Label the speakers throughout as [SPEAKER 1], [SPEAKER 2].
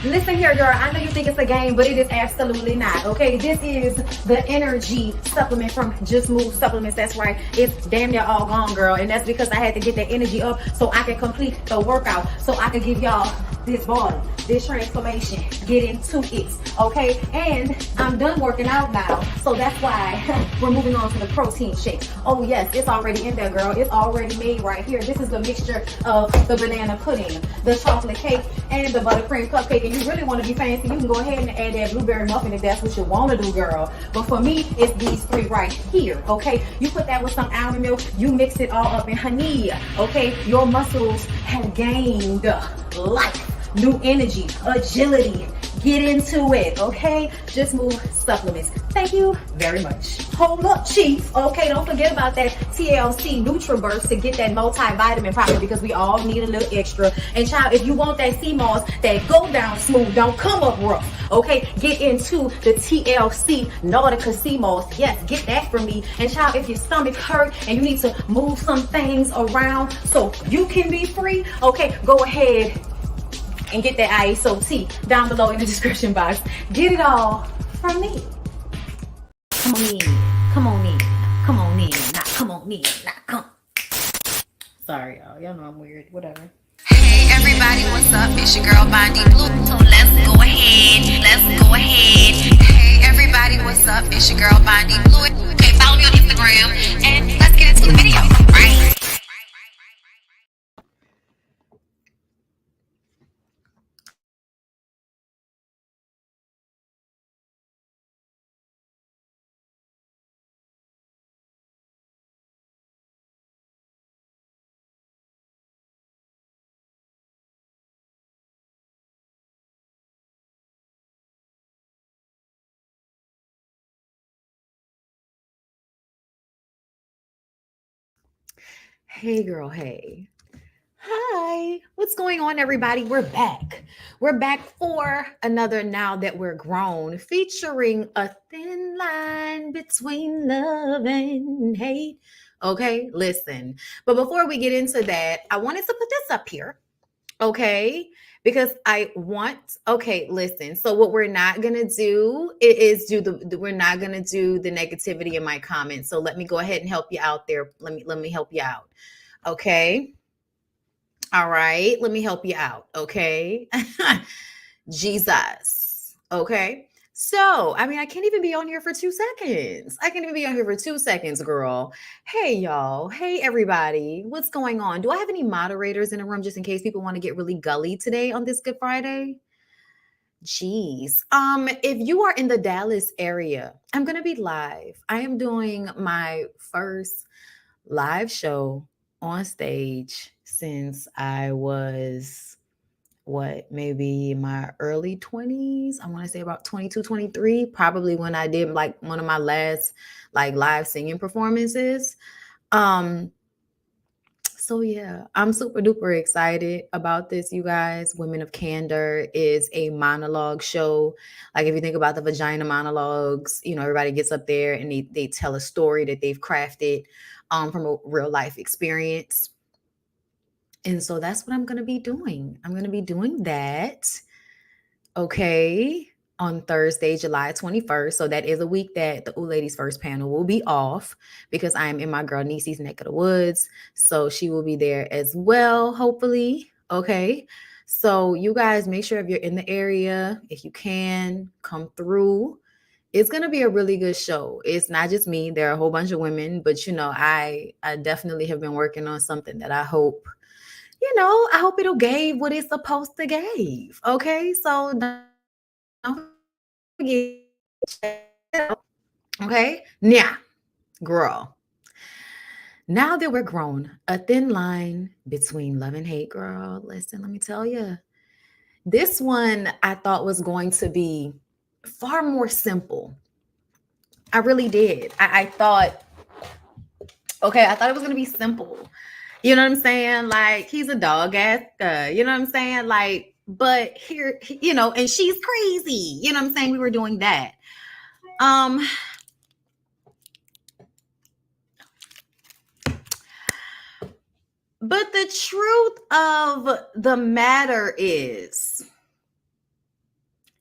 [SPEAKER 1] Listen here, girl. I know you think it's a game, but it is absolutely not. Okay, this is the energy supplement from Just Move Supplements. That's right. It's damn near all gone, girl, and that's because I had to get that energy up so I can complete the workout, so I can give y'all this body, this transformation, get into it. Okay, and I'm done working out now, so that's why we're moving on to the protein shake. Oh yes, it's already in there, girl. It's already made right here. This is the mixture of the banana pudding, the chocolate cake, and the buttercream cupcake. And you really want to be fancy, you can go ahead and add that blueberry muffin if that's what you want to do, girl. But for me, it's these three right here. Okay, you put that with some almond milk, you mix it all up in honey. Okay, your muscles have gained life, new energy, agility. Get into it, okay? Just Move Supplements. Thank you very much. Hold up, Chief. Okay, don't forget about that TLC NutriBurst to get that multivitamin properly, because we all need a little extra. And child, if you want that sea moss that go down smooth, don't come up rough, okay? Get into the TLC Nautica sea moss. Yes, get that from me. And child, if your stomach hurt and you need to move some things around so you can be free, okay, go ahead and get that ISO tea down below in the description box. Get it all from me. Come on in, come on in, come on in, now come on in, now come. Sorry, y'all know I'm weird, whatever.
[SPEAKER 2] Hey everybody, what's up? It's your girl BondyBlue. So let's go ahead. Hey everybody, what's up? It's your girl BondyBlue. Okay, follow me on Instagram and let's get into the video, right?
[SPEAKER 1] Hey girl, hey. Hi, what's going on, everybody? We're back. We're back for another Now That We're Grown, featuring a thin line between love and hate. Okay, listen. But before we get into that, I wanted to put this up here. Okay, because listen. So what we're not gonna do is we're not gonna do the negativity in my comments. So let me go ahead and help you out there. Let me help you out. Okay. All right, let me help you out. Okay. Jesus. Okay. So, I mean, I can't even be on here for 2 seconds. I can't even be on here for 2 seconds, girl. Hey, y'all. Hey, everybody. What's going on? Do I have any moderators in the room just in case people want to get really gully today on this Good Friday? Jeez. If you are in the Dallas area, I'm going to be live. I am doing my first live show on stage since I was maybe in my early 20s. I want to say about 22, 23, probably when I did like one of my last like live singing performances. So yeah, I'm super duper excited about this, you guys. Women of Candor is a monologue show. Like if you think about the vagina monologues, you know, everybody gets up there and they tell a story that they've crafted from a real life experience. And so that's what I'm going to be doing. I'm going to be doing that. Okay. On Thursday, July 21st. So that is a week that the Ooh Ladies First panel will be off because I am in my girl Niecy's neck of the woods. So she will be there as well, hopefully. Okay. So you guys make sure if you're in the area, if you can, come through. It's going to be a really good show. It's not just me. There are a whole bunch of women, but you know, I definitely have been working on something that I hope it'll give what it's supposed to give. Okay. So don't forget. Okay. Now, girl, now that we're grown, a thin line between love and hate, girl. Listen, let me tell you. This one I thought was going to be far more simple. I really did. I thought it was going to be simple. You know what I'm saying? Like, he's a dog ass guy. You know what I'm saying? Like, but here, you know, and she's crazy. You know what I'm saying? We were doing that. But the truth of the matter is,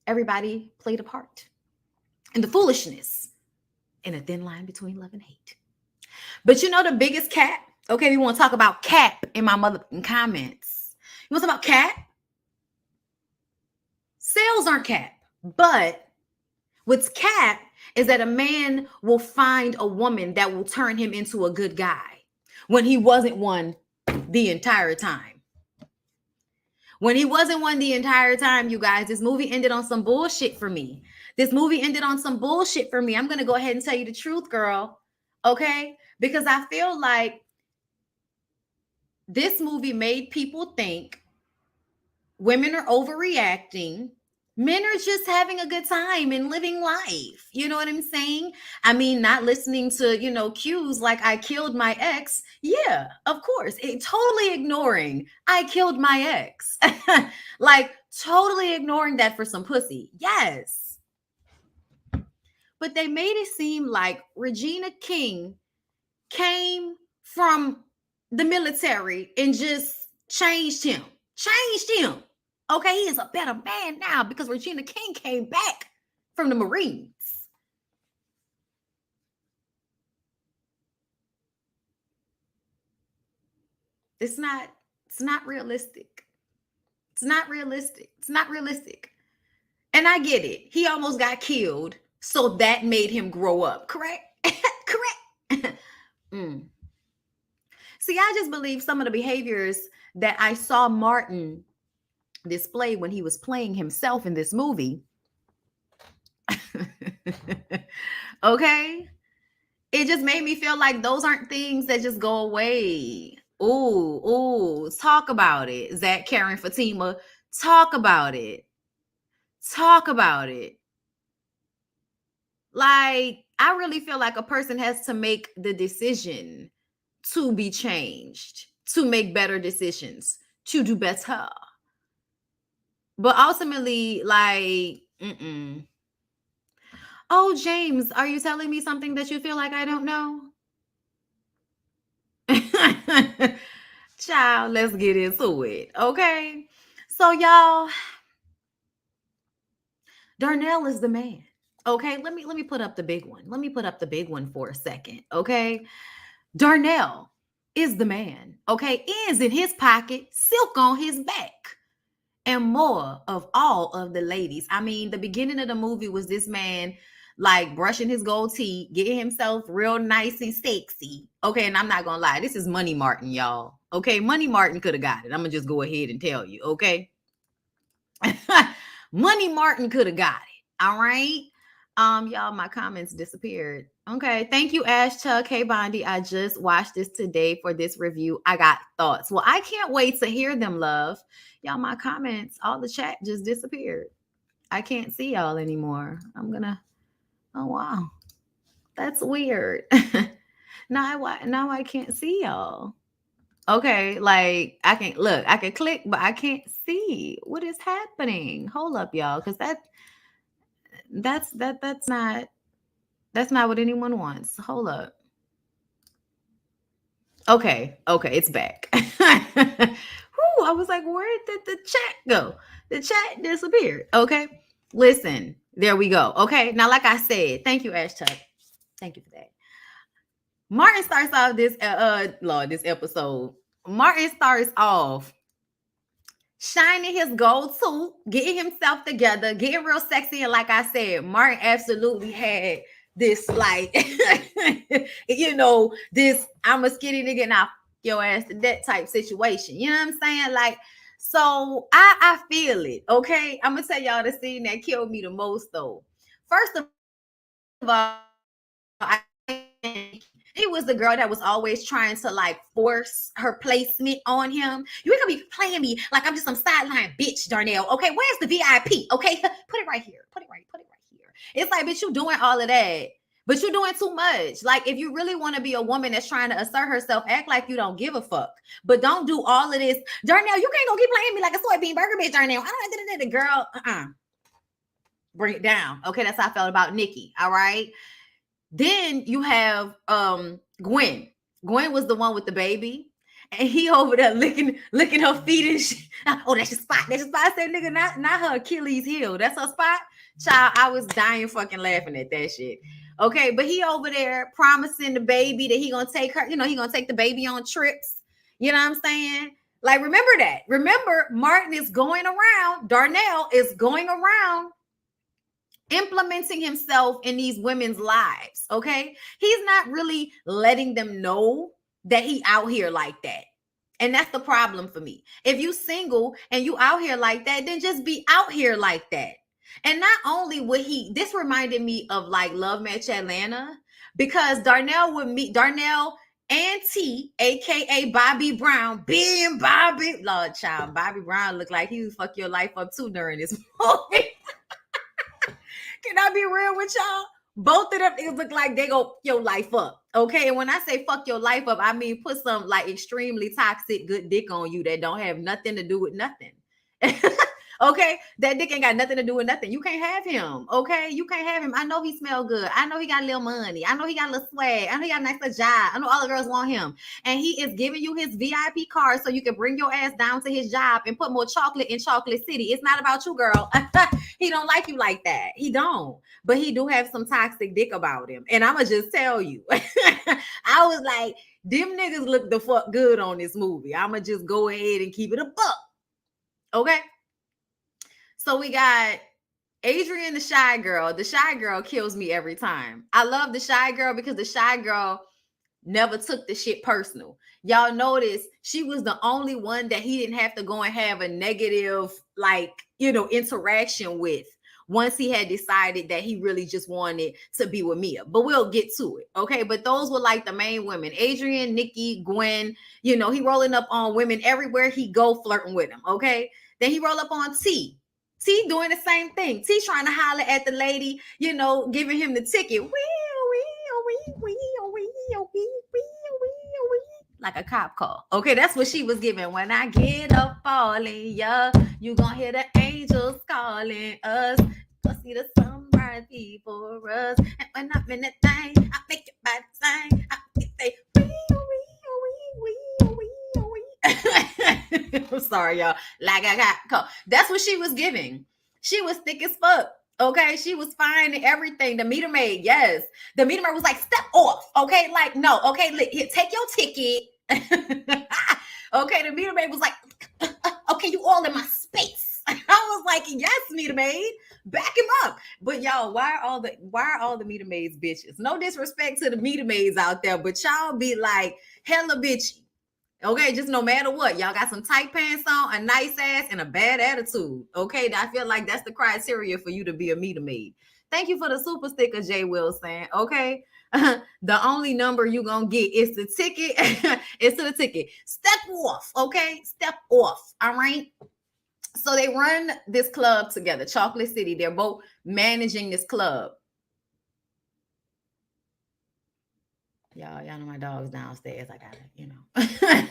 [SPEAKER 1] everybody played a part. And the foolishness and a thin line between love and hate. But you know the biggest cap? Okay, we want to talk about cap in my motherfucking comments. You want to talk about cap? Sales aren't cap. But what's cap is that a man will find a woman that will turn him into a good guy when he wasn't one the entire time. When he wasn't one the entire time, you guys, this movie ended on some bullshit for me. I'm going to go ahead and tell you the truth, girl. Okay? Because I feel like this movie made people think women are overreacting. Men are just having a good time and living life. You know what I'm saying? I mean, not listening to, cues like I killed my ex. Yeah, of course. Totally ignoring I killed my ex. Like totally ignoring that for some pussy. Yes. But they made it seem like Regina King came from the military and just changed him. Okay, he is a better man now because Regina King came back from the Marines. It's not realistic. It's not realistic. And I get it. He almost got killed, so that made him grow up. Correct? Correct. See, I just believe some of the behaviors that I saw Martin display when he was playing himself in this movie. Okay? It just made me feel like those aren't things that just go away. Ooh, talk about it. Zach, Karen, Fatima, talk about it. Like, I really feel like a person has to make the decision to be changed, to make better decisions, to do better. But ultimately, like, Oh, James, are you telling me something that you feel like I don't know? Child, let's get into it, okay? So, y'all, Darnell is the man, okay? Let me put up the big one. Let me put up the big one for a second, okay? Darnell is the man, okay? Ends in his pocket, silk on his back. And more of all of the ladies. I mean, the beginning of the movie was this man like brushing his gold teeth, getting himself real nice and sexy. Okay, and I'm not gonna lie, this is Money Martin, y'all. Okay, Money Martin could have got it. I'm gonna just go ahead and tell you, okay? Money Martin could have got it. All right. Y'all, my comments disappeared. Okay, thank you, Ash Chuck. Hey, Bondi, I just watched this today for this review. I got thoughts. Well, I can't wait to hear them, love. Y'all, my comments, all the chat just disappeared. I can't see y'all anymore. Oh, wow. That's weird. Now I can't see y'all. Okay, like I can click, but I can't see what is happening. Hold up, y'all, because that's not what anyone wants. Hold up. Okay, it's back. Whew, I was like, where did the chat go? The chat disappeared. Okay, listen, there we go. Okay, now like I said, thank you, Ash Chuck. Thank you for that. Martin starts off this episode. Martin starts off shining his gold tooth, getting himself together, getting real sexy. And like I said, Martin absolutely had this, like, this I'm a skinny nigga and I'll your ass to that type situation. You know what I'm saying? Like, so I feel it. Okay. I'm gonna tell y'all the scene that killed me the most though. First of all, it was the girl that was always trying to like force her placement on him. You ain't gonna be playing me like I'm just some sideline bitch, Darnell. Okay, where's the VIP? Okay, put it right here. Put it right here. It's like, bitch, you doing all of that, but you're doing too much. Like, if you really want to be a woman that's trying to assert herself, act like you don't give a fuck. But don't do all of this. Darnell, you can't go keep playing me like a soybean burger bitch, Darnell. I don't know, the girl. Bring it down. Okay, that's how I felt about Nikki. All right. Then you have Gwen. Gwen was the one with the baby. And he over there licking her feet and shit. Oh, that's your spot. That's your spot. I said, nigga, not her Achilles heel. That's her spot. Child, I was dying fucking laughing at that shit. Okay, but he over there promising the baby that he gonna take her, he gonna take the baby on trips. You know what I'm saying? Like, remember that. Remember, Martin is going around, Darnell is going around implementing himself in these women's lives. Okay, he's not really letting them know that he out here like that. And that's the problem for me. If you single and you out here like that, then just be out here like that. And not only would this reminded me of like Love Match Atlanta, because Darnell and T, aka Bobby Brown, being Bobby, Lord child, Bobby Brown looked like he would fuck your life up too during this movie. Can I be real with y'all? Both of them, it look like they go your life up. Okay. And when I say fuck your life up, I mean put some like extremely toxic good dick on you that don't have nothing to do with nothing. Okay, that dick ain't got nothing to do with nothing. You can't have him. Okay, you can't have him. I know he smell good. I know he got a little money. I know he got a little swag. I know he got a nice little job. I know all the girls want him. And he is giving you his VIP card so you can bring your ass down to his job and put more chocolate in Chocolate City. It's not about you, girl. He don't like you like that. He don't. But he do have some toxic dick about him. And I'ma just tell you. I was like, them niggas look the fuck good on this movie. I'ma just go ahead and keep it a buck. Okay. So we got Adrian, the shy girl. The shy girl kills me every time. I love the shy girl because the shy girl never took the shit personal. Y'all notice she was the only one that he didn't have to go and have a negative, interaction with once he had decided that he really just wanted to be with Mia. But we'll get to it, okay? But those were like the main women. Adrian, Nikki, Gwen, he rolling up on women everywhere he go, flirting with them, okay? Then he roll up on T. T doing the same thing. T trying to holler at the lady, giving him the ticket. Like a cop call. Okay, that's what she was giving. When I get up falling, yeah, you gonna hear the angels calling us. Go see the sunrise before us. And when I'm in that thing, I make it by the thing. I say, I'm sorry, y'all. Like I got caught. That's what she was giving. She was thick as fuck. Okay, she was fine and everything. The meter maid, yes. The meter maid was like, step off. Okay, like, no. Okay, here, take your ticket. Okay, the meter maid was like, okay, you all in my space. I was like, yes, meter maid, back him up. But y'all, why are all the meter maids bitches? No disrespect to the meter maids out there, but y'all be like hella bitchy. Okay, just no matter what, y'all got some tight pants on, a nice ass, and a bad attitude. Okay, I feel like that's the criteria for you to be a meter maid. Thank you for the super sticker, Jay Wilson. Okay, the only number you gonna get is the ticket. It's to the ticket. Step off. Okay, step off. All right. So they run this club together, Chocolate City. They're both managing this club. Y'all know my dog's downstairs. I gotta,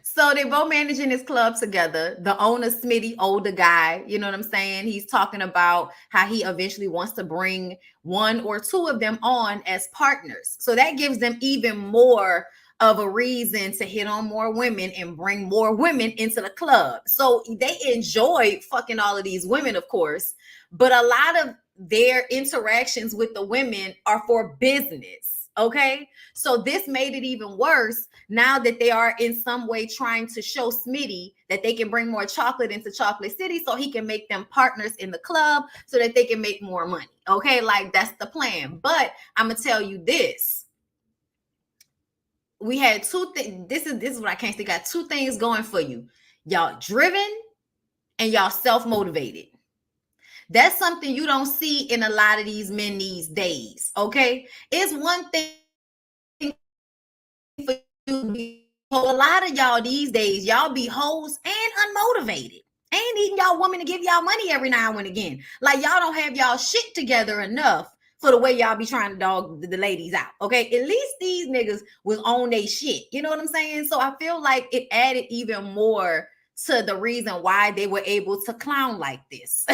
[SPEAKER 1] So they both managing this club together. The owner, Smitty, older guy, you know what I'm saying? He's talking about how he eventually wants to bring one or two of them on as partners. So that gives them even more of a reason to hit on more women and bring more women into the club. So they enjoy fucking all of these women, of course, but a lot of their interactions with the women are for business. Okay, so this made it even worse now that they are in some way trying to show Smitty that they can bring more chocolate into Chocolate City so he can make them partners in the club so that they can make more money. Okay, like that's the plan. But I'm gonna tell you this. We had two things. This is what I can't think. Got two things going for you. Y'all driven and y'all self-motivated. That's something you don't see in a lot of these men these days, okay? It's one thing for you. A lot of y'all these days, y'all be hoes and unmotivated. Ain't even y'all woman to give y'all money every now and again. Like y'all don't have y'all shit together enough for the way y'all be trying to dog the ladies out, okay? At least these niggas was on they shit. You know what I'm saying? So I feel like it added even more to the reason why they were able to clown like this.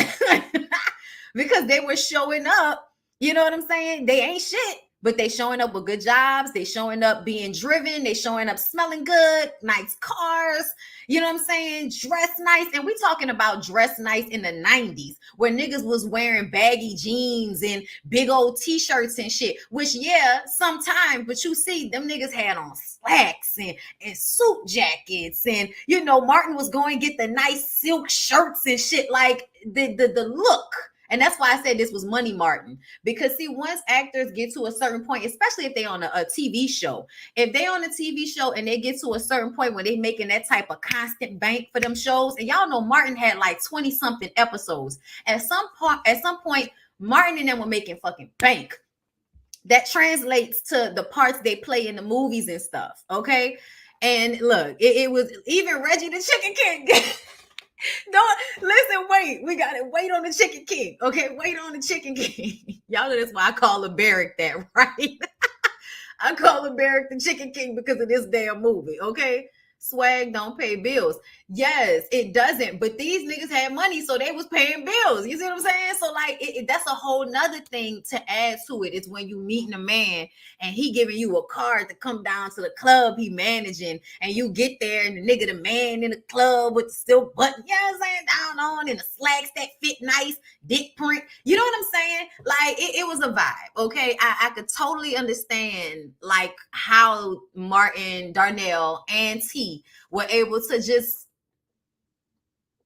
[SPEAKER 1] Because they were showing up, you know what I'm saying? They ain't shit, but they showing up with good jobs. They showing up being driven. They showing up smelling good, nice cars. You know what I'm saying? Dress nice. And we talking about dress nice in the 90s where niggas was wearing baggy jeans and big old t-shirts and shit, which yeah, sometimes, but you see them niggas had on slacks and suit jackets. And, you know, Martin was going to get the nice silk shirts and shit, like the look. And that's why I said this was Money Martin. Because see, once actors get to a certain point, especially if they on a TV show, if they on a TV show and they get to a certain point where they making that type of constant bank for them shows, and y'all know Martin had like 20 something episodes. At some point, Martin and them were making fucking bank. That translates to the parts they play in the movies and stuff. Okay. And look, it was even Reggie the Chicken King. Don't listen, wait. We gotta wait on the Chicken King. Okay, wait on the Chicken King. Y'all know that's why I call a Barrick that, right? I call a Barrick the Chicken King because of this damn movie. Okay. Swag don't pay bills. Yes, it doesn't. But these niggas had money, so they was paying bills. You see what I'm saying? So like, that's a whole nother thing to add to it. It's when you meeting a man and he giving you a card to come down to the club he managing, and you get there and the nigga, the man in the club with the silk button, you know what I'm saying, down on, and the slacks that fit nice, dick print. You know what I'm saying? Like it was a vibe. Okay, I could totally understand like how Martin, Darnell, and T were able to just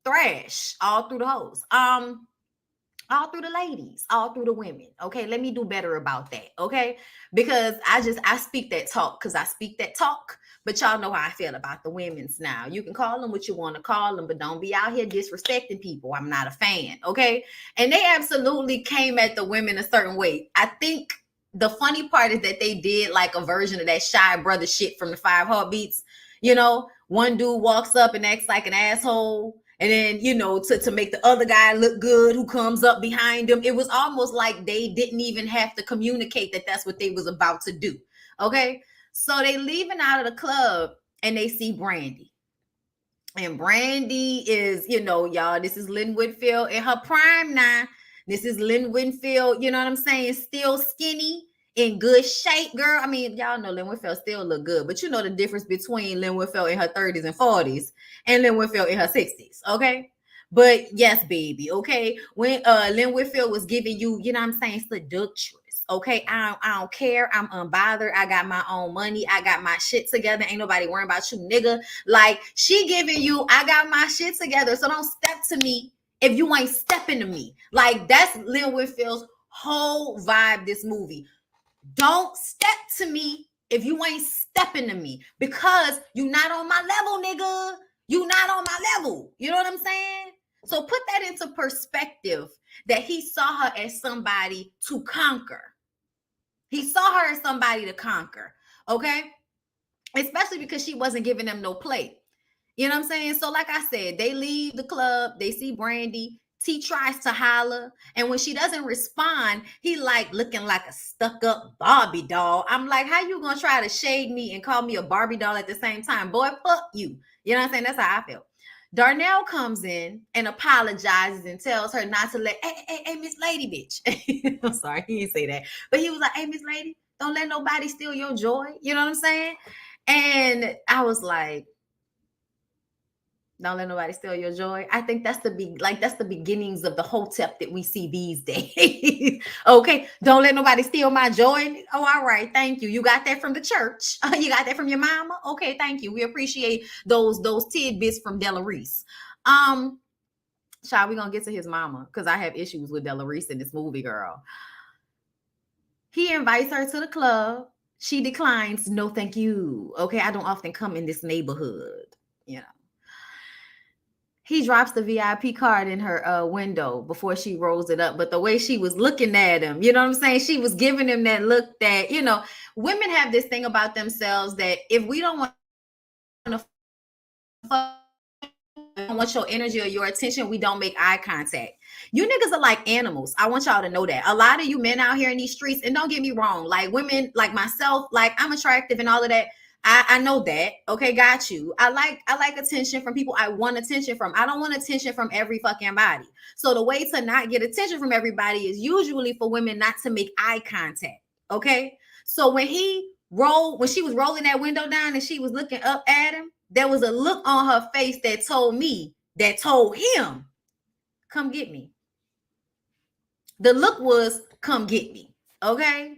[SPEAKER 1] thrash all through the hoes, all through the ladies, all through the women. Okay, let me do better about that. Okay, because I speak that talk because I speak that talk. But y'all know how I feel about the women's now. You can call them what you want to call them, but don't be out here disrespecting people. I'm not a fan. Okay, and they absolutely came at the women a certain way. I think the funny part is that they did like a version of that Shy Brother shit from the 5 Heartbeats. You know, one dude walks up and acts like an asshole. And then, you know, to make the other guy look good who comes up behind him. It was almost like they didn't even have to communicate that that's what they was about to do. Okay. So they leaving out of the club and they see Brandy. And Brandy is, you know, y'all, this is Lynn Whitfield in her prime now. This is Lynn Whitfield, you know what I'm saying? Still skinny, in good shape, girl. I mean, y'all know Lynn Whitfield still look good, but you know the difference between Lynn Whitfield in her 30s and 40s and Lynn Whitfield in her 60s, okay? But yes, baby, okay? When Lynn Whitfield was giving you, you know what I'm saying, seductress, okay? I don't care. I'm unbothered. I got my own money. I got my shit together. Ain't nobody worrying about you, nigga. Like, she giving you, I got my shit together, so don't step to me if you ain't stepping to me. Like, that's Lynn Whitfield's whole vibe this movie. Don't step to me if you ain't stepping to me, because you not on my level, nigga. You not on my level. You know what I'm saying? So put that into perspective, that he saw her as somebody to conquer. He saw her as somebody to conquer, okay? Especially because she wasn't giving them no play. You know what I'm saying? So like I said, they leave the club, they see Brandy. T tries to holler, and when she doesn't respond, he like looking like a stuck-up Barbie doll. I'm like, how you gonna try to shade me and call me a Barbie doll at the same time? Boy, fuck you. You know what I'm saying? That's how I feel. Darnell comes in and apologizes and tells her not to let, hey, Miss Lady, bitch. I'm sorry, he didn't say that. But he was like, hey, Miss Lady, don't let nobody steal your joy. You know what I'm saying? And I was like, don't let nobody steal your joy. I think that's the beginnings of the hotep that we see these days. Okay, don't let nobody steal my joy. Oh, all right, thank you. You got that from the church. You got that from your mama. Okay, thank you. We appreciate those tidbits from Della Reese. Child, we gonna get to his mama because I have issues with Della Reese in this movie, girl. He invites her to the club. She declines. No, thank you. Okay, I don't often come in this neighborhood. You know. He drops the VIP card in her window before she rolls it up. But the way she was looking at him, you know what I'm saying? She was giving him that look that, you know, women have this thing about themselves that if we don't want your energy or your attention, we don't make eye contact. You niggas are like animals. I want y'all to know that. A lot of you men out here in these streets, and don't get me wrong, like women like myself, like I'm attractive and all of that. I know that. Okay, got you. I like attention from people I want attention from. I don't want attention from every fucking body. So the way to not get attention from everybody is usually for women not to make eye contact. Okay? So when she was rolling that window down and she was looking up at him, there was a look on her face that told him, come get me. The look was, come get me. Okay.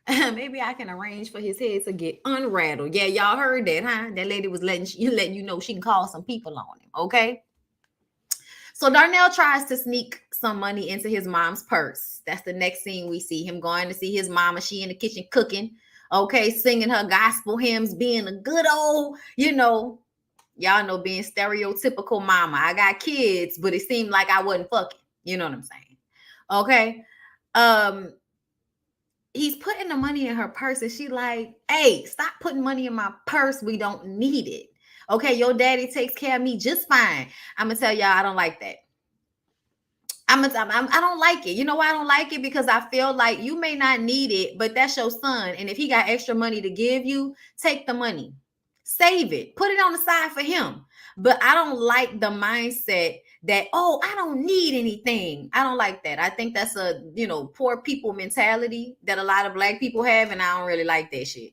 [SPEAKER 1] Maybe I can arrange for his head to get unrattled. Yeah, y'all heard that, huh? That lady was letting you know she can call some people on him. Okay. So Darnell tries to sneak some money into his mom's purse. That's the next scene we see him going to see his mama. She in the kitchen cooking, okay, singing her gospel hymns, being a good old, y'all know, being stereotypical mama. I got kids, but it seemed like I wasn't fucking. You know what I'm saying? Okay. He's putting the money in her purse and she like, hey, stop putting money in my purse. We don't need it. Okay, your daddy takes care of me just fine. I'm gonna tell y'all, I don't like that. I don't like it. You know why I don't like it? Because I feel like you may not need it, but that's your son. And if he got extra money to give you, take the money, save it, put it on the side for him. But I don't like the mindset that, oh, I don't need anything. I don't like that. I think that's a, poor people mentality that a lot of Black people have. And I don't really like that shit.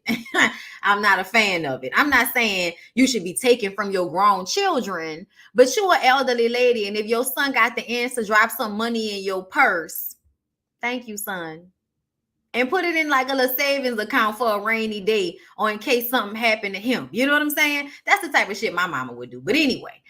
[SPEAKER 1] I'm not a fan of it. I'm not saying you should be taken from your grown children, but you're an elderly lady. And if your son got the ends to drop some money in your purse, thank you, son. And put it in like a little savings account for a rainy day or in case something happened to him. You know what I'm saying? That's the type of shit my mama would do. But anyway,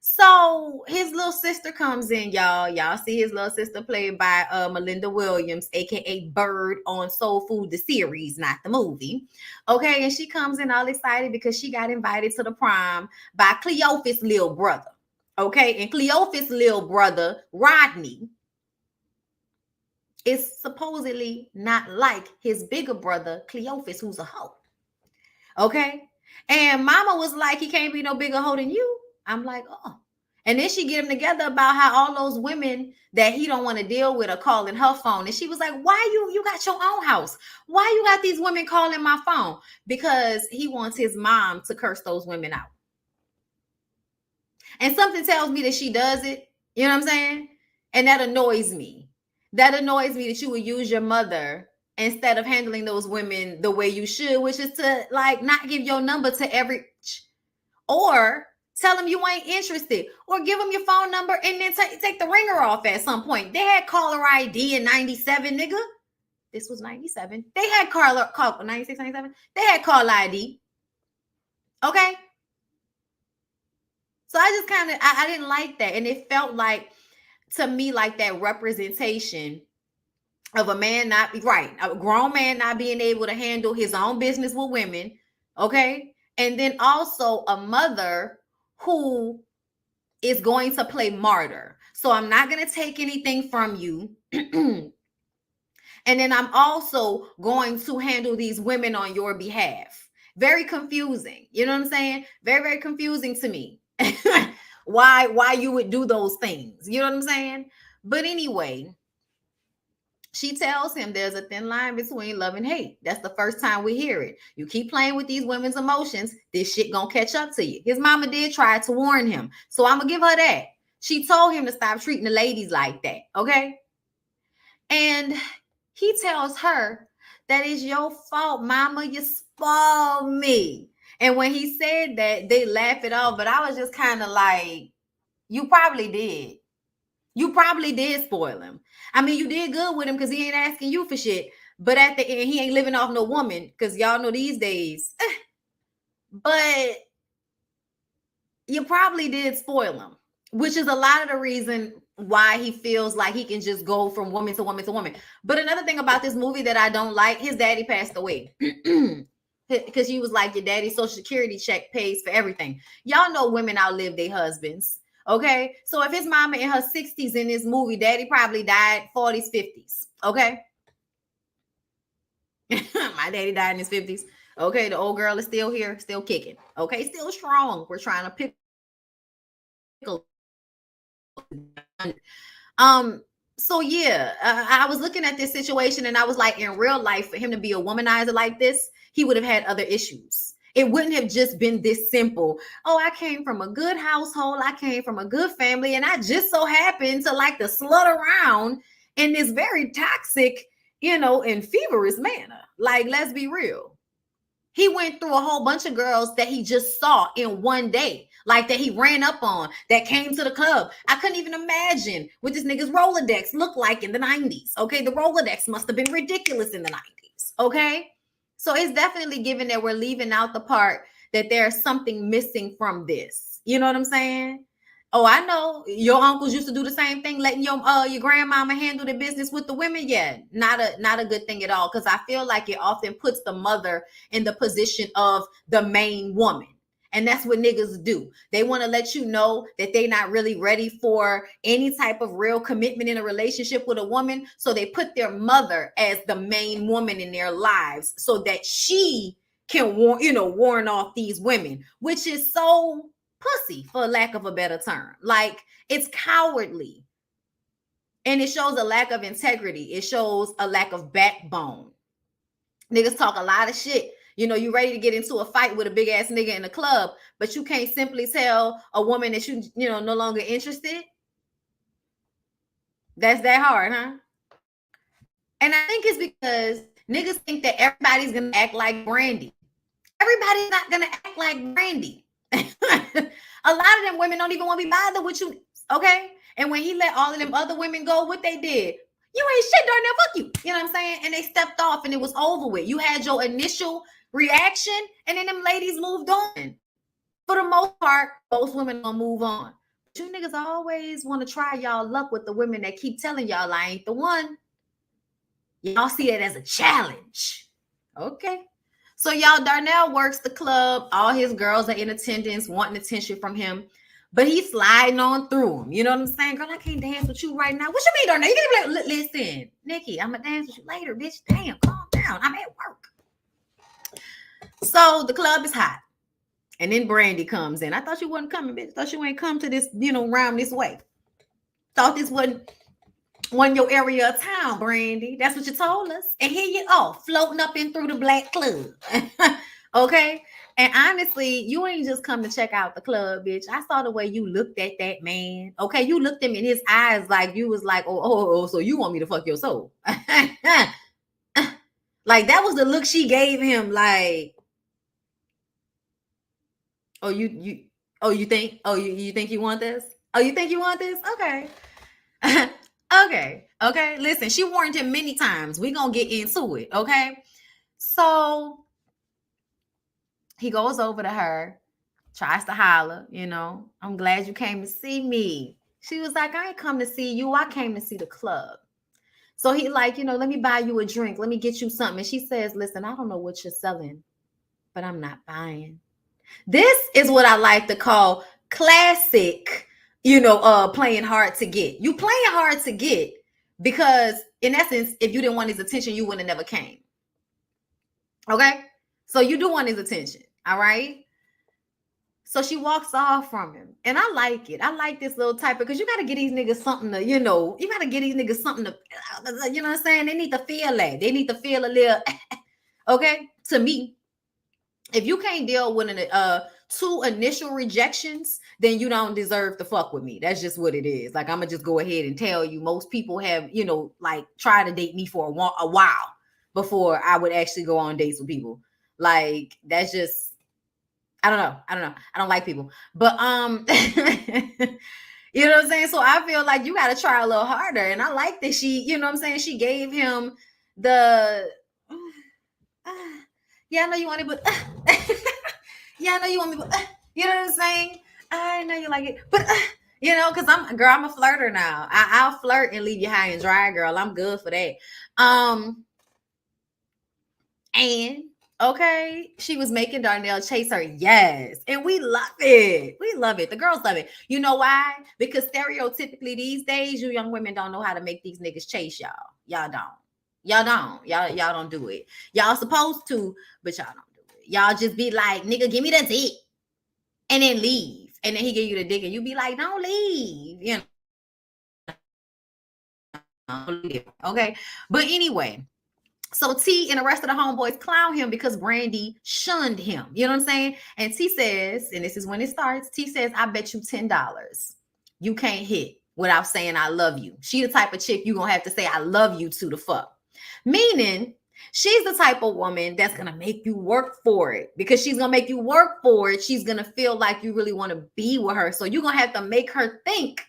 [SPEAKER 1] so his little sister comes in, y'all. Y'all see his little sister played by Melinda Williams, aka Bird on Soul Food, the series, not the movie. Okay, and she comes in all excited because she got invited to the prom by Cleophas' little brother. Okay, and Cleophas' little brother, Rodney, is supposedly not like his bigger brother, Cleophas, who's a hoe. Okay, and mama was like, he can't be no bigger hoe than you. I'm like, oh. And then she get them together about how all those women that he don't want to deal with are calling her phone. And she was like, why you got your own house? Why you got these women calling my phone? Because he wants his mom to curse those women out. And something tells me that she does it. You know what I'm saying? And that annoys me. That annoys me that you would use your mother instead of handling those women the way you should, which is to like not give your number to every, or tell them you ain't interested, or give them your phone number and then take the ringer off at some point. They had caller ID in 97, nigga. This was 97. They had call 96, 97. They had call ID. Okay. So I just kind of, I didn't like that. And it felt like, to me, like that representation of a man not, right, a grown man not being able to handle his own business with women. Okay. And then also a mother who is going to play martyr. So I'm not going to take anything from you. And then I'm also going to handle these women on your behalf. Very confusing. You know what I'm saying? Very, very confusing to me. Why you would do those things. You know what I'm saying? But anyway, she tells him there's a thin line between love and hate. That's the first time we hear it. You keep playing with these women's emotions, this shit gonna catch up to you. His mama did try to warn him. So I'm gonna give her that. She told him to stop treating the ladies like that. Okay. And he tells her that it's your fault, mama. You spoiled me. And when he said that, they laugh it off. But I was just kind of like, you probably did. You probably did spoil him. I mean, you did good with him because he ain't asking you for shit. But at the end, he ain't living off no woman because y'all know these days. But you probably did spoil him, which is a lot of the reason why he feels like he can just go from woman to woman to woman. But another thing about this movie that I don't like, his daddy passed away. Because he was like, your daddy's social security check pays for everything. Y'all know women outlive their husbands. Okay, so if his mama in her 60s in this movie, daddy probably died 40s, 50s. Okay. My daddy died in his 50s. Okay, the old girl is still here, still kicking. Okay, still strong. We're trying to pick. So yeah, I was looking at this situation and I was like, in real life, for him to be a womanizer like this, he would have had other issues. It wouldn't have just been this simple. Oh, I came from a good household. I came from a good family. And I just so happened to like to slut around in this very toxic in feverish manner. Like, let's be real. He went through a whole bunch of girls that he just saw in one day, like that he ran up on, that came to the club. I couldn't even imagine what this nigga's Rolodex looked like in the 90s. Okay, the Rolodex must have been ridiculous in the 90s. Okay, so it's definitely given that we're leaving out the part that there's something missing from this. You know what I'm saying? Oh, I know your uncles used to do the same thing, letting your grandmama handle the business with the women. Yeah, not a good thing at all. Because I feel like it often puts the mother in the position of the main woman. And that's what niggas do. They want to let you know that they're not really ready for any type of real commitment in a relationship with a woman. So they put their mother as the main woman in their lives so that she can warn off these women, which is so pussy, for lack of a better term. Like, it's cowardly. And it shows a lack of integrity. It shows a lack of backbone. Niggas talk a lot of shit. You ready to get into a fight with a big ass nigga in the club, but you can't simply tell a woman that you no longer interested. That's that hard, huh? And I think it's because niggas think that everybody's gonna act like Brandy. Everybody's not gonna act like Brandy. A lot of them women don't even want to be bothered with you, okay? And when he let all of them other women go, what they did? You ain't shit, Darnell, fuck you. You know what I'm saying? And they stepped off and it was over with. You had your initial reaction and then them ladies moved on. For the most part, most women gonna move on. But you niggas always want to try y'all luck with the women that keep telling y'all I ain't the one. Y'all see it as a challenge. Okay. So y'all, Darnell works the club. All his girls are in attendance, wanting attention from him. But he's sliding on through them. You know what I'm saying? Girl, I can't dance with you right now. What you mean, Darnell? You can be like, listen, Nikki, I'm going to dance with you later, bitch. Damn, calm down. I'm at work. So the club is hot. And then Brandy comes in. I thought you wasn't coming, bitch. Thought you ain't come to this, round this way. Thought this wasn't your area of town, Brandy. That's what you told us. And here you are, floating up in through the black club. Okay? And honestly, you ain't just come to check out the club, bitch. I saw the way you looked at that man. Okay? You looked him in his eyes like you was like, oh, so you want me to fuck your soul. Like, that was the look she gave him, like, you think you want this? Oh, you think you want this? Okay. Okay. Listen, she warned him many times. We're going to get into it, okay? So he goes over to her, tries to holler, I'm glad you came to see me. She was like, I ain't come to see you. I came to see the club. So he like, let me buy you a drink. Let me get you something. And she says, listen, I don't know what you're selling, but I'm not buying. This is what I like to call classic, playing hard to get. You playing hard to get because, in essence, if you didn't want his attention, you would have never came. Okay? So you do want his attention. All right? So she walks off from him. And I like it. I like this little type because you got to get these niggas something to, you got to get these niggas something to, you know what I'm saying? They need to feel that. They need to feel a little, okay? To me, if you can't deal with two initial rejections, then you don't deserve to fuck with me. That's just what it is. Like, I'm gonna just go ahead and tell you, most people have, like, tried to date me for a while before I would actually go on dates with people. Like, that's just, I don't know. I don't like people, but you know what I'm saying? So I feel like you got to try a little harder. And I like that she, you know what I'm saying? She gave him the, yeah, I know you want it, but yeah, I know you want me, but you know what I'm saying? I know you like it, but because I'm a flirter now. I'll flirt and leave you high and dry, girl. I'm good for that. And okay, she was making Darnell chase her. Yes. And we love it. We love it. The girls love it. You know why? Because stereotypically these days, you young women don't know how to make these niggas chase y'all. Y'all don't. Y'all don't do it. Y'all supposed to, but y'all don't do it. Y'all just be like, nigga, give me the dick. And then leave. And then he give you the dick and you be like, don't leave. Okay. But anyway, so T and the rest of the homeboys clown him because Brandy shunned him. You know what I'm saying? And T says, and this is when it starts, T says, I bet you $10 you can't hit without saying I love you. She the type of chick you gonna have to say I love you to the fuck. Meaning, she's the type of woman that's going to make you work for it. Because she's going to make you work for it, she's going to feel like you really want to be with her. So you're going to have to make her think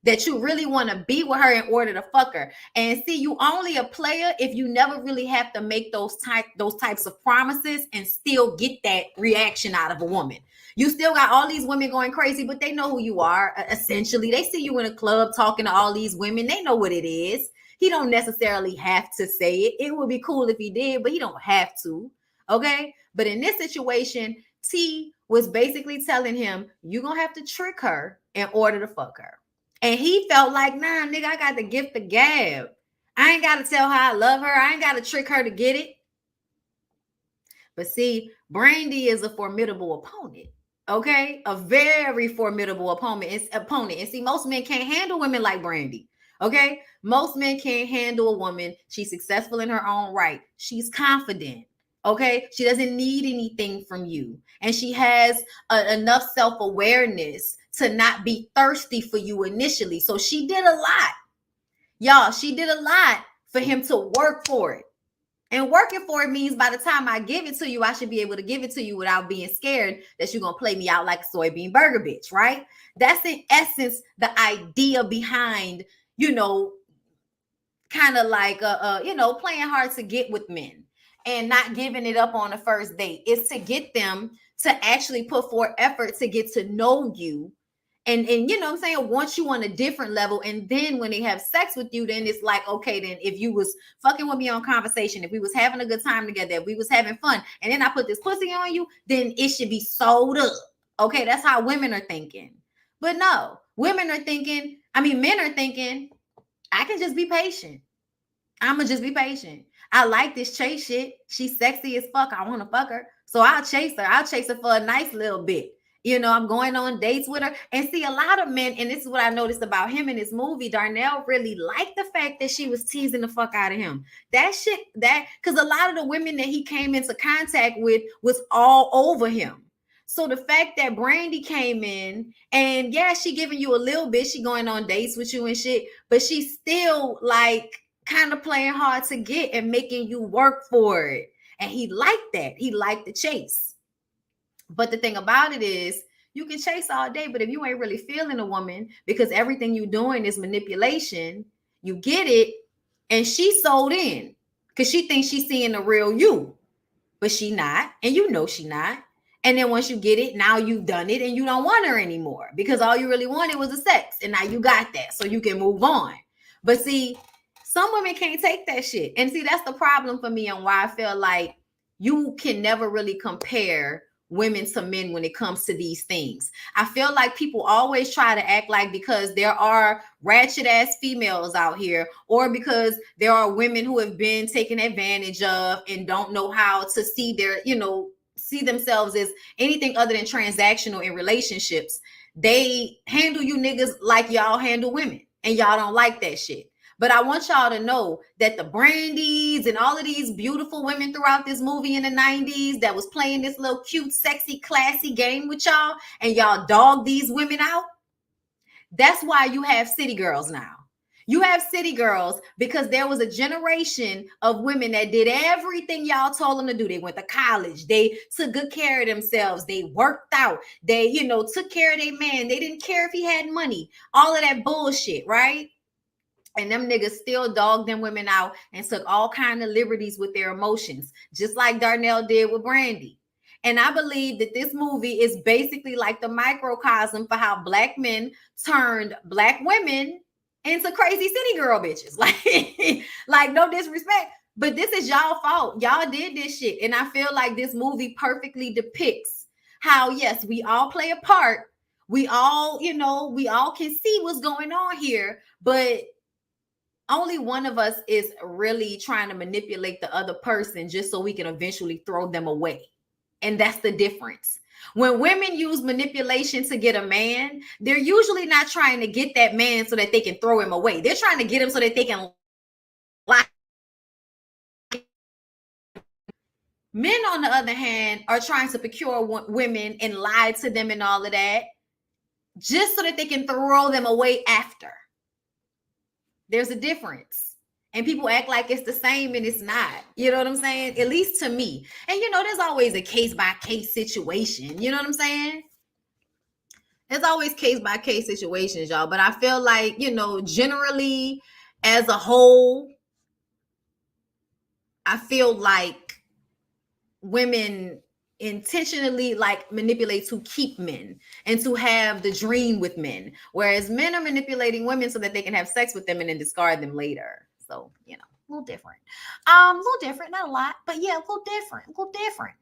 [SPEAKER 1] that you really want to be with her in order to fuck her. And see, you only a player if you never really have to make those types of promises and still get that reaction out of a woman. You still got all these women going crazy, but they know who you are. Essentially, they see you in a club talking to all these women. They know what it is. He don't necessarily have to say it. It would be cool if he did, but he don't have to. Okay? But in this situation, T was basically telling him, you're going to have to trick her in order to fuck her. And he felt like, nah, nigga, I got the gift of gab. I ain't got to tell her I love her. I ain't got to trick her to get it. But see, Brandy is a formidable opponent. Okay? A very formidable opponent. And see, most men can't handle women like Brandy. Okay? Most men can't handle a woman. She's successful in her own right. She's confident. Okay? She doesn't need anything from you. And she has enough self-awareness to not be thirsty for you initially. So she did a lot. Y'all, she did a lot for him to work for it. And working for it means by the time I give it to you, I should be able to give it to you without being scared that you're going to play me out like a soybean burger bitch, right? That's in essence the idea behind, kind of like, playing hard to get with men and not giving it up on the first date. It's to get them to actually put forth effort to get to know you. And you know what I'm saying, want you on a different level. And then when they have sex with you, then it's like, okay, then if you was fucking with me on conversation, if we was having a good time together, if we was having fun, and then I put this pussy on you, then it should be sold up. Okay, that's how women are thinking. But no, men are thinking, I can just be patient. I'ma just be patient. I like this chase shit. She's sexy as fuck. I want to fuck her. So I'll chase her. I'll chase her for a nice little bit. I'm going on dates with her. And see, a lot of men, and this is what I noticed about him in this movie, Darnell really liked the fact that she was teasing the fuck out of him. Because a lot of the women that he came into contact with was all over him. So the fact that Brandy came in and yeah, she giving you a little bit, she going on dates with you and shit, but she's still like kind of playing hard to get and making you work for it. And he liked that. He liked the chase. But the thing about it is, you can chase all day, but if you ain't really feeling a woman because everything you're doing is manipulation, you get it, and she sold in because she thinks she's seeing the real you, but she not, and she not. And then once you get it, now you've done it, and you don't want her anymore because all you really wanted was the sex, and now you got that, so you can move on. But see, some women can't take that shit, and see, that's the problem for me, and why I feel like you can never really compare women to men when it comes to these things. I feel like people always try to act like because there are ratchet ass females out here, or because there are women who have been taken advantage of and don't know how to see see themselves as anything other than transactional in relationships. They handle you niggas like y'all handle women, and y'all don't like that shit. But I want y'all to know that the Brandys and all of these beautiful women throughout this movie in the 90s that was playing this little cute, sexy, classy game with y'all, and y'all dog these women out, that's why you have city girls now. You have city girls because there was a generation of women that did everything y'all told them to do. They went to college. They took good care of themselves. They worked out. They, took care of their man. They didn't care if he had money. All of that bullshit, right? And them niggas still dogged them women out and took all kind of liberties with their emotions, just like Darnell did with Brandy. And I believe that this movie is basically like the microcosm for how black men turned black women into crazy city girl bitches. Like no disrespect, but this is y'all fault. Y'all did this shit. And I feel like this movie perfectly depicts how, yes, we all play a part. We all, we all can see what's going on here, but only one of us is really trying to manipulate the other person just so we can eventually throw them away. And that's the difference. When women use manipulation to get a man, they're usually not trying to get that man so that they can throw him away. They're trying to get him so that they can lie. Men, on the other hand, are trying to procure women and lie to them and all of that just so that they can throw them away after. There's a difference. And people act like it's the same and it's not. You know what I'm saying? At least to me. And there's always a case by case situation. You know what I'm saying? There's always case by case situations, y'all. But I feel like, generally as a whole, I feel like women intentionally like manipulate to keep men and to have the dream with men, whereas men are manipulating women so that they can have sex with them and then discard them later. So a little different, not a lot, but yeah, a little different.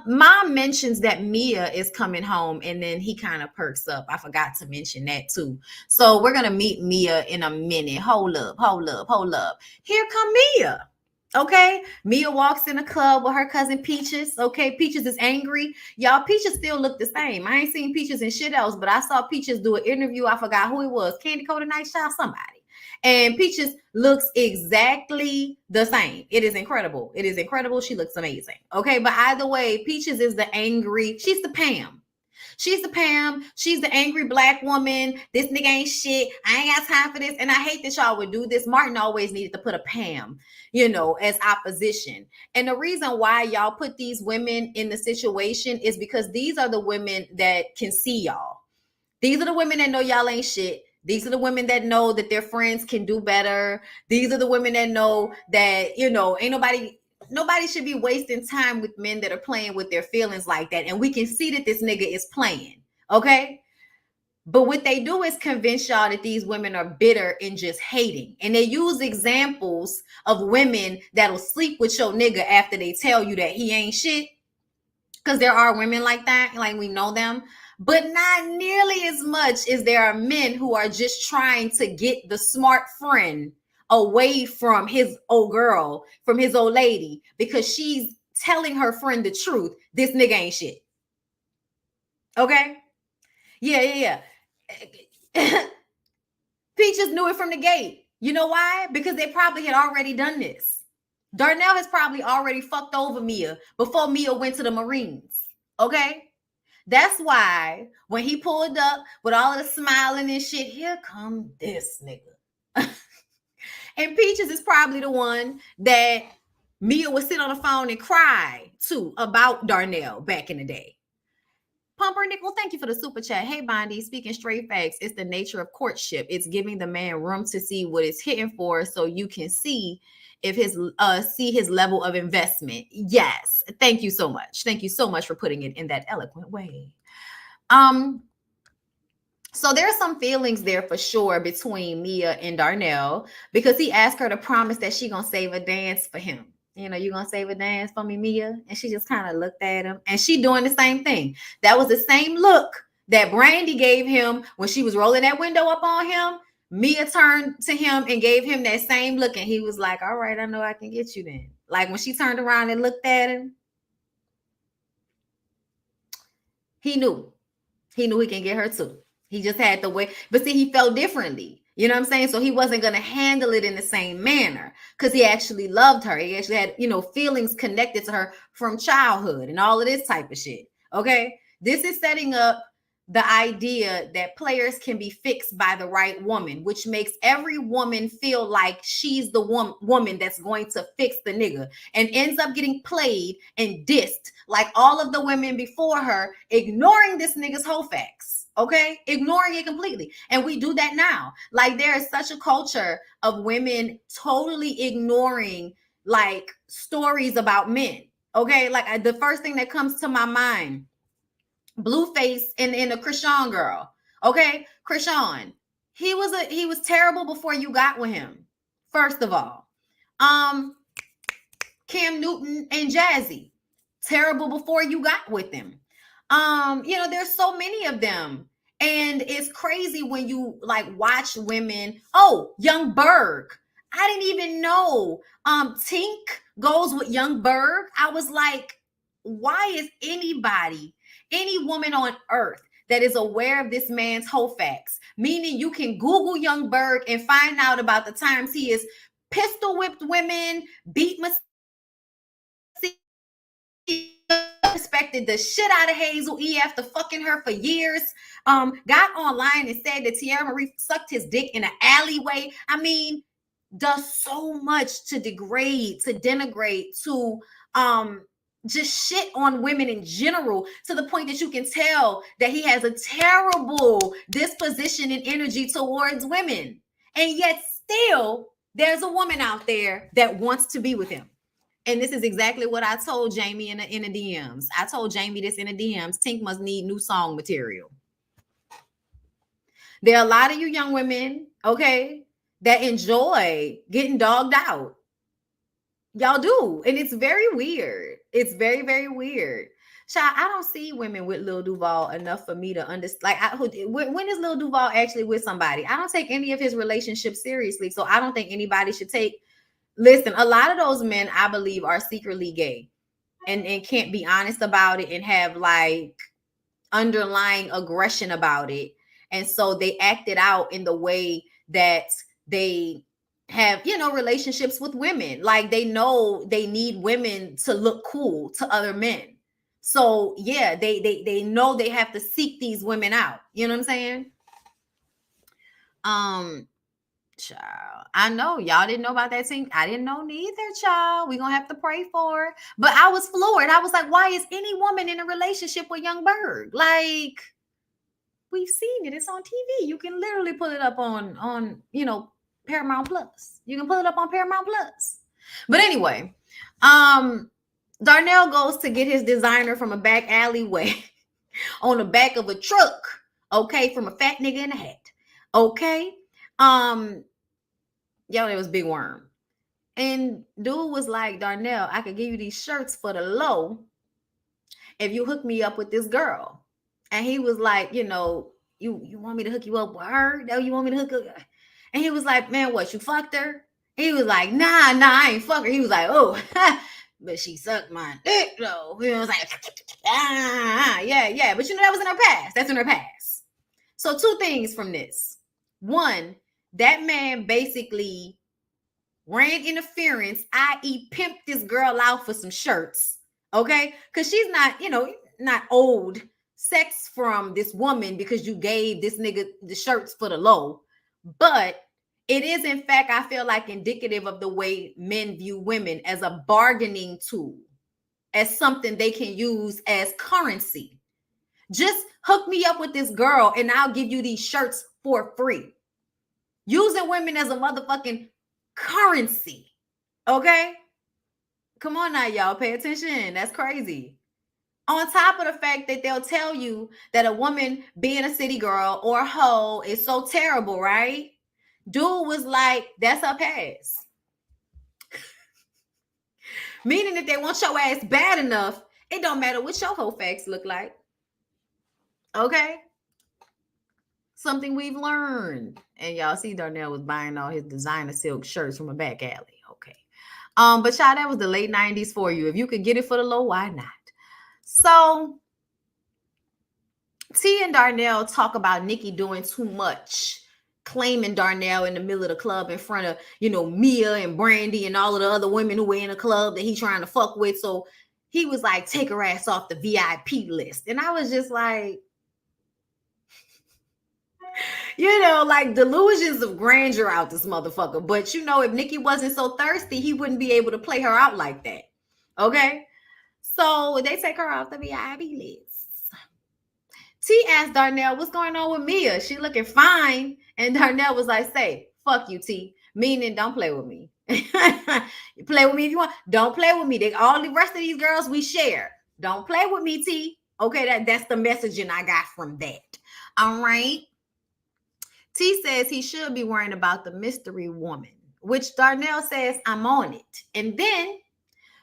[SPEAKER 1] Mom mentions that Mia is coming home, and then he kind of perks up. I forgot to mention that too. So we're gonna meet Mia in a minute. Hold up. Here come Mia. Okay, Mia walks in a club with her cousin Peaches. Okay, Peaches is angry. Y'all, Peaches still look the same. I ain't seen Peaches in shit else, but I saw Peaches do an interview. I forgot who it was. Candy Coated Night Shot, somebody. And Peaches looks exactly the same. It is incredible. She looks amazing. Okay, but either way, Peaches is the angry. She's the Pam. She's the angry black woman. This nigga ain't shit. I ain't got time for this. And I hate that y'all would do this. Martin always needed to put a Pam, as opposition. And the reason why y'all put these women in the situation is because these are the women that can see y'all. These are the women that know y'all ain't shit. These are the women that know that their friends can do better. These are the women that know that, ain't nobody should be wasting time with men that are playing with their feelings like that. And we can see that this nigga is playing. Okay. But what they do is convince y'all that these women are bitter and just hating. And they use examples of women that'll sleep with your nigga after they tell you that he ain't shit. Because there are women like that. Like, we know them. But not nearly as much as there are men who are just trying to get the smart friend away from his old girl, from his old lady, because she's telling her friend the truth. This nigga ain't shit. Okay? Yeah. Peaches knew it from the gate. You know why? Because they probably had already done this. Darnell has probably already fucked over Mia before Mia went to the Marines. Okay? That's why when he pulled up with all of the smiling and shit, here come this nigga. And Peaches is probably the one that Mia would sit on the phone and cry to about Darnell back in the day. Pumpernickel, thank you for the super chat. Hey, Bondi, speaking straight facts, it's the nature of courtship. It's giving the man room to see what it's hitting for, so you can see if his level of investment. Yes, thank you so much. Thank you so much for putting it in that eloquent way. So there's some feelings there for sure between Mia and Darnell, because he asked her to promise that she gonna save a dance for him. You gonna save a dance for me, Mia? And she just kind of looked at him, and she doing the same thing. That was the same look that Brandy gave him when she was rolling that window up on him. Mia turned to him and gave him that same look, and he was like, all right, I know I can get you then. Like when she turned around and looked at him, he knew he can get her too. He just had to wait. But see, he felt differently. You know what I'm saying? So he wasn't going to handle it in the same manner because he actually loved her. He actually had, feelings connected to her from childhood and all of this type of shit. Okay. This is setting up the idea that players can be fixed by the right woman, which makes every woman feel like she's the woman that's going to fix the nigga, and ends up getting played and dissed like all of the women before her, ignoring this nigga's whole facts. Okay, ignoring it completely. And we do that now. Like, there is such a culture of women totally ignoring like stories about men. Okay, like the first thing that comes to my mind, Blueface and the Krishan girl. Okay, Krishan, he was terrible before you got with him. First of all, Cam Newton and Jazzy, terrible before you got with them. There's so many of them, and it's crazy when you like watch women. Oh, Young Berg, I didn't even know Tink goes with Young Berg. I was like, why is any woman on earth that is aware of this man's whole facts, meaning you can Google Young Berg and find out about the times he has pistol whipped women, beat respected the shit out of Hazel E after fucking her for years, got online and said that Tiara Marie sucked his dick in an alleyway. I mean, does so much to degrade, to denigrate, to just shit on women in general, to the point that you can tell that he has a terrible disposition and energy towards women. And yet still there's a woman out there that wants to be with him. And this is exactly what I told Jamie in the DMs. I told Jamie this in the DMs. Tink must need new song material. There are a lot of you young women, okay, that enjoy getting dogged out. Y'all do. And it's very weird. It's very, very weird. Child, I don't see women with Lil Duval enough for me to understand. Like, when is Lil Duval actually with somebody? I don't take any of his relationships seriously. So I don't think anybody should take. Listen, a lot of those men, I believe, are secretly gay and can't be honest about it and have like underlying aggression about it. And so they act it out in the way that they have, you know, relationships with women. Like they know they need women to look cool to other men. So yeah, they know they have to seek these women out. You know what I'm saying? Child, I know y'all didn't know about that thing. I didn't know neither, child. We're gonna have to pray for her. But I was floored. I was like, why is any woman in a relationship with Young Berg? Like, we've seen it. It's on TV. You can literally pull it up on you know, Paramount Plus. You can pull it up on Paramount Plus. But anyway, Darnell goes to get his designer from a back alleyway on the back of a truck, okay, from a fat nigga in a hat. Okay. Yo, it was Big Worm. And dude was like, Darnell, I could give you these shirts for the low if you hook me up with this girl. And he was like, you know, you want me to hook you up with her? No, you want me to hook up? And he was like, man, what, you fucked her? He was like, nah, I ain't fuck her. He was like, oh, but she sucked my dick though. He was like, yeah. But you know, that was in her past. That's in her past. So 2 things from this. 1, that man basically ran interference, i.e. pimped this girl out for some shirts, okay? Because she's not, you know, not owed sex from this woman because you gave this nigga the shirts for the low. But it is, in fact, I feel like indicative of the way men view women as a bargaining tool, as something they can use as currency. Just hook me up with this girl and I'll give you these shirts for free. Using women as a motherfucking currency. Okay? Come on now, y'all. Pay attention. That's crazy. On top of the fact that they'll tell you that a woman being a city girl or a hoe is so terrible, right? Dude was like, that's her past. Meaning that they want your ass bad enough, it don't matter what your hoe facts look like. Okay? Something we've learned. And y'all see Darnell was buying all his designer silk shirts from a back alley. Okay. But y'all, that was the late 90s for you. If you could get it for the low, why not? So T and Darnell talk about Nikki doing too much, claiming Darnell in the middle of the club in front of, you know, Mia and Brandy and all of the other women who were in the club that he trying to fuck with. So he was like, take her ass off the VIP list. And I was just like, you know, like delusions of grandeur out this motherfucker. But you know, if Nikki wasn't so thirsty, he wouldn't be able to play her out like that. Okay. So they take her off the VIP list. T asked Darnell, what's going on with Mia? She looking fine. And Darnell was like, say, fuck you, T. Meaning, don't play with me. You play with me if you want. Don't play with me. All the rest of these girls we share. Don't play with me, T. Okay, that's the messaging I got from that. All right. T says he should be worrying about the mystery woman, which Darnell says, I'm on it. And then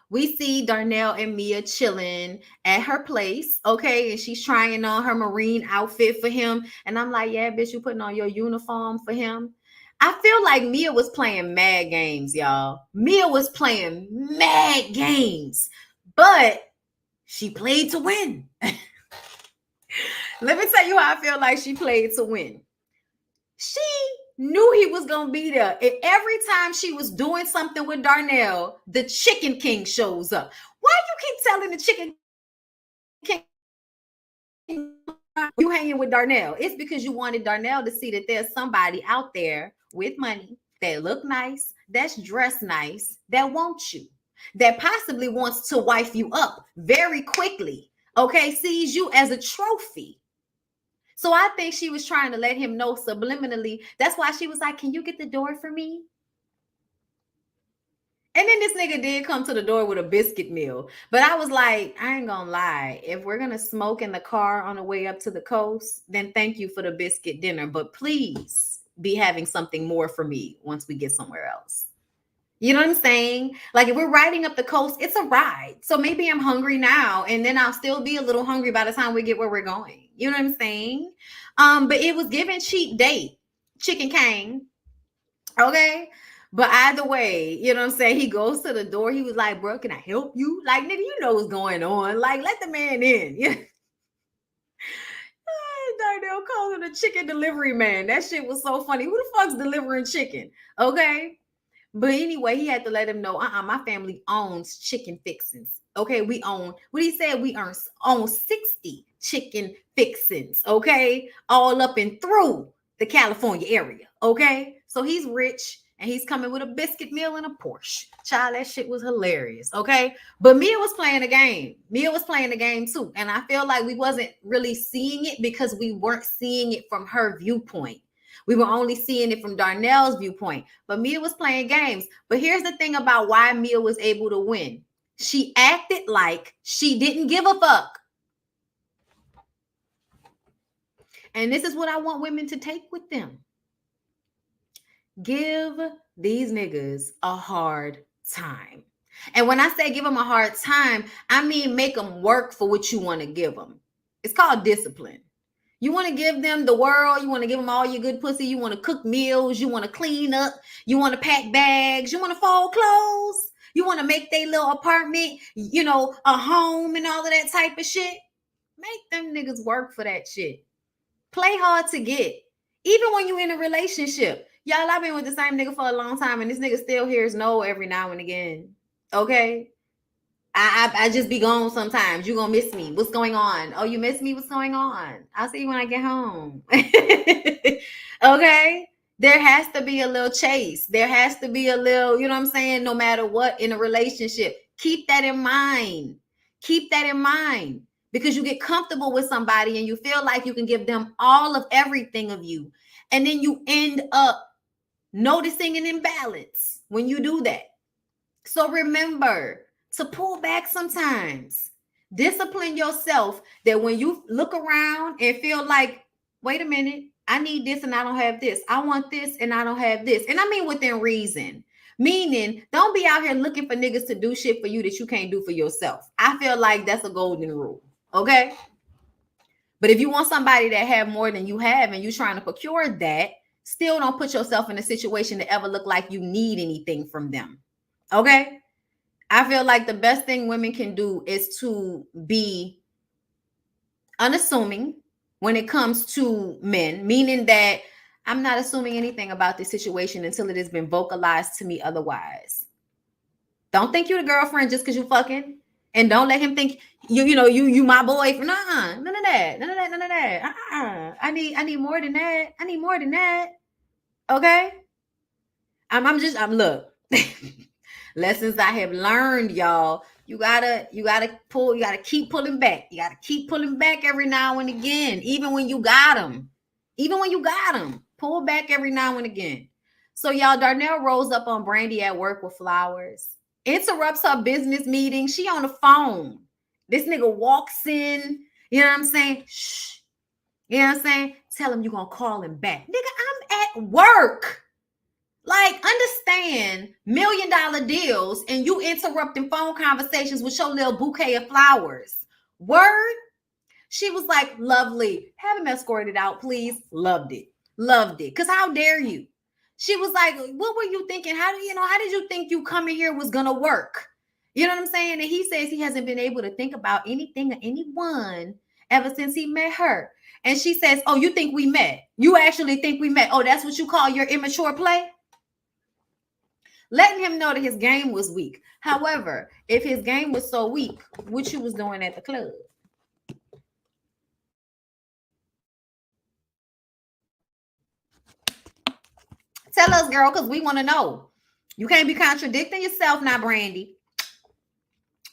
[SPEAKER 1] we see Darnell and Mia chilling at her place, okay? And she's trying on her Marine outfit for him. And I'm like, yeah, bitch, you putting on your uniform for him? I feel like Mia was playing mad games, y'all. Mia was playing mad games, but she played to win. Let me tell you how I feel like she played to win. She knew he was going to be there. And every time she was doing something with Darnell, the Chicken King shows up. Why you keep telling the Chicken King you hanging with Darnell? It's because you wanted Darnell to see that there's somebody out there with money that look nice, that's dressed nice, that wants you, that possibly wants to wife you up very quickly, okay, sees you as a trophy. So I think she was trying to let him know subliminally. That's why she was like, can you get the door for me? And then this nigga did come to the door with a biscuit meal. But I was like, I ain't gonna lie. If we're gonna smoke in the car on the way up to the coast, then thank you for the biscuit dinner. But please be having something more for me once we get somewhere else. You know what I'm saying? Like if we're riding up the coast, it's a ride. So maybe I'm hungry now, and then I'll still be a little hungry by the time we get where we're going. You know what I'm saying? But it was given cheap date, chicken cane. Okay. But either way, you know what I'm saying? He goes to the door. He was like, bro, can I help you? Like, nigga, you know what's going on. Like, let the man in. Yeah. Darnell called him the chicken delivery man. That shit was so funny. Who the fuck's delivering chicken? Okay. But anyway, he had to let him know, my family owns chicken fixins. Okay, we own, what he said, we own 60 chicken fixins, okay? All up and through the California area, okay? So he's rich and he's coming with a biscuit meal and a Porsche. Child, that shit was hilarious, okay? But Mia was playing a game. Mia was playing the game too. And I feel like we wasn't really seeing it because we weren't seeing it from her viewpoint. We were only seeing it from Darnell's viewpoint, but Mia was playing games. But here's the thing about why Mia was able to win. She acted like she didn't give a fuck. And this is what I want women to take with them. Give these niggas a hard time. And when I say give them a hard time, I mean make them work for what you want to give them. It's called discipline. You want to give them the world. You want to give them all your good pussy. You want to cook meals. You want to clean up. You want to pack bags. You want to fold clothes. You want to make their little apartment, you know, a home and all of that type of shit. Make them niggas work for that shit. Play hard to get. Even when you in a relationship. Y'all, I've been with the same nigga for a long time and this nigga still hears no every now and again. Okay? I just be gone sometimes. You gonna miss me. What's going on? Oh, you miss me? What's going on? I'll see you when I get home. Okay? There has to be a little chase. There has to be a little, you know what I'm saying? No matter what in a relationship. Keep that in mind. Keep that in mind. Because you get comfortable with somebody and you feel like you can give them all of everything of you. And then you end up noticing an imbalance when you do that. So remember to pull back sometimes. Discipline yourself that when you look around and feel like, wait a minute, I need this and I don't have this. I want this and I don't have this. And I mean within reason. Meaning, don't be out here looking for niggas to do shit for you that you can't do for yourself. I feel like that's a golden rule. Okay? But if you want somebody that have more than you have and you're trying to procure that, still don't put yourself in a situation to ever look like you need anything from them. Okay? I feel like the best thing women can do is to be unassuming when it comes to men, meaning that I'm not assuming anything about this situation until it has been vocalized to me otherwise. Don't think you're the girlfriend just because you fucking, and don't let him think you my boyfriend. None of that. I need more than that. I need more than that. Okay? I'm look. Lessons I have learned, y'all. You gotta keep pulling back. You gotta keep pulling back every now and again, even when you got them. Pull back every now and again. So y'all, Darnell rolls up on Brandy at work with flowers, interrupts her business meeting. She on the phone. This nigga walks in. You know what I'm saying? Shh. You know what I'm saying? Tell him you're gonna call him back. Nigga, I'm at work. Like, understand $1 million deals and you interrupting phone conversations with your little bouquet of flowers. Word? She was like, lovely. Have him escorted out, please. Loved it. Because how dare you? She was like, what were you thinking? How did you think you coming here was going to work? You know what I'm saying? And he says he hasn't been able to think about anything or anyone ever since he met her. And she says, oh, you think we met? You actually think we met? Oh, that's what you call your immature play? Letting him know that his game was weak. However, if his game was so weak, what you was doing at the club? Tell us, girl, because we want to know. You can't be contradicting yourself now, Brandy.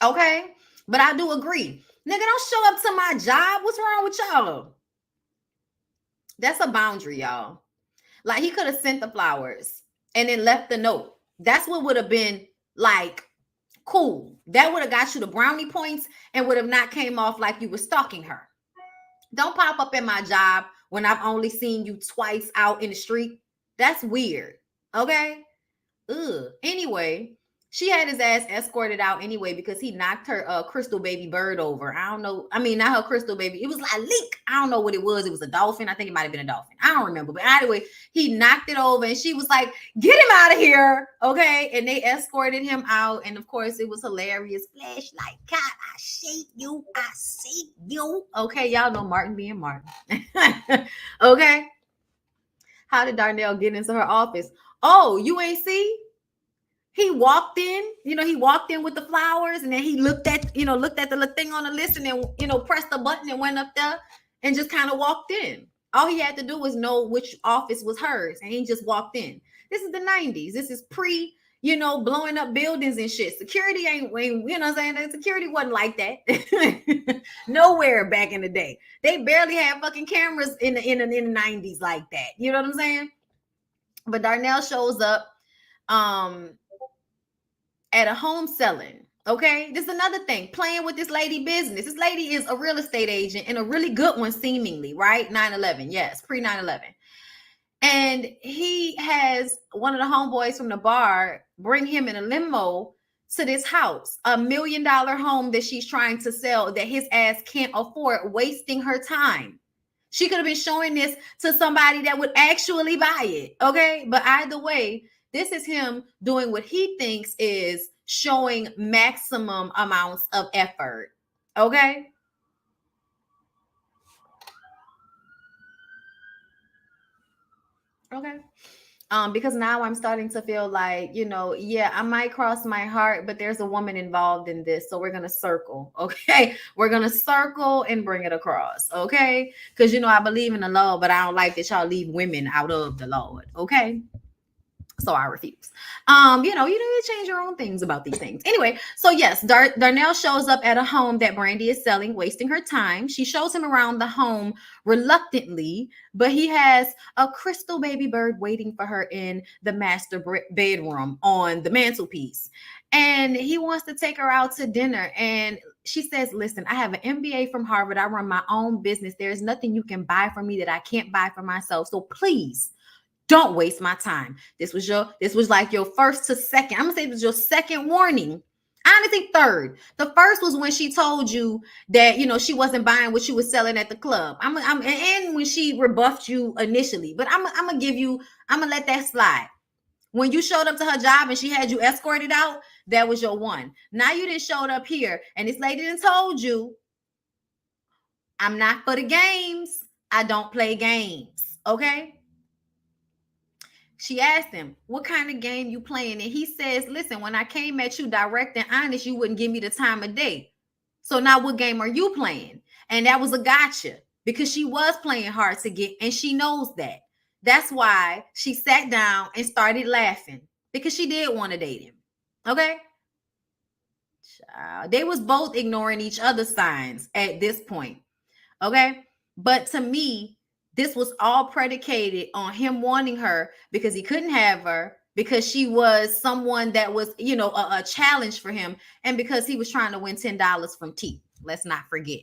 [SPEAKER 1] Okay? But I do agree. Nigga, don't show up to my job. What's wrong with y'all? That's a boundary, y'all. Like, he could have sent the flowers and then left the note. That's what would have been like cool. That would have got you the brownie points and would have not came off like you were stalking her. Don't pop up in my job when I've only seen you twice out in the street. That's weird. Okay? Ugh. Anyway, she had his ass escorted out anyway because he knocked her crystal baby bird over. I don't know. I mean, not her crystal baby. It was like a leak. I don't know what it was. It was a dolphin. I think it might have been a dolphin. I don't remember. But anyway, he knocked it over and she was like, get him out of here. Okay. And they escorted him out. And of course, it was hilarious. Flashlight, God, I see you. I see you. Okay. Y'all know Martin being Martin. Okay. How did Darnell get into her office? Oh, you ain't see? He walked in, he walked in with the flowers and then he looked at the little thing on the list and then, pressed the button and went up there and just kind of walked in. All he had to do was know which office was hers and he just walked in. This is the 90s. This is pre, blowing up buildings and shit. Security ain't, I'm saying? Security wasn't like that. Nowhere back in the day. They barely had fucking cameras in the 90s like that. You know what I'm saying? But Darnell shows up at a home selling. Okay, this is another thing, playing with this lady business. This lady is a real estate agent and a really good one, seemingly, right? 9/11, yes, pre 9/11. And he has one of the homeboys from the bar bring him in a limo to this house, $1 million home that she's trying to sell that his ass can't afford, wasting her time. She could have been showing this to somebody that would actually buy it. Okay, but either way, this is him doing what he thinks is showing maximum amounts of effort. Okay. Okay. Because now I'm starting to feel like, yeah, I might cross my heart, but there's a woman involved in this. So we're going to circle. Okay. We're going to circle and bring it across. Okay. Because, I believe in the law, but I don't like that y'all leave women out of the Lord. Okay. So I refuse. You change your own things about these things. Anyway, so yes, Darnell shows up at a home that Brandy is selling, wasting her time. She shows him around the home reluctantly, but he has a crystal baby bird waiting for her in the master bedroom on the mantelpiece. And he wants to take her out to dinner. And she says, listen, I have an MBA from Harvard. I run my own business. There's nothing you can buy for me that I can't buy for myself. So please, don't waste my time. This was like your first to second. I'm gonna say it was your second warning. I don't think third. The first was when she told you that she wasn't buying what you was selling at the club. And when she rebuffed you initially. But I'm gonna let that slide. When you showed up to her job and she had you escorted out, that was your one. Now you didn't showed up here and this lady done told you, I'm not for the games. I don't play games. Okay. She asked him, what kind of game you playing? And he says, listen, when I came at you direct and honest, you wouldn't give me the time of day. So now what game are you playing? And that was a gotcha because she was playing hard to get and she knows that. That's why she sat down and started laughing because she did want to date him. Okay. They was both ignoring each other's signs at this point. Okay. But to me, this was all predicated on him wanting her because he couldn't have her because she was someone that was, a challenge for him. And because he was trying to win $10 from T. Let's not forget.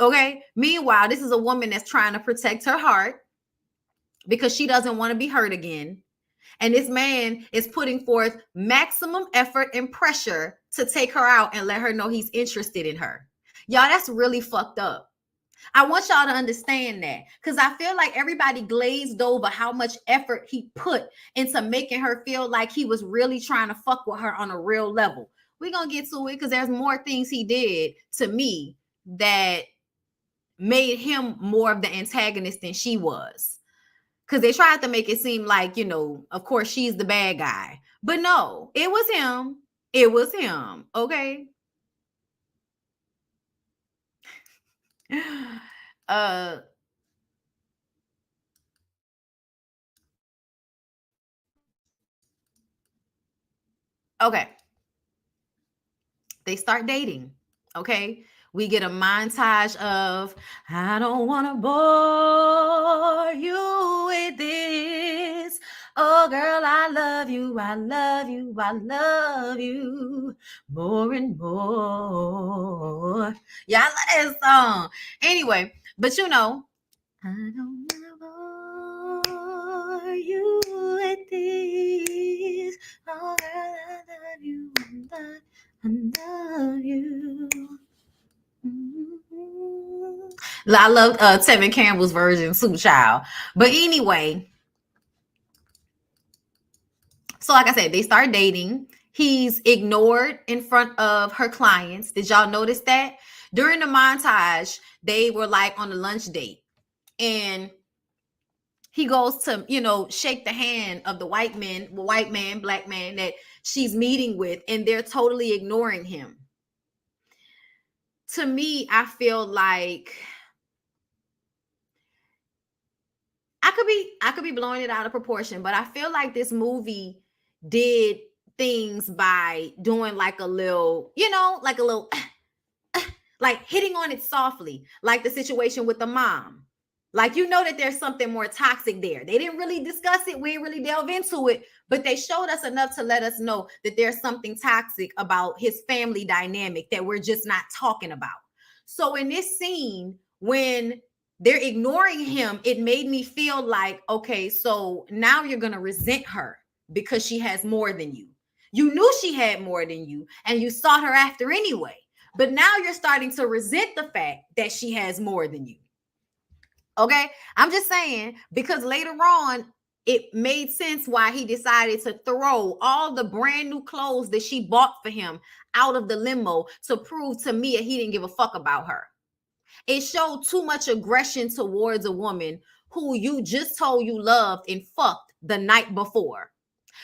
[SPEAKER 1] Okay. Meanwhile, this is a woman that's trying to protect her heart because she doesn't want to be hurt again. And this man is putting forth maximum effort and pressure to take her out and let her know he's interested in her. Y'all, that's really fucked up. I want y'all to understand that because I feel like everybody glazed over how much effort he put into making her feel like he was really trying to fuck with her on a real level. We're going to get to it because there's more things he did to me that made him more of the antagonist than she was. Because they tried to make it seem like, of course, she's the bad guy. But no, it was him. It was him. Okay. Okay. They start dating. Okay. We get a montage of, I don't want to bore you with this. Oh, girl, I love you. I love you. I love you more and more. Yeah, I love that song. Anyway, but you know, I don't want to bore you with this. Oh, girl, I love you. I love you. I love Tevin Campbell's version, Super Child. But anyway, so like I said, they start dating. He's ignored in front of her clients. Did y'all notice that? During the montage, they were like on a lunch date. And he goes to, shake the hand of the white man, black man that she's meeting with, and they're totally ignoring him. To me, I feel like I could be blowing it out of proportion, but I feel like this movie did things by doing like a little, like hitting on it softly, like the situation with the mom. Like, that there's something more toxic there. They didn't really discuss it. We didn't really delve into it, but they showed us enough to let us know that there's something toxic about his family dynamic that we're just not talking about. So in this scene, when they're ignoring him, it made me feel like, okay, so now you're going to resent her because she has more than you. You knew she had more than you and you sought her after anyway. But now you're starting to resent the fact that she has more than you. Okay, I'm just saying, because later on, it made sense why he decided to throw all the brand new clothes that she bought for him out of the limo to prove to Mia he didn't give a fuck about her. It showed too much aggression towards a woman who you just told you loved and fucked the night before.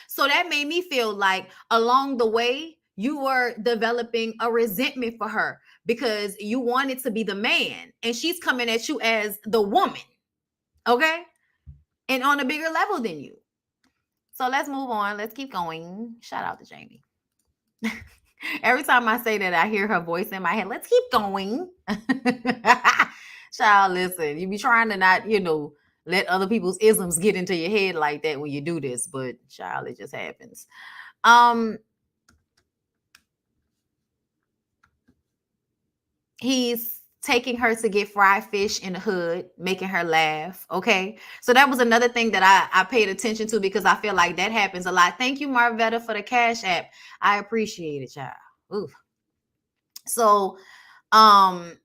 [SPEAKER 1] So that made me feel like along the way, you were developing a resentment for her because you wanted to be the man and she's coming at you as the woman. Okay. And on a bigger level than you. So let's move on. Let's keep going. Shout out to Jamie. Every time I say that, I hear her voice in my head. Let's keep going. Child, listen, you be trying to not, let other people's isms get into your head like that when you do this, but child, it just happens. He's taking her to get fried fish in the hood, making her laugh. Okay. So that was another thing that I paid attention to because I feel like that happens a lot. Thank you, Marvetta, for the Cash App. I appreciate it, child. Ooh. So that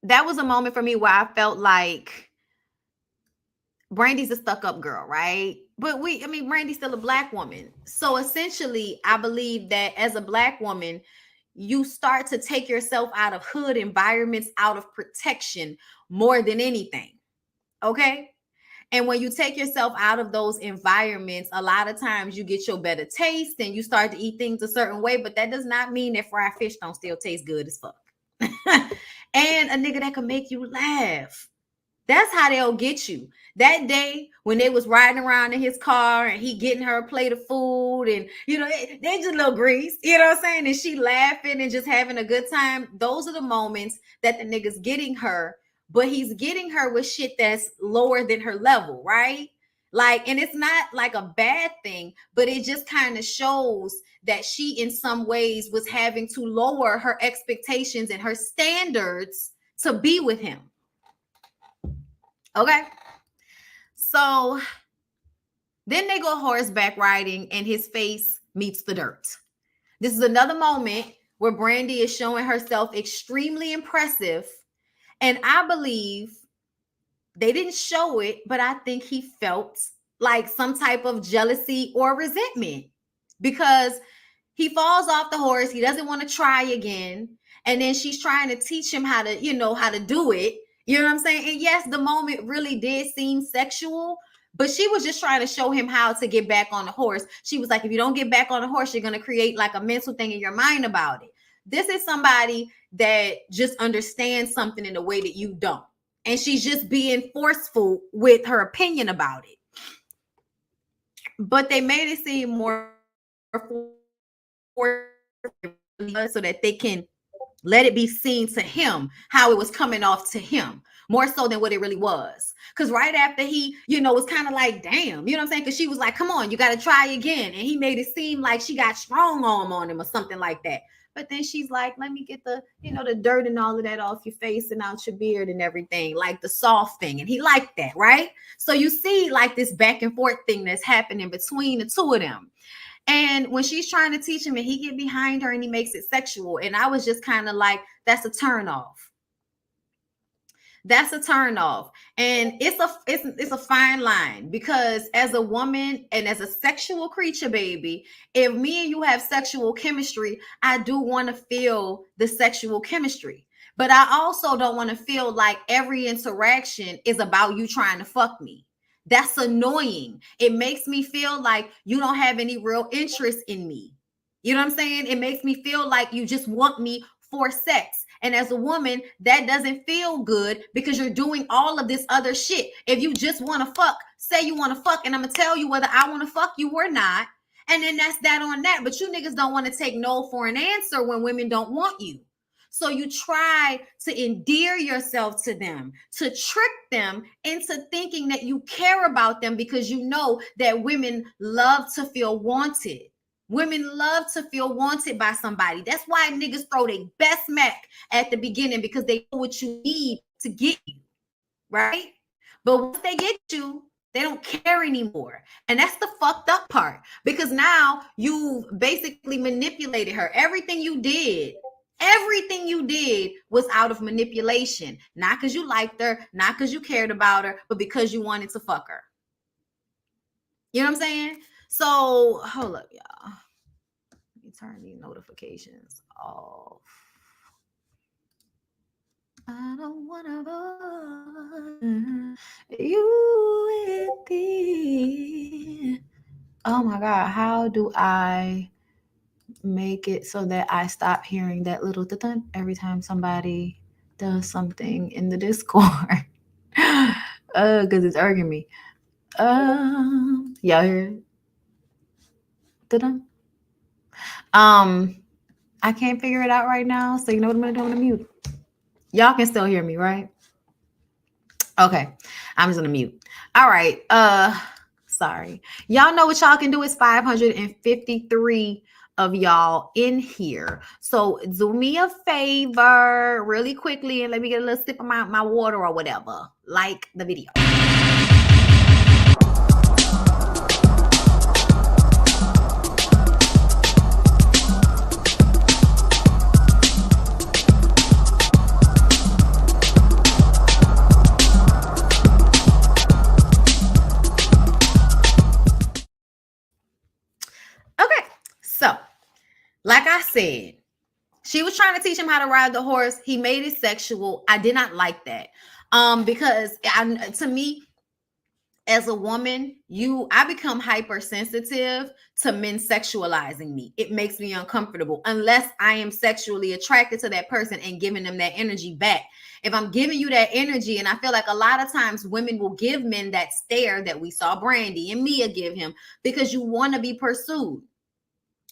[SPEAKER 1] was a moment for me where I felt like Brandy's a stuck-up girl, right? But Brandy's still a black woman. So essentially, I believe that as a black woman, you start to take yourself out of hood environments, out of protection more than anything. Okay. And when you take yourself out of those environments, a lot of times you get your better taste and you start to eat things a certain way. But that does not mean that fried fish don't still taste good as fuck. And a nigga that can make you laugh. That's how they'll get you. That day when they was riding around in his car and he getting her a plate of food and, they just a little grease, you know what I'm saying? And she laughing and just having a good time. Those are the moments that the nigga's getting her, but he's getting her with shit that's lower than her level, right? Like, and it's not like a bad thing, but it just kind of shows that she in some ways was having to lower her expectations and her standards to be with him. Okay. So then they go horseback riding and his face meets the dirt. This is another moment where Brandy is showing herself extremely impressive. And I believe they didn't show it, but I think he felt like some type of jealousy or resentment because he falls off the horse. He doesn't want to try again. And then she's trying to teach him how to do it. You know what I'm saying? And yes, the moment really did seem sexual, but she was just trying to show him how to get back on the horse. She was like, if you don't get back on the horse, you're going to create like a mental thing in your mind about it. This is somebody that just understands something in a way that you don't. And she's just being forceful with her opinion about it. But they made it seem more so that they can let it be seen to him how it was coming off to him more so than what it really was. Because right after he, was kind of like, damn, you know what I'm saying? Because she was like, come on, you got to try again. And he made it seem like she got strong arm on him or something like that. But then she's like, let me get the, the dirt and all of that off your face and out your beard and everything, like the soft thing. And he liked that, right? So you see like this back and forth thing that's happening between the two of them. And when she's trying to teach him and he get behind her and he makes it sexual. And I was just kind of like, that's a turn off. That's a turn off. And it's a fine line, because as a woman and as a sexual creature, baby, if me and you have sexual chemistry, I do want to feel the sexual chemistry. But I also don't want to feel like every interaction is about you trying to fuck me. That's annoying. It makes me feel like you don't have any real interest in me. You know what I'm saying? It makes me feel like you just want me for sex. And as a woman, that doesn't feel good, because you're doing all of this other shit. If you just want to fuck, say you want to fuck, and I'm going to tell you whether I want to fuck you or not. And then that's that on that. But you niggas don't want to take no for an answer when women don't want you. So you try to endear yourself to them, to trick them into thinking that you care about them, because you know that women love to feel wanted. Women love to feel wanted by somebody. That's why niggas throw their best mac at the beginning, because they know what you need to get you, right? But once they get you, they don't care anymore. And that's the fucked up part, because now you basically manipulated her. Everything you did was out of manipulation. Not because you liked her, not because you cared about her, but because you wanted to fuck her. You know what I'm saying? So hold up, y'all. Let me turn these notifications off. I don't wanna bother you with the. Oh my God, how do I make it so that I stop hearing that little thud every time somebody does something in the Discord? Because it's irking me. Y'all hear it? I can't figure it out right now, so you know what I'm gonna do? I'm gonna mute. Y'all can still hear me, right? Okay, I'm just gonna mute. All right. Sorry. Y'all know what y'all can do. Is 553 of y'all in here. So do me a favor really quickly and let me get a little sip of my water or whatever. Like the video. Like I said, she was trying to teach him how to ride the horse. He made it sexual. I did not like that. Because to me, as a woman, I become hypersensitive to men sexualizing me. It makes me uncomfortable unless I am sexually attracted to that person and giving them that energy back. If I'm giving you that energy, and I feel like a lot of times women will give men that stare that we saw Brandy and Mia give him, because you want to be pursued.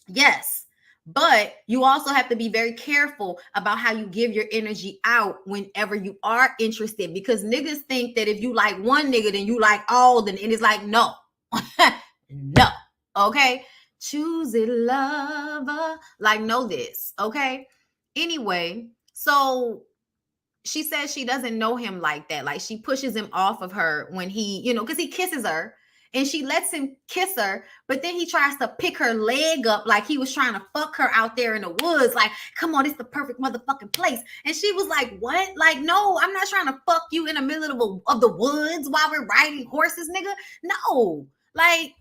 [SPEAKER 1] Yes. But you also have to be very careful about how you give your energy out whenever you are interested, because niggas think that if you like one nigga, then you like all them. And it's like, no, no. Okay. Choose it, lover. Like, know this. Okay. Anyway, so she says she doesn't know him like that. Like, she pushes him off of her when he, because he kisses her. And she lets him kiss her, but then he tries to pick her leg up like he was trying to fuck her out there in the woods. Like, come on, it's the perfect motherfucking place. And she was like, what? Like, no, I'm not trying to fuck you in the middle of the woods while we're riding horses, nigga. No. Like,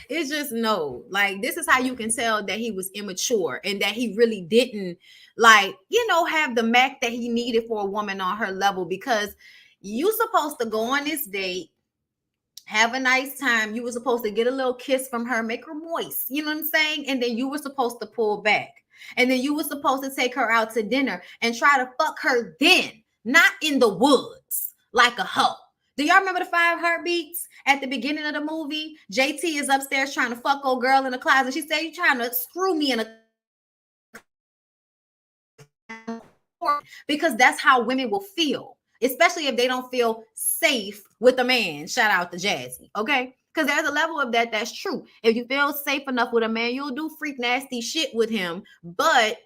[SPEAKER 1] it's just no. Like, this is how you can tell that he was immature and that he really didn't, like, have the Mac that he needed for a woman on her level, because you supposed to go on this date, have a nice time. You were supposed to get a little kiss from her, make her moist. You know what I'm saying? And then you were supposed to pull back. And then you were supposed to take her out to dinner and try to fuck her then, not in the woods like a hoe. Do y'all remember the 5 heartbeats at the beginning of the movie? JT is upstairs trying to fuck old girl in the closet. She said, "You trying to screw me in a," because that's how women will feel, especially if they don't feel safe with a man. Shout out to Jazzy, okay? Because there's a level of that that's true. If you feel safe enough with a man, you'll do freak nasty shit with him, but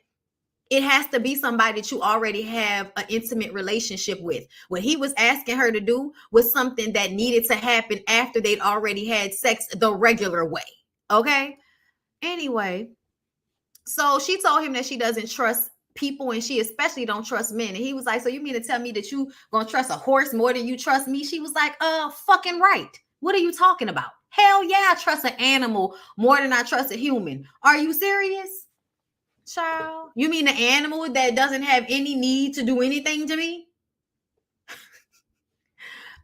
[SPEAKER 1] it has to be somebody that you already have an intimate relationship with. What he was asking her to do was something that needed to happen after they'd already had sex the regular way, okay? Anyway, so she told him that she doesn't trust people, and she especially don't trust men. And he was like, "So you mean to tell me that you gonna trust a horse more than you trust me?" She was like, fucking right. What are you talking about? Hell yeah, I trust an animal more than I trust a human. Are you serious, child? You mean an animal that doesn't have any need to do anything to me?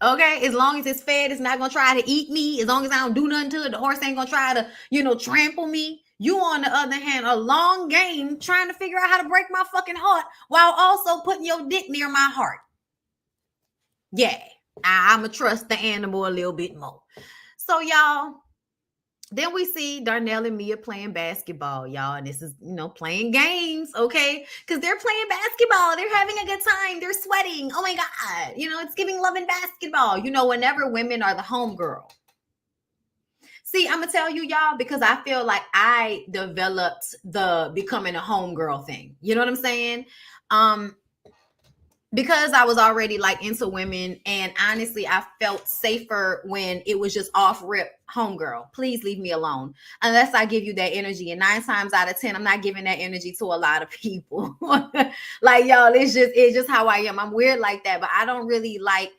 [SPEAKER 1] Okay, as long as it's fed, it's not gonna try to eat me. As long as I don't do nothing to it, the horse ain't gonna try to, trample me. You, on the other hand, a long game trying to figure out how to break my fucking heart while also putting your dick near my heart. Yeah, I'ma trust the animal a little bit more. So, y'all, then we see Darnell and Mia playing basketball, y'all. And this is, playing games, okay? Because they're playing basketball. They're having a good time. They're sweating. Oh, my God. It's giving love in basketball. Whenever women are the homegirl. See, I'm going to tell you, y'all, because I feel like I developed the becoming a homegirl thing. You know what I'm saying? Because I was already like into women, and honestly, I felt safer when it was just off rip homegirl. Please leave me alone unless I give you that energy. And 9 times out of 10, I'm not giving that energy to a lot of people. Like, y'all, it's just how I am. I'm weird like that, but I don't really like.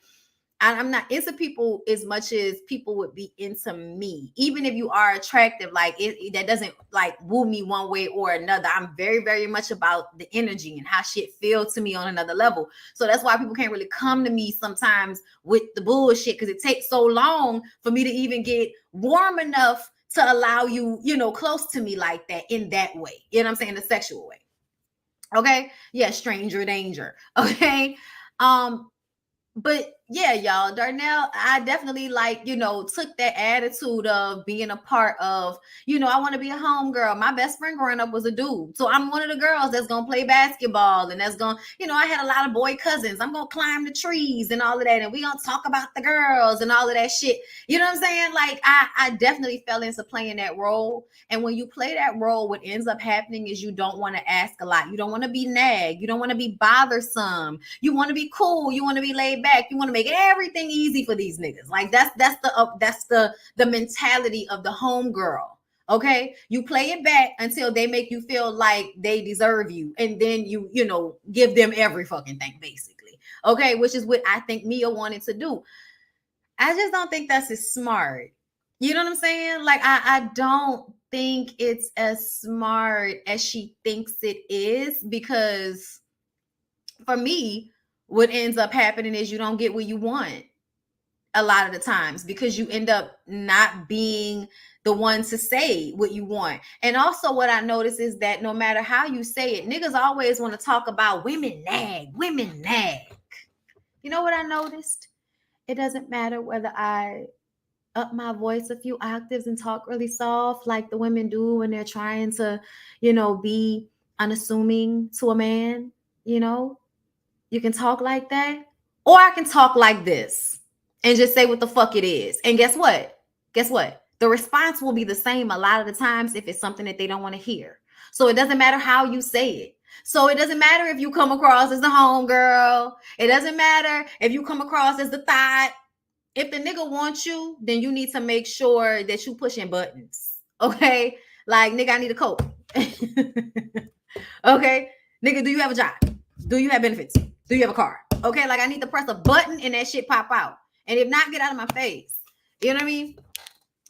[SPEAKER 1] I'm not into people as much as people would be into me. Even if you are attractive, like that doesn't like woo me one way or another. I'm very, very much about the energy and how shit feels to me on another level. So that's why people can't really come to me sometimes with the bullshit, because it takes so long for me to even get warm enough to allow you, close to me like that in that way. You know what I'm saying? The sexual way. Okay. Yeah. Stranger danger. Okay. But yeah, y'all, Darnell, I definitely took that attitude of being a part of, I want to be a homegirl. My best friend growing up was a dude. So I'm one of the girls that's going to play basketball, and that's going to, I had a lot of boy cousins. I'm going to climb the trees and all of that. And we going to talk about the girls and all of that shit. You know what I'm saying? Like, I definitely fell into playing that role. And when you play that role, what ends up happening is you don't want to ask a lot. You don't want to be nag. You don't want to be bothersome. You want to be cool. You want to be laid back. You want to make everything easy for these niggas. Like that's the mentality of the homegirl. Okay, you play it back until they make you feel like they deserve you, and then you give them every fucking thing, basically. Okay, which is what I think Mia wanted to do. I just don't think that's as smart. You know what I'm saying? Like, I don't think it's as smart as she thinks it is, because for me, what ends up happening is you don't get what you want a lot of the times, because you end up not being the one to say what you want. And also what I notice is that no matter how you say it, niggas always want to talk about women nag. You know what I noticed? It doesn't matter whether I up my voice a few octaves and talk really soft like the women do when they're trying to, be unassuming to a man. You can talk like that, or I can talk like this and just say what the fuck it is. And guess what? The response will be the same a lot of the times if it's something that they don't want to hear. So it doesn't matter how you say it. So it doesn't matter if you come across as the homegirl. It doesn't matter if you come across as the thought. If the nigga wants you, then you need to make sure that you pushing buttons. Okay? Like, nigga, I need a coat. Okay? Nigga, do you have a job? Do you have benefits? Do you have a car? Okay? Like, I need to press a button and that shit pop out. And if not, get out of my face. You know what I mean?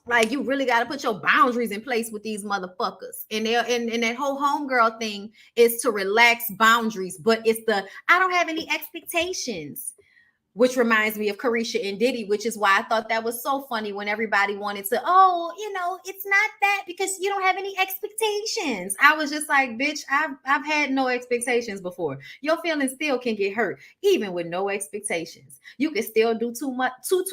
[SPEAKER 1] Like, you really got to put your boundaries in place with these motherfuckers. And that whole homegirl thing is to relax boundaries. But it's I don't have any expectations. which reminds me of Carisha and Diddy, which is why I thought that was so funny when everybody wanted to, oh, you know, it's not that because you don't have any expectations. I was just like, bitch, I've had no expectations before. Your feelings still can get hurt, even with no expectations. You can still do too much with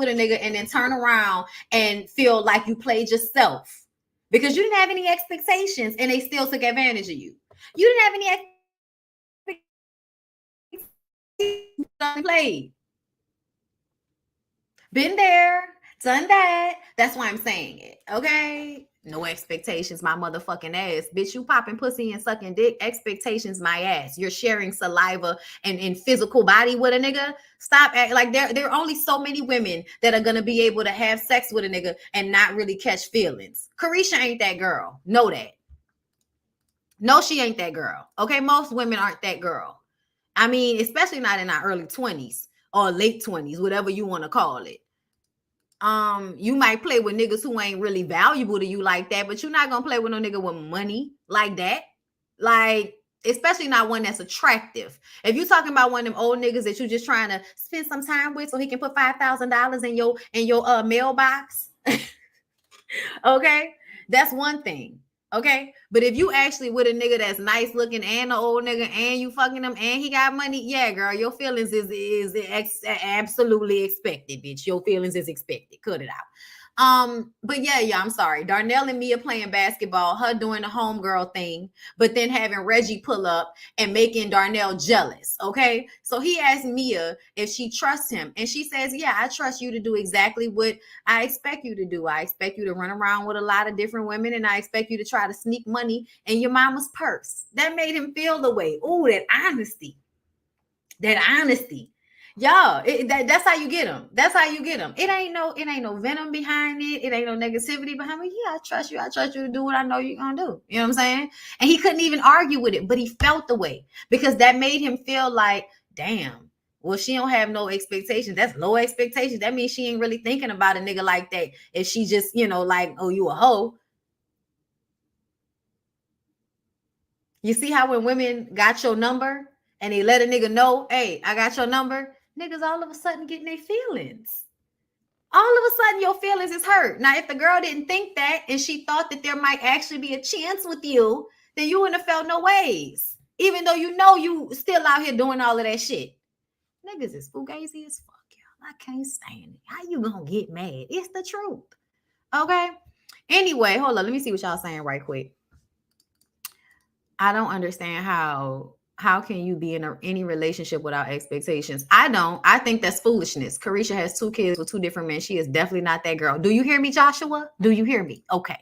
[SPEAKER 1] a nigga and then turn around and feel like you played yourself because you didn't have any expectations and they still took advantage of you. You didn't have any expectations. Played. Been there, done that. That's why I'm saying it. Okay. No expectations, my motherfucking ass. Bitch, you popping pussy and sucking dick. Expectations, my ass. You're sharing saliva and physical body with a nigga. Stop acting like there are only so many women that are gonna be able to have sex with a nigga and not really catch feelings. Carisha ain't that girl. Know that. No, she ain't that girl. Okay, most women aren't that girl. I mean, especially not in our early 20s or late 20s, whatever you want to call it. You might play with niggas who ain't really valuable to you like that, but you're not gonna play with no nigga with money like that. Like, especially not one that's attractive. If you're talking about one of them old niggas that you just trying to spend some time with so he can put $5,000 in your mailbox, okay, that's one thing. Okay, but if you actually with a nigga that's nice looking and an old nigga and you fucking him and he got money, yeah, girl, your feelings is absolutely expected, bitch. Your feelings is expected. Cut it out. But yeah, I'm sorry. Darnell and Mia playing basketball, her doing the homegirl thing, but then having Reggie pull up and making Darnell jealous. Okay, so he asked Mia if she trusts him, and she says, "Yeah, I trust you to do exactly what I expect you to do. I expect you to run around with a lot of different women, and I expect you to try to sneak money in your mama's purse." That made him feel the way. Oh, that honesty. That honesty. Y'all, that's how you get them. That's how you get them. It ain't no venom behind it. It ain't no negativity behind it. Yeah, I trust you. I trust you to do what I know you're gonna do. You know what I'm saying? And he couldn't even argue with it, but he felt the way because that made him feel like, damn, well, she don't have no expectations. That's low expectations. That means she ain't really thinking about a nigga like that. If she just, like, oh, you a hoe. You see how when women got your number and they let a nigga know, hey, I got your number, niggas all of a sudden getting their feelings. All of a sudden your feelings is hurt. Now, if the girl didn't think that and she thought that there might actually be a chance with you, then you wouldn't have felt no ways. Even though you still out here doing all of that shit. Niggas is fugazi as fuck, y'all. I can't stand it. How you gonna get mad? It's the truth. Okay? Anyway, hold on. Let me see what y'all saying right quick. I don't understand how can you be in any relationship without expectations? I don't. I think that's foolishness. Carisha has 2 kids with 2 different men. She is definitely not that girl. Do you hear me, Joshua? Do you hear me? Okay.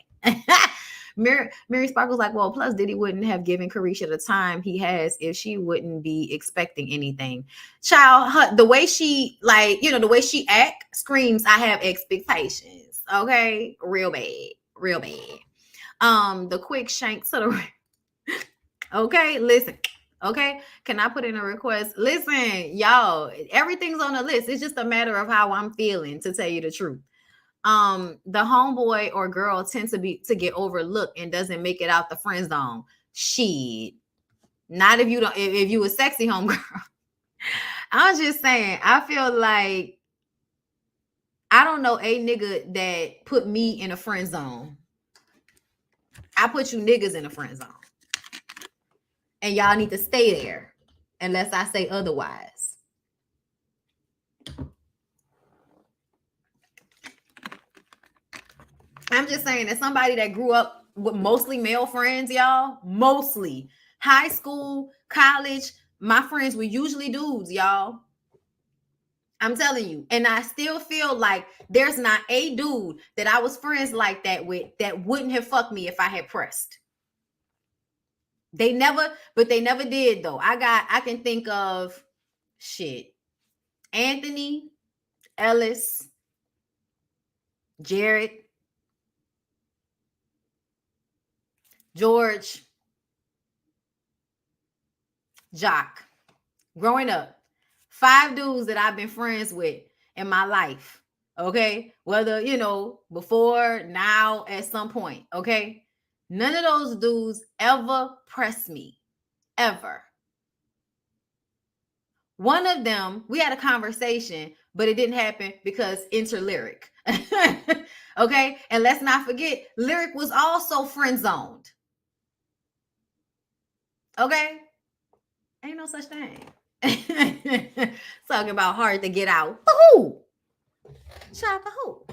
[SPEAKER 1] Mary Sparkle's like, well, plus Diddy wouldn't have given Carisha the time he has if she wouldn't be expecting anything. Child, the way she the way she act screams, I have expectations. Okay, real bad. The quick shank to the okay, listen. Okay, can I put in a request? Listen, y'all, everything's on the list. It's just a matter of how I'm feeling, to tell you the truth. The homeboy or girl tends to get overlooked and doesn't make it out the friend zone. Shit. Not if you a sexy homegirl. I'm just saying, I feel like I don't know a nigga that put me in a friend zone. I put you niggas in a friend zone. And y'all need to stay there unless I say otherwise. I'm just saying that somebody that grew up with mostly male friends, y'all, mostly high school, college, my friends were usually dudes, y'all. I'm telling you. And I still feel like there's not a dude that I was friends like that with that wouldn't have fucked me if I had pressed. They never did though. I can think of shit. Anthony, Ellis, Jared, George, Jock. Growing up, 5 dudes that I've been friends with in my life. Okay. Whether, before, now, at some point. Okay. None of those dudes ever pressed me. Ever. One of them, we had a conversation, but it didn't happen because Lyric. Okay. And let's not forget, Lyric was also friend zoned. Okay. Ain't no such thing. Talking about hard to get out. Who? Shaka who?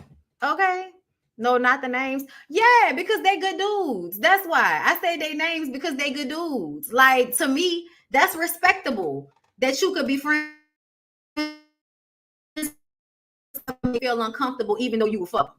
[SPEAKER 1] Okay. No, not the names. Yeah, because they good dudes. That's why I say they names, because they good dudes. Like, to me, that's respectable that you could be friends, feel uncomfortable even though you were fucking.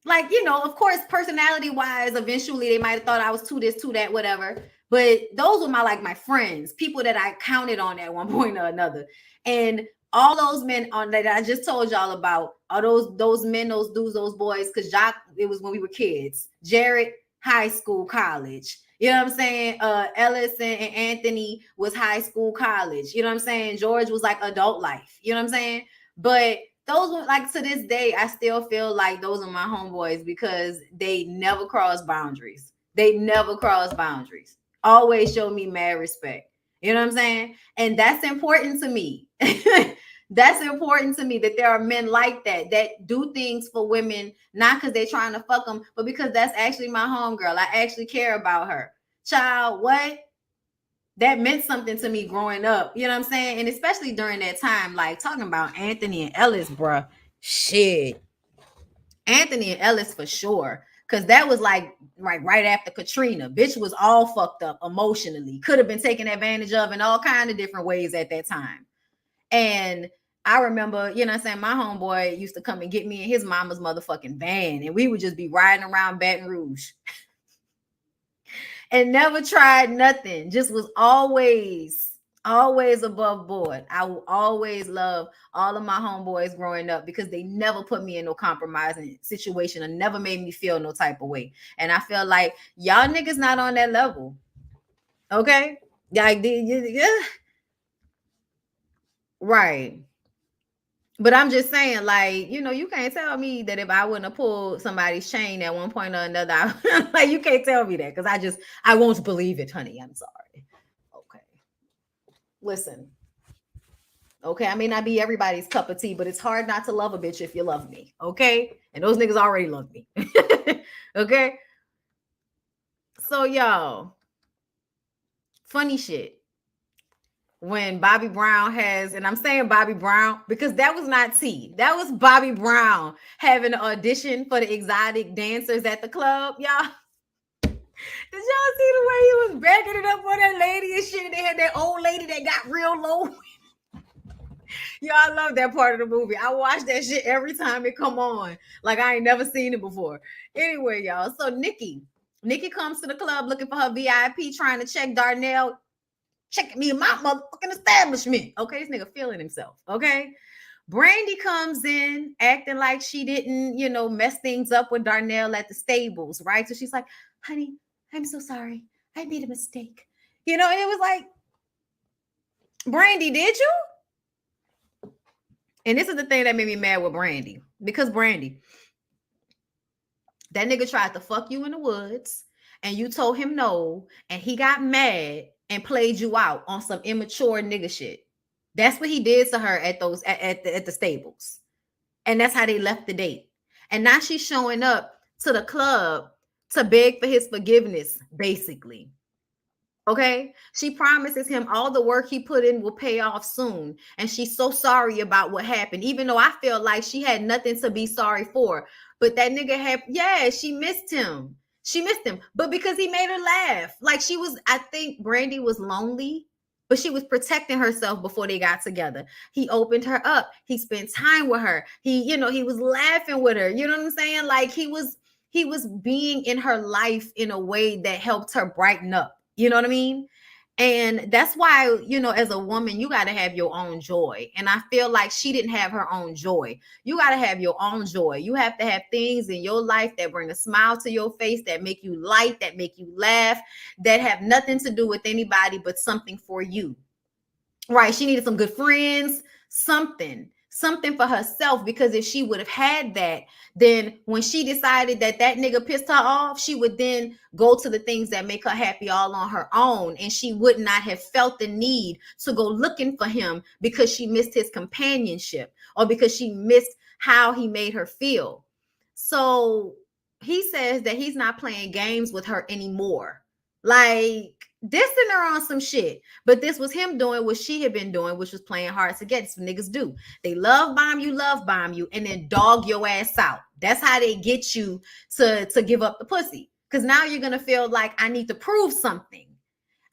[SPEAKER 1] Like, you know, of course, personality wise, eventually they might have thought I was too this, too that, whatever. But those were my friends, people that I counted on at one point or another. And all those men on that I just told y'all about, are those men, those dudes, those boys, because Jacques, it was when we were kids. Jared, high school, college. You know what I'm saying? Ellis and Anthony was high school, college. You know what I'm saying? George was like adult life. You know what I'm saying? But those were, like, to this day, I still feel like those are my homeboys because they never cross boundaries. They never cross boundaries. Always show me mad respect. You know what I'm saying? And that's important to me. That's important to me, that there are men like that do things for women, not because they're trying to fuck them, but because that's actually my homegirl. I actually care about her. Child, what? That meant something to me growing up. You know what I'm saying? And especially during that time, like talking about Anthony and Ellis, bruh. Shit. Anthony and Ellis for sure. Because that was like right after Katrina. Bitch was all fucked up emotionally. Could have been taken advantage of in all kind of different ways at that time. And I remember, you know what I'm saying, my homeboy used to come and get me in his mama's motherfucking van. And we would just be riding around Baton Rouge. And never tried nothing. Just was always above board. I will always love all of my homeboys growing up because they never put me in no compromising situation and never made me feel no type of way. And I feel like y'all niggas not on that level. Okay? Like, yeah. Right. But I'm just saying, like, you know, you can't tell me that if I wouldn't have pulled somebody's chain at one point or another, like, you can't tell me that because I won't believe it, honey. I'm sorry. Okay. Listen. Okay, I may not be everybody's cup of tea, but it's hard not to love a bitch if you love me. Okay? And those niggas already love me. Okay? So, y'all, funny shit. When Bobby Brown has, and I'm saying Bobby Brown because that was not T. That was Bobby Brown having an audition for the exotic dancers at the club, y'all. Did y'all see the way he was backing it up for that lady and shit? They had that old lady that got real low. Y'all, I love that part of the movie. I watch that shit every time it come on. Like I ain't never seen it before. Anyway, y'all. So Nikki comes to the club looking for her VIP, trying to check Darnell. Check me in my motherfucking establishment. Okay, this nigga feeling himself. Okay. Brandy comes in acting like she didn't, you know, mess things up with Darnell at the stables, right? So she's like, honey, I'm so sorry. I made a mistake. You know, and it was like, Brandy, did you? And this is the thing that made me mad with Brandy. Because Brandy, that nigga tried to fuck you in the woods and you told him no, and he got mad and played you out on some immature nigga shit. That's what he did to her at the stables. And that's how they left the date. And now she's showing up to the club to beg for his forgiveness, basically. Okay. She promises him all the work he put in will pay off soon. And she's so sorry about what happened, even though I feel like she had nothing to be sorry for. But that nigga had, yeah, she missed him. She missed him, but because he made her laugh. Like she was, I think Brandy was lonely, but she was protecting herself before they got together. He opened her up. He spent time with her. He, you know, he was laughing with her. You know what I'm saying? Like he was being in her life in a way that helped her brighten up. You know what I mean? And that's why, you know, as a woman, you got to have your own joy. And I feel like she didn't have her own joy. You got to have your own joy. You have to have things in your life that bring a smile to your face, that make you light, that make you laugh, that have nothing to do with anybody but something for you. Right? She needed some good friends, something something for herself, because if she would have had that, then when she decided that that nigga pissed her off, she would then go to the things that make her happy all on her own, and she would not have felt the need to go looking for him because she missed his companionship or because she missed how he made her feel. So he says that he's not playing games with her anymore, like dissing her on some shit. But this was him doing what she had been doing, which was playing hard to get. Some niggas do. They love bomb you, and then dog your ass out. That's how they get you to give up the pussy. Because now you're gonna feel like I need to prove something.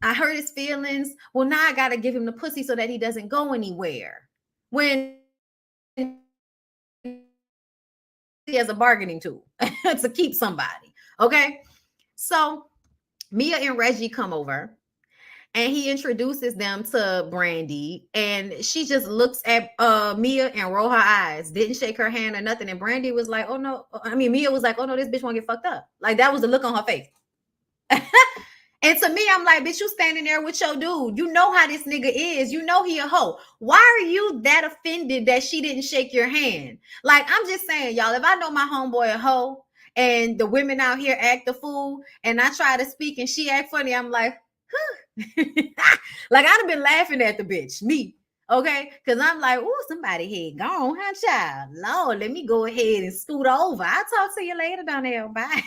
[SPEAKER 1] I hurt his feelings. Well, now I gotta give him the pussy so that he doesn't go anywhere. When he has a bargaining tool to keep somebody. Okay. So Mia and Reggie come over and he introduces them to Brandy, and she just looks at Mia and roll her eyes, didn't shake her hand or nothing. And Brandy was like, oh no. I mean, Mia was like, oh no, this bitch won't get fucked up. Like that was the look on her face. And to me, I'm like, bitch, you standing there with your dude. You know how this nigga is. You know he a hoe. Why are you that offended that she didn't shake your hand? Like, I'm just saying, y'all, if I know my homeboy a hoe and the women out here act a fool and I try to speak and she act funny, I'm like, huh. Like, I'd have been laughing at the bitch, me. Okay, because I'm like, oh, somebody here gone, huh, child? Lord, let me go ahead and scoot over. I'll talk to you later down there. Bye.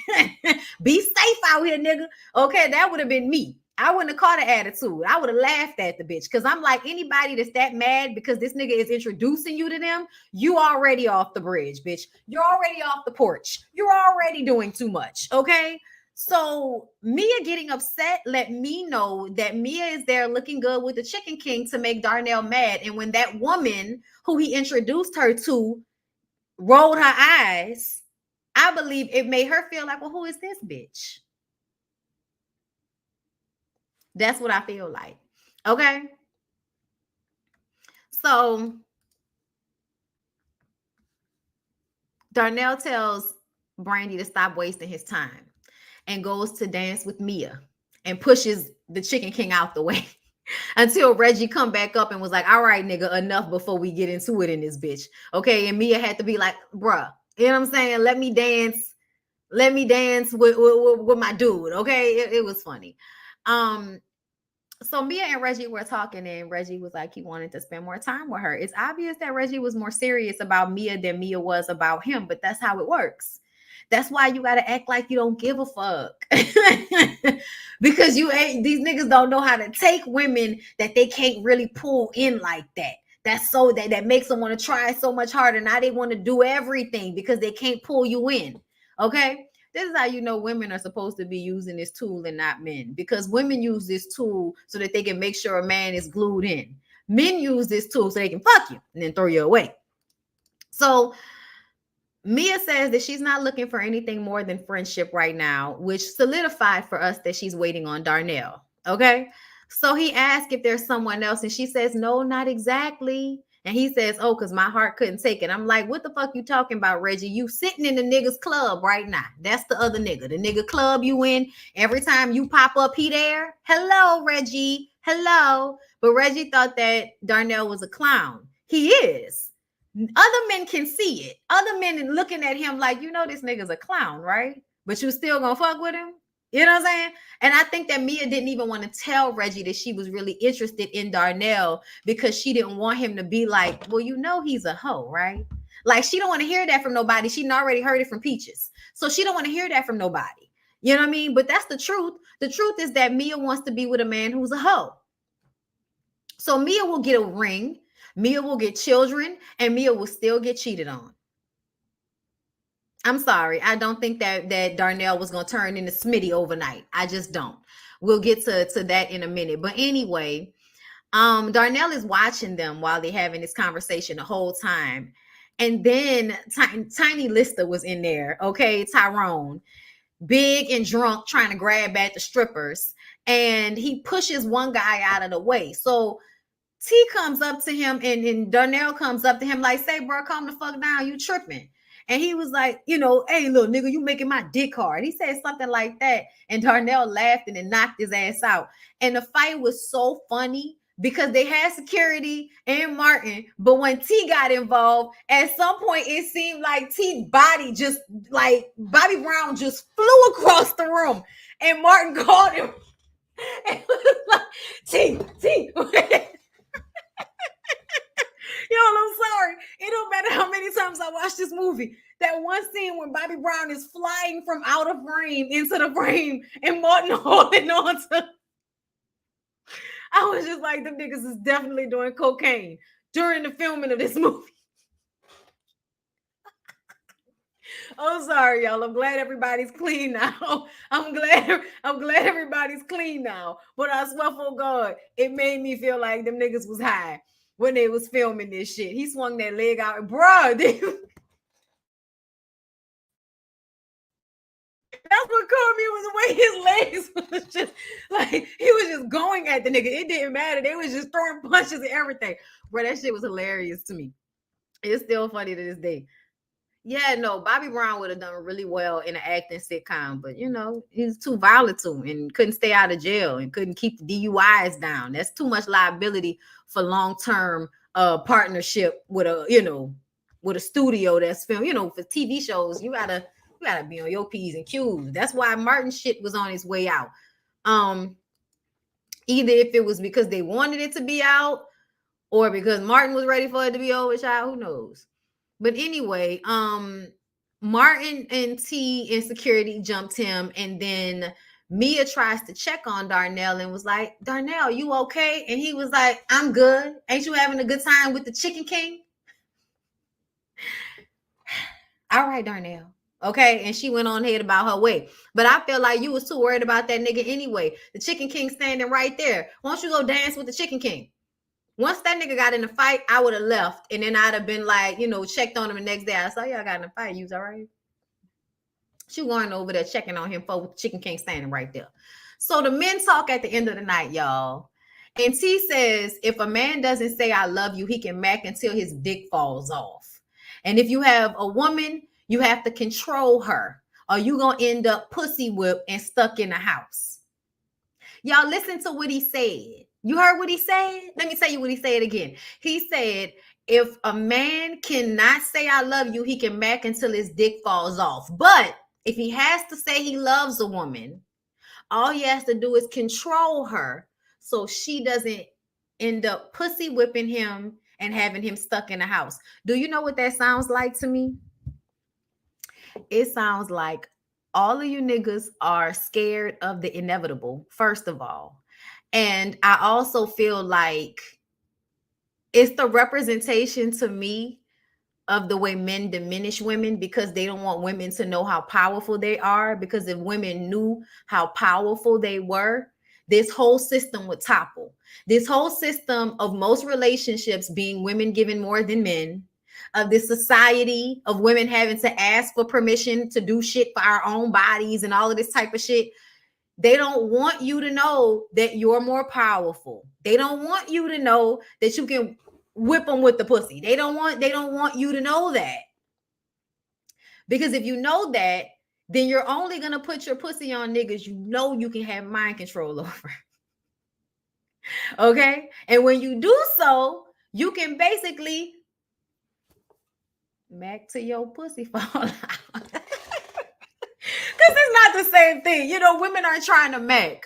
[SPEAKER 1] Be safe out here, nigga. Okay, that would have been me. I wouldn't have caught an attitude. I would have laughed at the bitch, because I'm like, anybody that's that mad because this nigga is introducing you to them, you already off the bridge, bitch. You're already off the porch. You're already doing too much, okay? So Mia getting upset let me know that Mia is there looking good with the Chicken King to make Darnell mad. And when that woman who he introduced her to rolled her eyes, I believe it made her feel like, well, who is this bitch? That's what I feel like. Okay. So Darnell tells Brandy to stop wasting his time and goes to dance with Mia and pushes the Chicken King out the way until Reggie come back up and was like, all right, nigga, enough before we get into it in this bitch. Okay. And Mia had to be like, bruh, you know what I'm saying? Let me dance with my dude. Okay. It was funny. So Mia and Reggie were talking, and Reggie was like, he wanted to spend more time with her. It's obvious that Reggie was more serious about Mia than Mia was about him, but that's how it works. That's why you got to act like you don't give a fuck. Because these niggas don't know how to take women that they can't really pull in like that. That's so that makes them want to try so much harder. Now they want to do everything because they can't pull you in. Okay. This is how you know women are supposed to be using this tool and not men, because women use this tool so that they can make sure a man is glued in. Men use this tool so they can fuck you and then throw you away. So Mia says that she's not looking for anything more than friendship right now, which solidified for us that she's waiting on Darnell. Okay. So he asked if there's someone else, and she says, no, not exactly. And he says, oh, because my heart couldn't take it. I'm like, what the fuck you talking about, Reggie? You sitting in the nigga's club right now. That's the other nigga. The nigga club you in. Every time you pop up, he there. Hello, Reggie. Hello. But Reggie thought that Darnell was a clown. He is. Other men can see it. Other men looking at him like, you know, this nigga's a clown, right? But you still gonna fuck with him? You know what I'm saying? And I think that Mia didn't even want to tell Reggie that she was really interested in Darnell, because she didn't want him to be like, well, you know, he's a hoe, right? Like, she don't want to hear that from nobody. She already heard it from Peaches. So she don't want to hear that from nobody. You know what I mean? But that's the truth. The truth is that Mia wants to be with a man who's a hoe. So Mia will get a ring, Mia will get children, and Mia will still get cheated on. I'm sorry. I don't think that Darnell was going to turn into Smitty overnight. I just don't. We'll get to that in a minute. But anyway, Darnell is watching them while they're having this conversation the whole time. And then Tiny Lister was in there. Okay, Tyrone, big and drunk, trying to grab at the strippers. And he pushes one guy out of the way. So T comes up to him, and Darnell comes up to him like, say, bro, calm the fuck down. You tripping. And he was like, you know, hey, little nigga, you making my dick hard. He said something like that. And Darnell laughed and then knocked his ass out. And the fight was so funny because they had security and Martin, but when T got involved, at some point it seemed like T's body just like Bobby Brown just flew across the room, and Martin called him and was like, T. Yo, I'm sorry. It don't matter how many times I watch this movie. That one scene when Bobby Brown is flying from out of frame into the frame and Martin holding on to. I was just like, them niggas is definitely doing cocaine during the filming of this movie. Oh, sorry, y'all. I'm glad everybody's clean now. I'm glad everybody's clean now. But I swear for God, it made me feel like them niggas was high when they was filming this shit. He swung that leg out, bruh. That's what caught me, was the way his legs was just like, he was just going at the nigga. It didn't matter. They was just throwing punches and everything. Bro, that shit was hilarious to me. It's still funny to this day. Yeah, no, Bobby Brown would have done really well in an acting sitcom, but you know, he's too volatile and couldn't stay out of jail and couldn't keep the DUIs down. That's too much liability for long-term partnership with a studio that's film. You know, for TV shows, you gotta be on your P's and Q's. That's why Martin shit was on its way out. Either if it was because they wanted it to be out or because Martin was ready for it to be over, child, who knows? But anyway, Martin and T in security jumped him, and then Mia tries to check on Darnell and was like, Darnell, you okay? And he was like, I'm good. Ain't you having a good time with the Chicken King? All right, Darnell. Okay. And she went on ahead about her way. But I feel like you was too worried about that nigga anyway. The Chicken King standing right there. Why don't you go dance with the Chicken King? Once that nigga got in the fight, I would have left. And then I'd have been like, checked on him the next day. I saw y'all got in the fight. You was all right? She going over there checking on him for Chicken King standing right there. So the men talk at the end of the night, y'all. And T says, if a man doesn't say I love you, he can mac until his dick falls off. And if you have a woman, you have to control her, or you going to end up pussy whipped and stuck in the house. Y'all listen to what he said. You heard what he said? Let me tell you what he said again. He said, if a man cannot say I love you, he can mac until his dick falls off. But if he has to say he loves a woman, all he has to do is control her so she doesn't end up pussy whipping him and having him stuck in the house. Do you know what that sounds like to me? It sounds like all of you niggas are scared of the inevitable, first of all. And I also feel like it's the representation to me of the way men diminish women because they don't want women to know how powerful they are. Because if women knew how powerful they were, this whole system would topple. This whole system of most relationships being women giving more than men, of this society of women having to ask for permission to do shit for our own bodies and all of this type of shit. They don't want you to know that you're more powerful. They don't want you to know that you can whip them with the pussy. They don't want you to know that. Because if you know that, then you're only going to put your pussy on niggas you know you can have mind control over. Okay? And when you do so, you can basically mac to your pussy fall out. Because it's not the same thing. Women aren't trying to mac.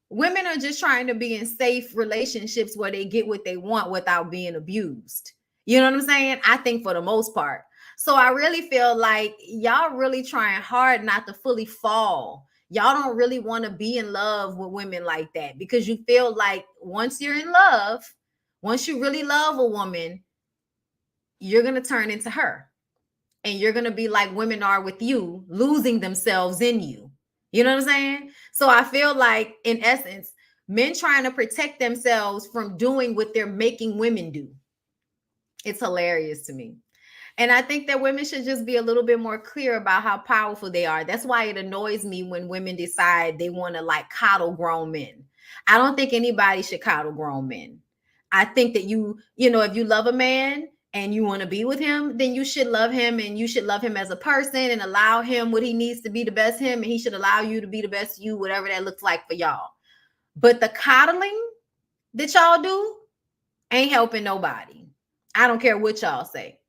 [SPEAKER 1] Women are just trying to be in safe relationships where they get what they want without being abused. You know what I'm saying? I think for the most part. So I really feel like y'all really trying hard not to fully fall. Y'all don't really want to be in love with women like that because you feel like once you're in love, once you really love a woman, you're going to turn into her. And you're going to be like women are with you, losing themselves in you. You know what I'm saying? So I feel like, in essence, men trying to protect themselves from doing what they're making women do. It's hilarious to me. And I think that women should just be a little bit more clear about how powerful they are. That's why it annoys me when women decide they want to like coddle grown men. I don't think anybody should coddle grown men. I think that if you love a man, and you want to be with him, then you should love him and you should love him as a person and allow him what he needs to be the best him. And he should allow you to be the best you, whatever that looks like for y'all. But the coddling, that y'all do ain't helping nobody. I don't care what y'all say.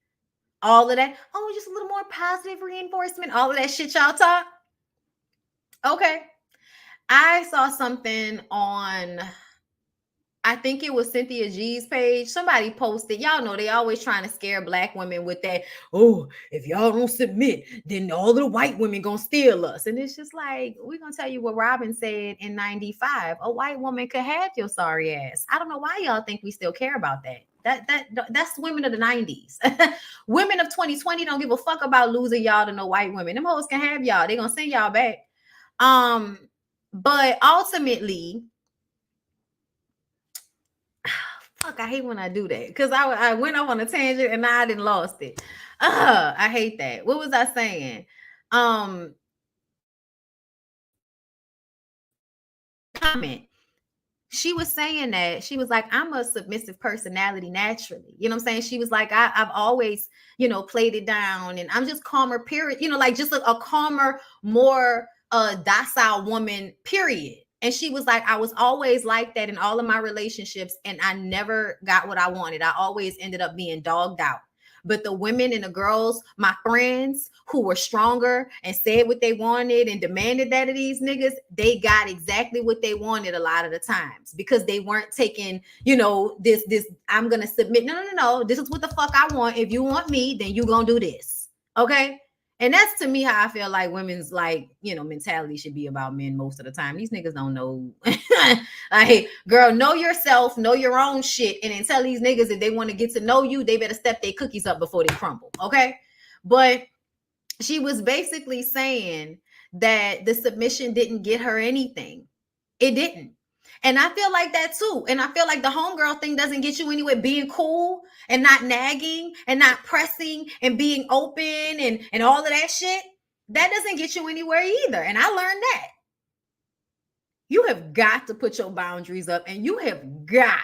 [SPEAKER 1] All of that, oh, just a little more positive reinforcement. All of that shit y'all talk. Okay. I saw something on, I think it was Cynthia G's page. Somebody posted, y'all know they always trying to scare black women with that, oh, if y'all don't submit, then all the white women gonna steal us. And it's just like, we're gonna tell you what Robin said in 95. A white woman could have your sorry ass. I don't know why y'all think we still care about that. That's women of the 90s. Women of 2020 don't give a fuck about losing y'all to no white women. Them hoes can have y'all. They gonna send y'all back. But ultimately, fuck, I hate when I do that because I went off on a tangent and I didn't lost it. I hate that. What was I saying? Comment. She was saying that she was like, I'm a submissive personality naturally. You know what I'm saying? She was like, I've always, played it down and I'm just calmer, period. Like just a calmer, more docile woman, period. And she was like, I was always like that in all of my relationships and I never got what I wanted. I always ended up being dogged out. But the women and the girls, my friends who were stronger and said what they wanted and demanded that of these niggas, they got exactly what they wanted a lot of the times because they weren't taking, this, I'm going to submit. No. This is what the fuck I want. If you want me, then you going to do this. Okay. And that's to me how I feel like women's mentality should be about men most of the time. These niggas don't know. Like, girl, know yourself, know your own shit, and then tell these niggas if they want to get to know you, they better step their cookies up before they crumble. Okay. But she was basically saying that the submission didn't get her anything. It didn't. And I feel like that too. And I feel like the homegirl thing doesn't get you anywhere. Being cool and not nagging and not pressing and being open and all of that shit, that doesn't get you anywhere either. And I learned that. You have got to put your boundaries up and you have got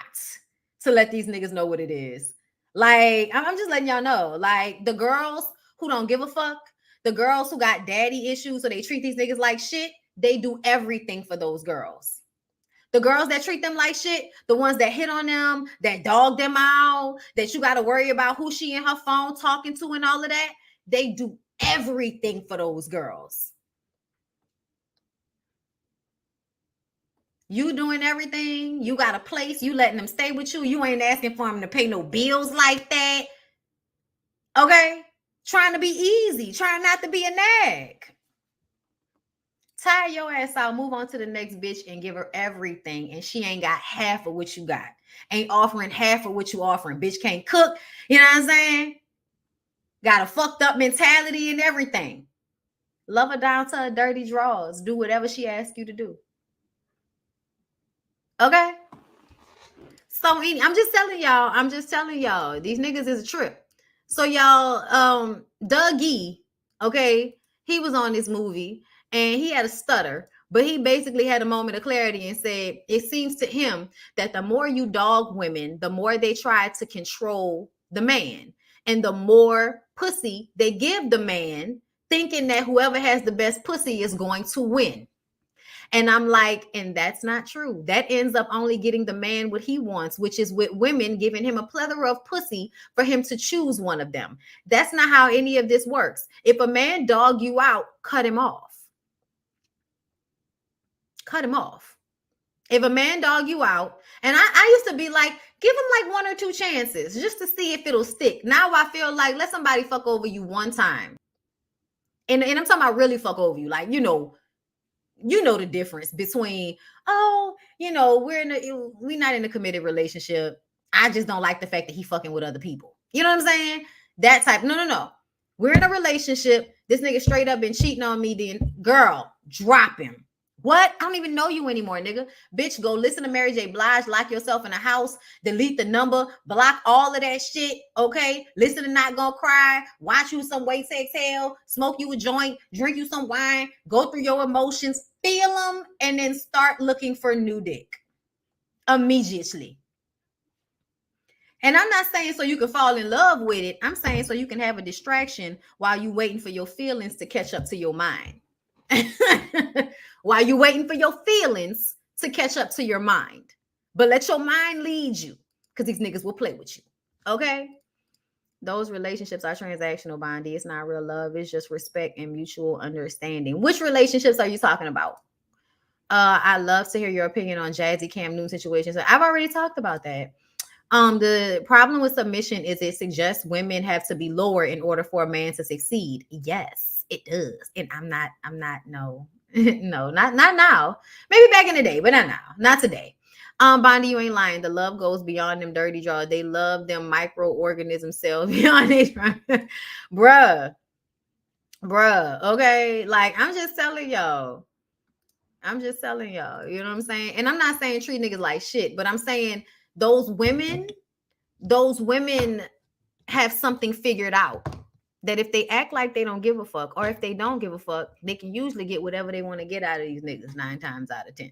[SPEAKER 1] to let these niggas know what it is. Like, I'm just letting y'all know, like the girls who don't give a fuck, the girls who got daddy issues, so they treat these niggas like shit, they do everything for those girls. The girls that treat them like shit, the ones that hit on them, that dog them out, that you got to worry about who she in her phone talking to and all of that, they do everything for those girls. You doing everything. You got a place. You letting them stay with you. You ain't asking for them to pay no bills like that. Okay? Trying to be easy. Trying not to be a nag. Tire your ass out, move on to the next bitch and give her everything. And she ain't got half of what you got. Ain't offering half of what you offering. Bitch can't cook. You know what I'm saying? Got a fucked up mentality and everything. Love her down to her dirty drawers. Do whatever she asks you to do. Okay? So I'm just telling y'all, these niggas is a trip. So y'all, Dougie, okay, he was on this movie. And he had a stutter, but he basically had a moment of clarity and said, it seems to him that the more you dog women, the more they try to control the man. And the more pussy they give the man, thinking that whoever has the best pussy is going to win. And I'm like, and that's not true. That ends up only getting the man what he wants, which is with women giving him a plethora of pussy for him to choose one of them. That's not how any of this works. If a man dog you out, cut him off. Cut him off. If a man dog you out, and I used to be like, give him like 1 or 2 chances just to see if it'll stick. Now I feel like let somebody fuck over you one time. And I'm talking about really fuck over you. Like, you know the difference between, we're not in a committed relationship. I just don't like the fact that he fucking with other people. You know what I'm saying? That type. No. We're in a relationship. This nigga straight up been cheating on me. Then girl, drop him. What? I don't even know you anymore, nigga. Bitch, go listen to Mary J. Blige, lock yourself in a house, delete the number, block all of that shit, okay? Listen to Not Gonna Cry, watch you some Wait to Exhale, smoke you a joint, drink you some wine, go through your emotions, feel them, and then start looking for new dick immediately. And I'm not saying so you can fall in love with it. I'm saying so you can have a distraction while you waiting for your feelings to catch up to your mind. While you're waiting for your feelings to catch up to your mind. But let your mind lead you, because these niggas will play with you. Okay? Those relationships are transactional, Bondi. It's not real love. It's just respect and mutual understanding. Which relationships are you talking about? I love to hear your opinion on Jazzy Cam Newton situations. I've already talked about that. The problem with submission is it suggests women have to be lower in order for a man to succeed. Yes, it does. And I'm not, no, no, not now. Maybe back in the day, but not now, not today. Bondi, you ain't lying. The love goes beyond them dirty draws. They love them microorganism cells beyond it. Bruh. Okay. Like, I'm just telling y'all. You know what I'm saying? And I'm not saying treat niggas like shit, but I'm saying those women have something figured out, that if they act like they don't give a fuck, or if they don't give a fuck, they can usually get whatever they want to get out of these niggas 9 times out of 10.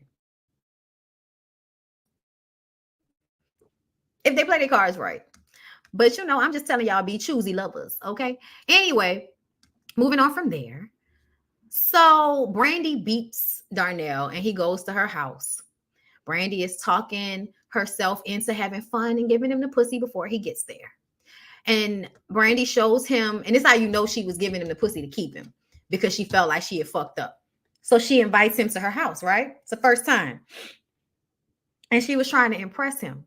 [SPEAKER 1] If they play their cards right. But you know, I'm just telling y'all, be choosy lovers, okay? Anyway, moving on from there. So Brandy beeps Darnell and he goes to her house. Brandy is talking herself into having fun and giving him the pussy before he gets there. And Brandy shows him, and this is how you know she was giving him the pussy to keep him, because she felt like she had fucked up. So she invites him to her house, right? It's the first time. And she was trying to impress him,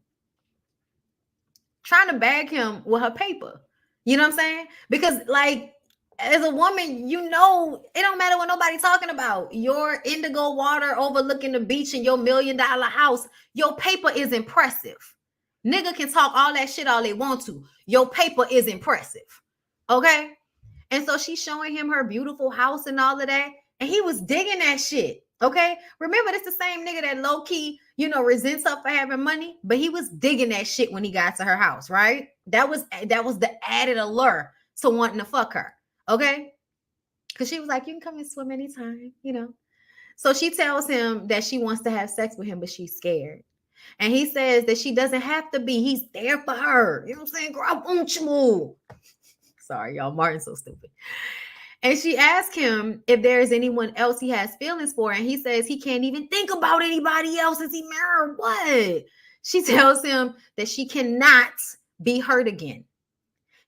[SPEAKER 1] trying to bag him with her paper. You know what I'm saying? Because, like, as a woman, you know, it don't matter what nobody's talking about. Your indigo water overlooking the beach in your $1 million house, your paper is impressive. Nigga can talk all that shit all they want to. Your paper is impressive. Okay? And so she's showing him her beautiful house and all of that. And he was digging that shit. Okay? Remember, this the same nigga that low-key, you know, resents her for having money. But he was digging that shit when he got to her house, right? That was the added allure to wanting to fuck her. Okay? Because she was like, you can come and swim anytime, you know. So she tells him that she wants to have sex with him, but she's scared. And he says that she doesn't have to be. He's there for her. You know what I'm saying? Girl, I want you. Sorry, y'all. Martin's so stupid. And she asked him if there is anyone else he has feelings for. And he says he can't even think about anybody else. Is he married? What? She tells him that she cannot be hurt again.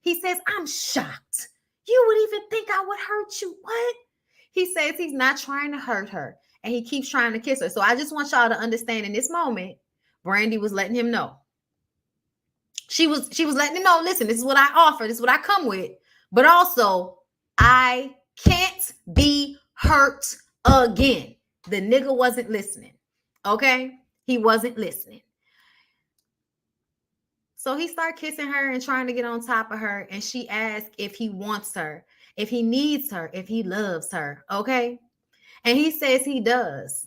[SPEAKER 1] He says, I'm shocked. You would even think I would hurt you. What? He says he's not trying to hurt her. And he keeps trying to kiss her. So I just want y'all to understand, in this moment, Brandy was letting him know. She was letting him know, listen, this is what I offer. This is what I come with. But also, I can't be hurt again. The nigga wasn't listening. Okay? He wasn't listening. So he started kissing her and trying to get on top of her. And she asked if he wants her, if he needs her, if he loves her. Okay? And he says he does.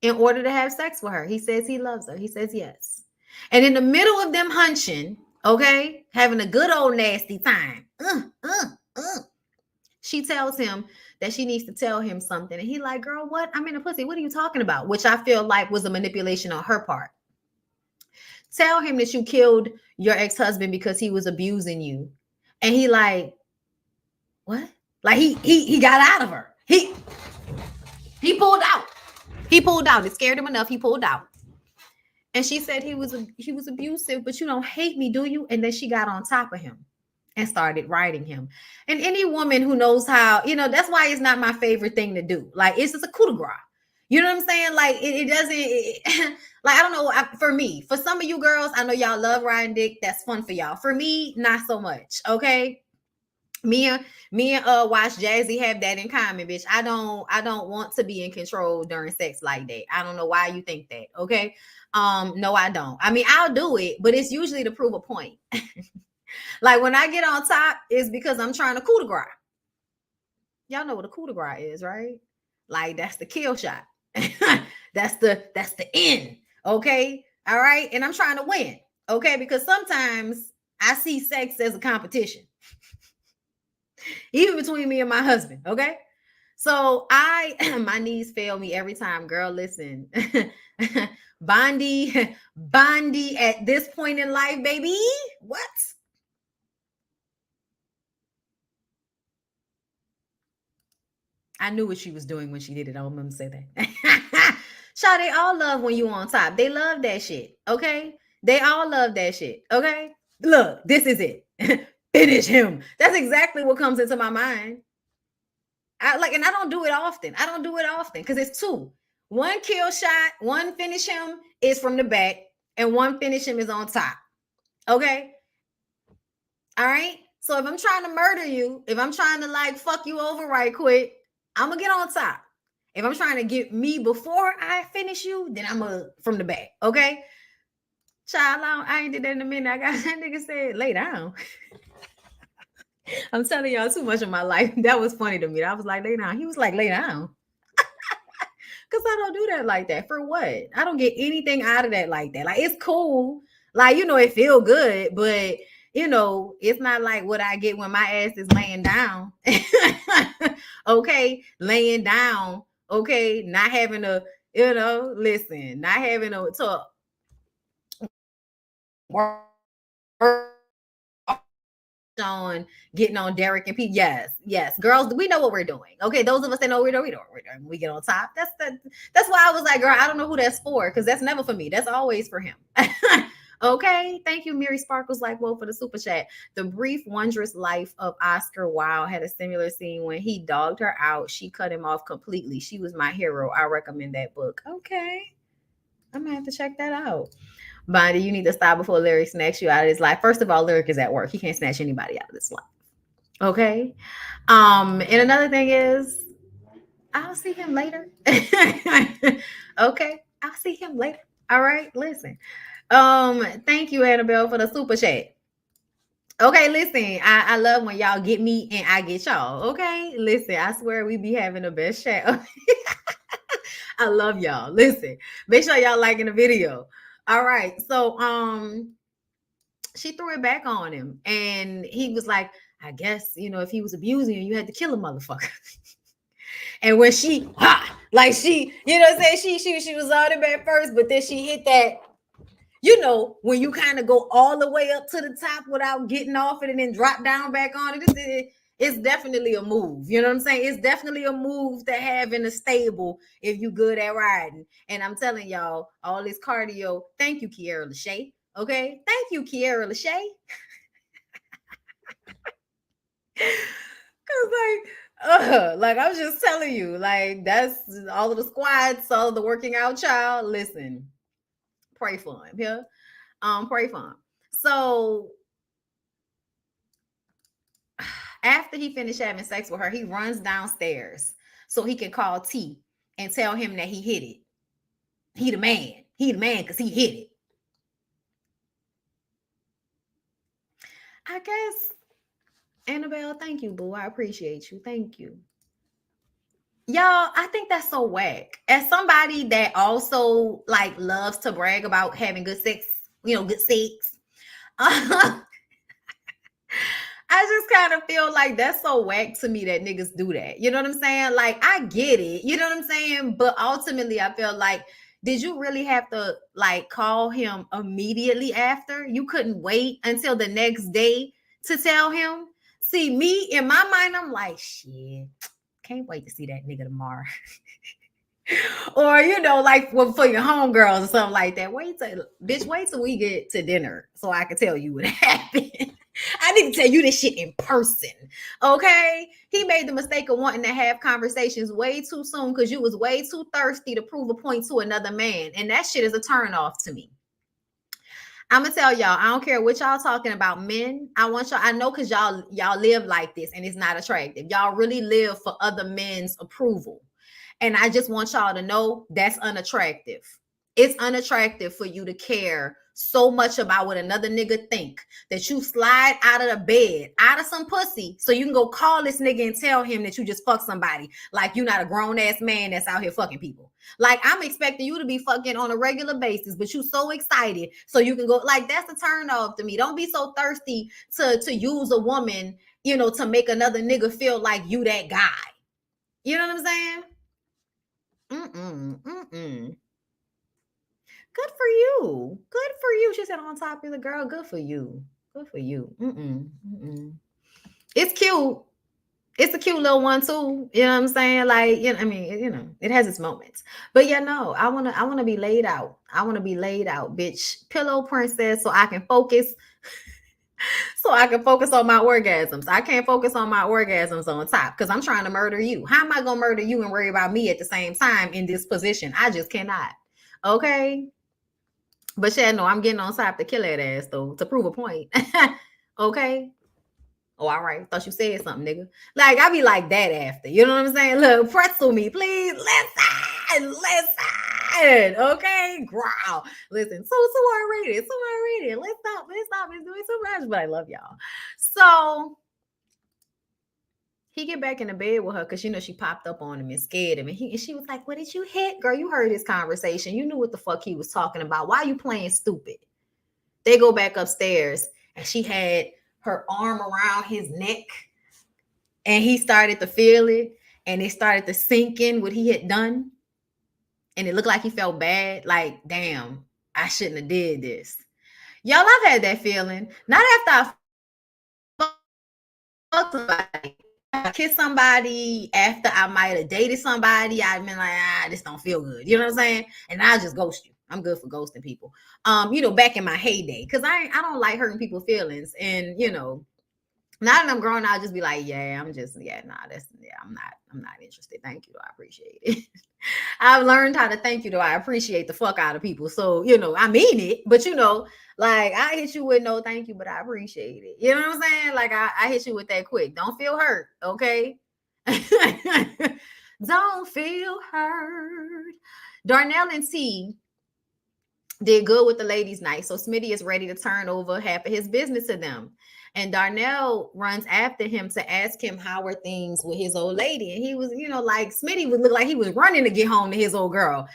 [SPEAKER 1] In order to have sex with her. He says he loves her. He says yes. And in the middle of them hunching, okay, having a good old nasty time, she tells him that she needs to tell him something. And he like, girl, what? I'm in a pussy. What are you talking about? Which I feel like was a manipulation on her part. Tell him that you killed your ex-husband because he was abusing you. And he like, what? Like he got out of her. He pulled out. He pulled out. It scared him enough. He pulled out. And she said he was abusive, but you don't hate me, do you? And then she got on top of him and started riding him. And any woman who knows how, you know, that's why it's not my favorite thing to do. Like, it's just a coup de grace. You know what I'm saying? Like, it doesn't, like, I don't know. For me, for some of you girls, I know y'all love riding dick. That's fun for y'all. For me, not so much. Okay. Me and Watch Jazzy have that in common, bitch. I don't want to be in control during sex like that. I don't know why you think that. Okay. No, I don't. I mean, I'll do it, but it's usually to prove a point. Like, when I get on top, it's because I'm trying to coup de grace. Y'all know what a coup de grace is, right? Like, that's the kill shot. that's the end. Okay. All right. And I'm trying to win. Okay. Because sometimes I see sex as a competition. Even between me and my husband. Okay. So my knees fail me every time. Girl, listen. Bondi at this point in life, baby. What? I knew what she was doing when she did it. I want to say that. Child, they all love when you on top. They love that shit. Okay. They all love that shit. Okay. Look, this is it. Finish him. That's exactly what comes into my mind. And I don't do it often. I don't do it often because it's two. One kill shot, one finish him is from the back, and one finish him is on top. Okay. All right. So if I'm trying to murder you, if I'm trying to like fuck you over right quick, I'm gonna get on top. If I'm trying to get me before I finish you, then I'm from the back. Okay. Child, I ain't did that in a minute. I got that nigga said, lay down. I'm telling y'all too much of my life. That was funny to me. I was like, lay down. He was like, lay down. Because I don't do that like that. For what? I don't get anything out of that like that. Like, it's cool. Like, it feel good, but it's not like what I get when my ass is laying down. Okay, laying down. Okay, not having a, listen, not having a to work on getting on Derek and Pete. Yes, girls, we know what we're doing. Okay, those of us that know we know what we're doing. We get on top. That's why I was like, girl, I don't know who that's for, because that's never for me. That's always for him. Okay, thank you, Mary Sparkles like well for the super chat. The brief, wondrous life of Oscar Wilde had a similar scene when he dogged her out. She cut him off completely. She was my hero. I recommend that book. Okay, I'm gonna have to check that out. Bondy, you need to stop before Lyric snatch you out of his life. First of all, Lyric is at work. He can't snatch anybody out of this life. Okay. And another thing is, I'll see him later. Okay. I'll see him later. All right. Listen. Thank you, Annabelle, for the super chat. Okay, listen, I love when y'all get me and I get y'all. Okay, listen, I swear we be having the best chat. I love y'all. Listen, make sure y'all liking the video. All right, so she threw it back on him, and he was like, I guess if he was abusing you, you had to kill a motherfucker. And when she she was on him at first, but then she hit that. When you kind of go all the way up to the top without getting off it and then drop down back on it, it's definitely a move. You know what I'm saying? It's definitely a move to have in a stable if you good at riding. And I'm telling y'all, all this cardio. Thank you, Kiara LaShae. Okay? Thank you, Kiara LaShae. Cause like I was just telling you, like that's all of the squats, all of the working out, child. Listen, pray for him. Yeah. Pray for him. So after he finished having sex with her, he runs downstairs so he can call T and tell him that he hit it. He the man. He the man because he hit it. I guess, Annabelle, thank you, boo. I appreciate you. Thank you. Y'all, I think that's so whack. As somebody that also like loves to brag about having good sex, good sex. I just kind of feel like that's so whack to me that niggas do that. You know what I'm saying? Like, I get it. You know what I'm saying? But ultimately, I feel like, did you really have to like call him immediately after? You couldn't wait until the next day to tell him? See, me in my mind, I'm like, shit, can't wait to see that nigga tomorrow. Or, like for your homegirls or something like that. Wait till we get to dinner so I can tell you what happened. I need to tell you this shit in person. Okay? He made the mistake of wanting to have conversations way too soon because you was way too thirsty to prove a point to another man. And that shit is a turn off to me. I'm gonna tell y'all, I don't care what y'all talking about, men. I want y'all, I know because y'all live like this and it's not attractive. Y'all really live for other men's approval. And I just want y'all to know that's unattractive. It's unattractive for you to care so much about what another nigga think that you slide out of the bed, out of some pussy, so you can go call this nigga and tell him that you just fucked somebody. Like you're not a grown-ass man that's out here fucking people. Like I'm expecting you to be fucking on a regular basis, but you so excited so you can go. Like that's a turn off to me. Don't be so thirsty to use a woman, to make another nigga feel like you that guy. You know what I'm saying? Good for you. Good for you. She said on top of the girl. Good for you. Good for you. It's cute. It's a cute little one too. You know what I'm saying? Like, I mean, it has its moments. But yeah, no, I wanna be laid out. I wanna be laid out, bitch. Pillow princess, so I can focus. So I can focus on my orgasms. I can't focus on my orgasms on top because I'm trying to murder you. How am I gonna murder you and worry about me at the same time in this position? I just cannot. Okay. But yeah, no, I'm getting on top to kill that ass though to prove a point. Okay. Oh, all right. Thought you said something, nigga. Like, I be like that after. You know what I'm saying? Look, pretzel me, please. Listen. Okay? Growl. Listen, so already. Let's stop. It's doing so much. But I love y'all. So he get back in the bed with her because she popped up on him and scared him. And she was like, what did you hit? Girl, you heard his conversation. You knew what the fuck he was talking about. Why are you playing stupid? They go back upstairs and she had her arm around his neck and he started to feel it and it started to sink in what he had done. And it looked like he felt bad. Like, damn, I shouldn't have did this. Y'all, I've had that feeling. Not after I fucked somebody. I kissed somebody, after I might have dated somebody, I've been like, this don't feel good. You know what I'm saying? And I'll just ghost you. I'm good for ghosting people. Back in my heyday, because I don't like hurting people's feelings. And now that I'm grown, I'll just be like, I'm not interested. Thank you. I appreciate it. I've learned how to thank you, though. I appreciate the fuck out of people. So, I mean it, but like I hit you with no thank you, but I appreciate it. You know what I'm saying? Like I hit you with that quick. Don't feel hurt. Okay. Don't feel hurt. Darnell and T did good with the ladies' night. So Smitty is ready to turn over half of his business to them. And Darnell runs after him to ask him how are things with his old lady. And he was, like Smitty would look like he was running to get home to his old girl.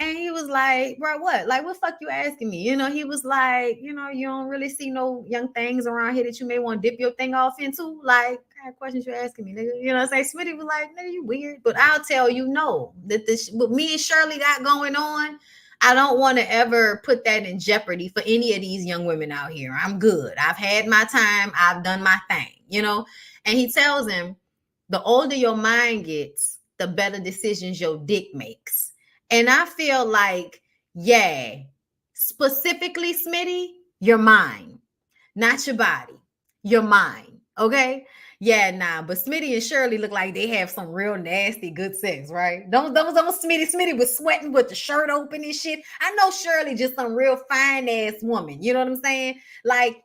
[SPEAKER 1] And he was like, bro, what? Like, what fuck you asking me? He was like, you don't really see no young things around here that you may want to dip your thing off into. Like, what kind of questions you asking me, nigga? You know what I'm saying? Smitty was like, nigga, you weird. But I'll tell you, no, that what me and Shirley got going on, I don't want to ever put that in jeopardy for any of these young women out here. I'm good. I've had my time. I've done my thing, And he tells him, the older your mind gets, the better decisions your dick makes. And I feel like, specifically, Smitty, your mind, not your body, your mind. Okay. Yeah, but Smitty and Shirley look like they have some real nasty good sex, right? Don't Smitty was sweating with the shirt open and shit. I know Shirley just some real fine ass woman. You know what I'm saying? Like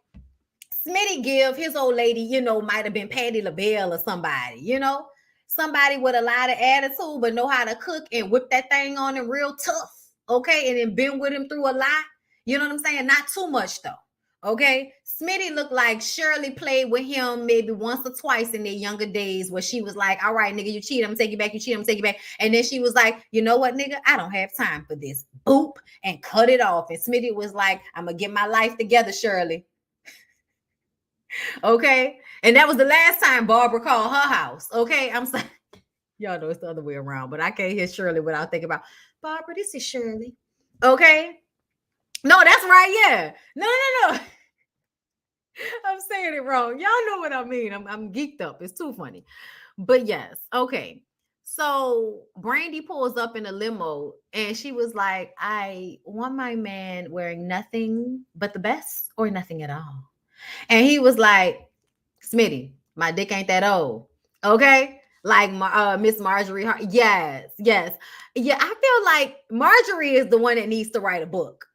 [SPEAKER 1] Smitty give his old lady, might have been Patti LaBelle or somebody, somebody with a lot of attitude, but know how to cook and whip that thing on him real tough. Okay. And then been with him through a lot. You know what I'm saying? Not too much though. Okay. Smitty looked like Shirley played with him maybe once or twice in their younger days where she was like, all right, nigga, you cheat. I'm gonna take you back. You cheat. I'm gonna take you back. And then she was like, you know what, nigga? I don't have time for this. Boop. And cut it off. And Smitty was like, I'm gonna get my life together, Shirley. Okay. And that was the last time Barbara called her house. Okay. I'm sorry. Y'all know it's the other way around, but I can't hear Shirley without thinking about Barbara. This is Shirley. Okay. No, that's right. Yeah. No. I'm saying it wrong. Y'all know what I mean. I'm geeked up. It's too funny. But yes. Okay. So Brandy pulls up in a limo and she was like, I want my man wearing nothing but the best or nothing at all. And he was like, Smitty, my dick ain't that old. Okay. Like Miss Marjorie Hart. Yes. Yeah, I feel like Marjorie is the one that needs to write a book.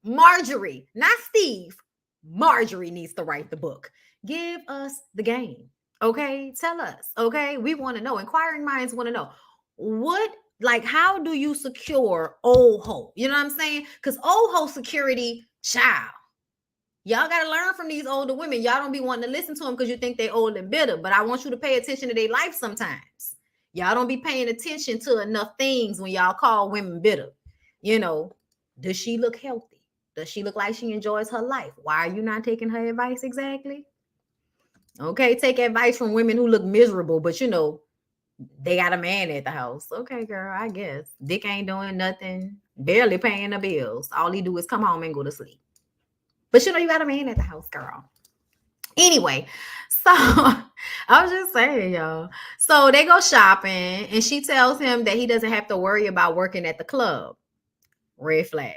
[SPEAKER 1] Marjorie, not Steve. Marjorie needs to write the book. Give us the game. Okay. Tell us. Okay. We want to know. Inquiring minds want to know how do you secure old hoe? You know what I'm saying? Because old hoe security, child. Y'all got to learn from these older women. Y'all don't be wanting to listen to them because you think they're old and bitter. But I want you to pay attention to their life sometimes. Y'all don't be paying attention to enough things when y'all call women bitter. Does she look healthy? Does she look like she enjoys her life? Why are you not taking her advice exactly? Okay, take advice from women who look miserable, but they got a man at the house. Okay, girl, I guess. Dick ain't doing nothing, barely paying the bills. All he do is come home and go to sleep. But you got a man at the house, girl. Anyway, so I was just saying, y'all. So they go shopping, and she tells him that he doesn't have to worry about working at the club. Red flag.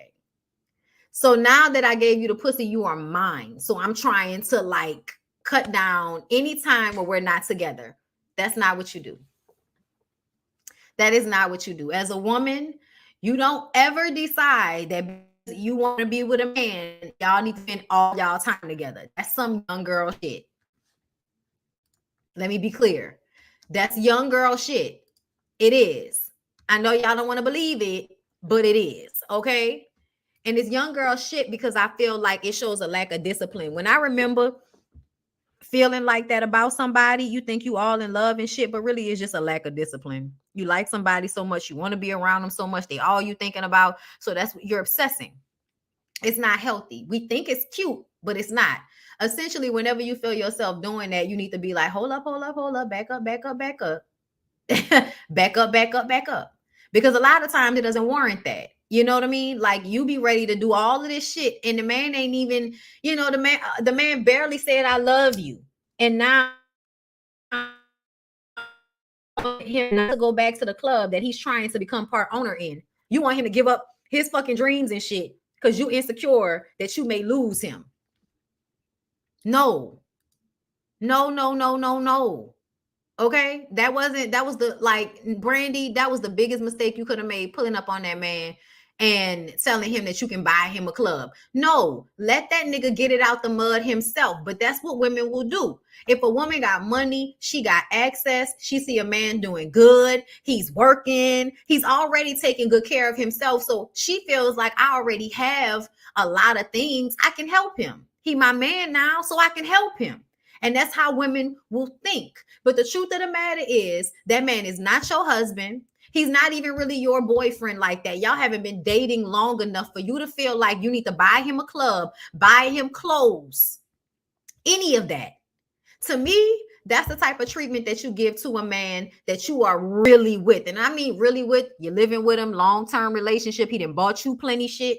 [SPEAKER 1] So now that I gave you the pussy, you are mine. So I'm trying to like cut down any time where we're not together. That's not what you do. That is not what you do. As a woman, you don't ever decide that you want to be with a man, y'all need to spend all y'all time together. That's some young girl shit. Let me be clear. That's young girl shit. It is. I know y'all don't want to believe it, but it is. Okay. And it's young girl shit because I feel like it shows a lack of discipline. When I remember feeling like that about somebody, you think you all in love and shit, but really it's just a lack of discipline. You like somebody so much, you want to be around them so much, they all you thinking about. So that's what you're obsessing. It's not healthy. We think it's cute, but it's not. Essentially, whenever you feel yourself doing that, you need to be like, hold up, back up, back up, back up. Back up, back up, back up. Because a lot of times it doesn't warrant that. You know what I mean? Like you be ready to do all of this shit, and the man ain't even, the man barely said I love you. And now him not to go back to the club that he's trying to become part owner in. You want him to give up his fucking dreams and shit because you insecure that you may lose him. No. Okay, that was the Brandy, that was the biggest mistake you could have made, pulling up on that man and telling him that you can buy him a club. No, let that nigga get it out the mud himself. But that's what women will do. If a woman got money, she got access, she see a man doing good, he's working, he's already taking good care of himself. So she feels like I already have a lot of things, I can help him. He my man now, so I can help him. And that's how women will think. But the truth of the matter is that man is not your husband. He's not even really your boyfriend like that. Y'all haven't been dating long enough for you to feel like you need to buy him a club, buy him clothes, any of that. To me, that's the type of treatment that you give to a man that you are really with. And I mean really with, you're living with him, long-term relationship. He done bought you plenty shit.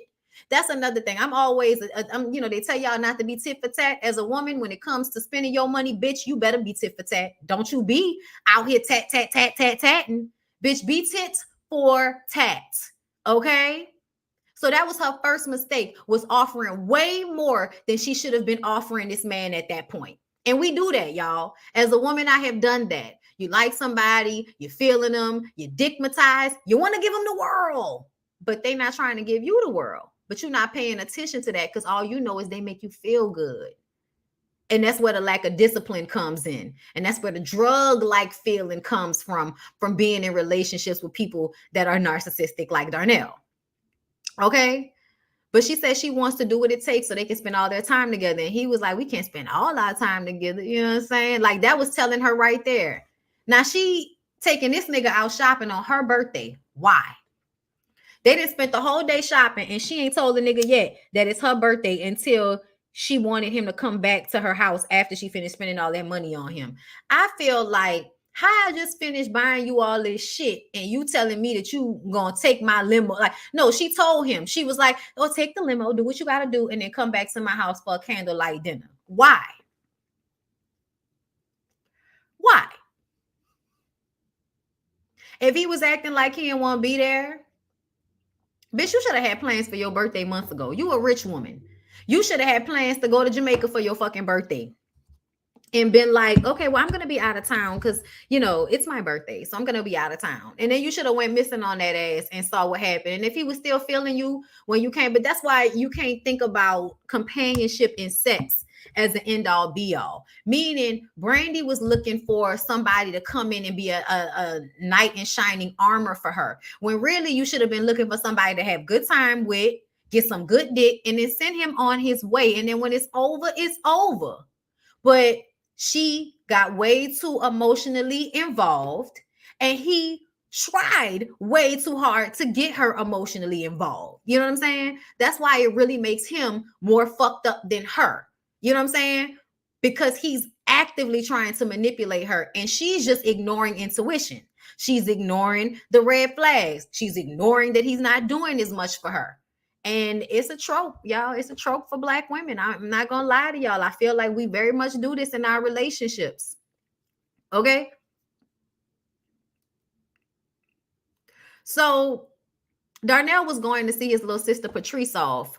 [SPEAKER 1] That's another thing. I'm always, they tell y'all not to be tit for tat. As a woman, when it comes to spending your money, bitch, you better be tit for tat. Don't you be out here tatting. Bitch, be tit for tat. Okay? So that was her first mistake, was offering way more than she should have been offering this man at that point. And we do that, y'all. As a woman, I have done that. You like somebody, you're feeling them, you're dickmatized, you want to give them the world, but they're not trying to give you the world. But you're not paying attention to that because all you know is they make you feel good. And that's where the lack of discipline comes in. And that's where the drug-like feeling comes from being in relationships with people that are narcissistic like Darnell. Okay? But she said she wants to do what it takes so they can spend all their time together. And he was like, we can't spend all our time together. You know what I'm saying? Like that was telling her right there. Now she taking this nigga out shopping on her birthday. Why? They done spent the whole day shopping and she ain't told the nigga yet that it's her birthday until she wanted him to come back to her house after she finished spending all that money on him. I feel like, how I just finished buying you all this shit and you telling me that you gonna take my limo? Like, no, she told him. She was like, oh, take the limo, do what you gotta do, and then come back to my house for a candlelight dinner. Why? Why? If he was acting like he didn't want to be there, bitch, you should have had plans for your birthday months ago. You a rich woman. You should have had plans to go to Jamaica for your fucking birthday and been like, okay, well, I'm going to be out of town because, it's my birthday. So I'm going to be out of town. And then you should have went missing on that ass and saw what happened. And if he was still feeling you when you came, but that's why you can't think about companionship in sex as an end all be all. Meaning Brandy was looking for somebody to come in and be a knight in shining armor for her. When really you should have been looking for somebody to have good time with, get some good dick, and then send him on his way. And then when it's over, it's over. But she got way too emotionally involved and he tried way too hard to get her emotionally involved. You know what I'm saying? That's why it really makes him more fucked up than her. You know what I'm saying? Because he's actively trying to manipulate her and she's just ignoring intuition. She's ignoring the red flags. She's ignoring that he's not doing as much for her. And it's a trope, y'all. It's a trope for Black women. I'm not gonna lie to y'all. I feel like we very much do this in our relationships. Okay. So Darnell was going to see his little sister Patrice off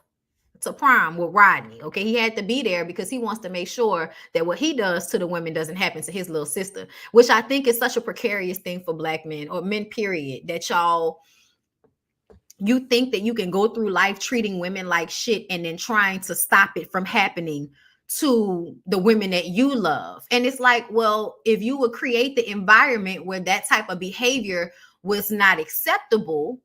[SPEAKER 1] to prom with Rodney. Okay, he had to be there because he wants to make sure that what he does to the women doesn't happen to his little sister, which I think is such a precarious thing for Black men or men, period, that you think that you can go through life treating women like shit and then trying to stop it from happening to the women that you love. And it's like, well, if you would create the environment where that type of behavior was not acceptable,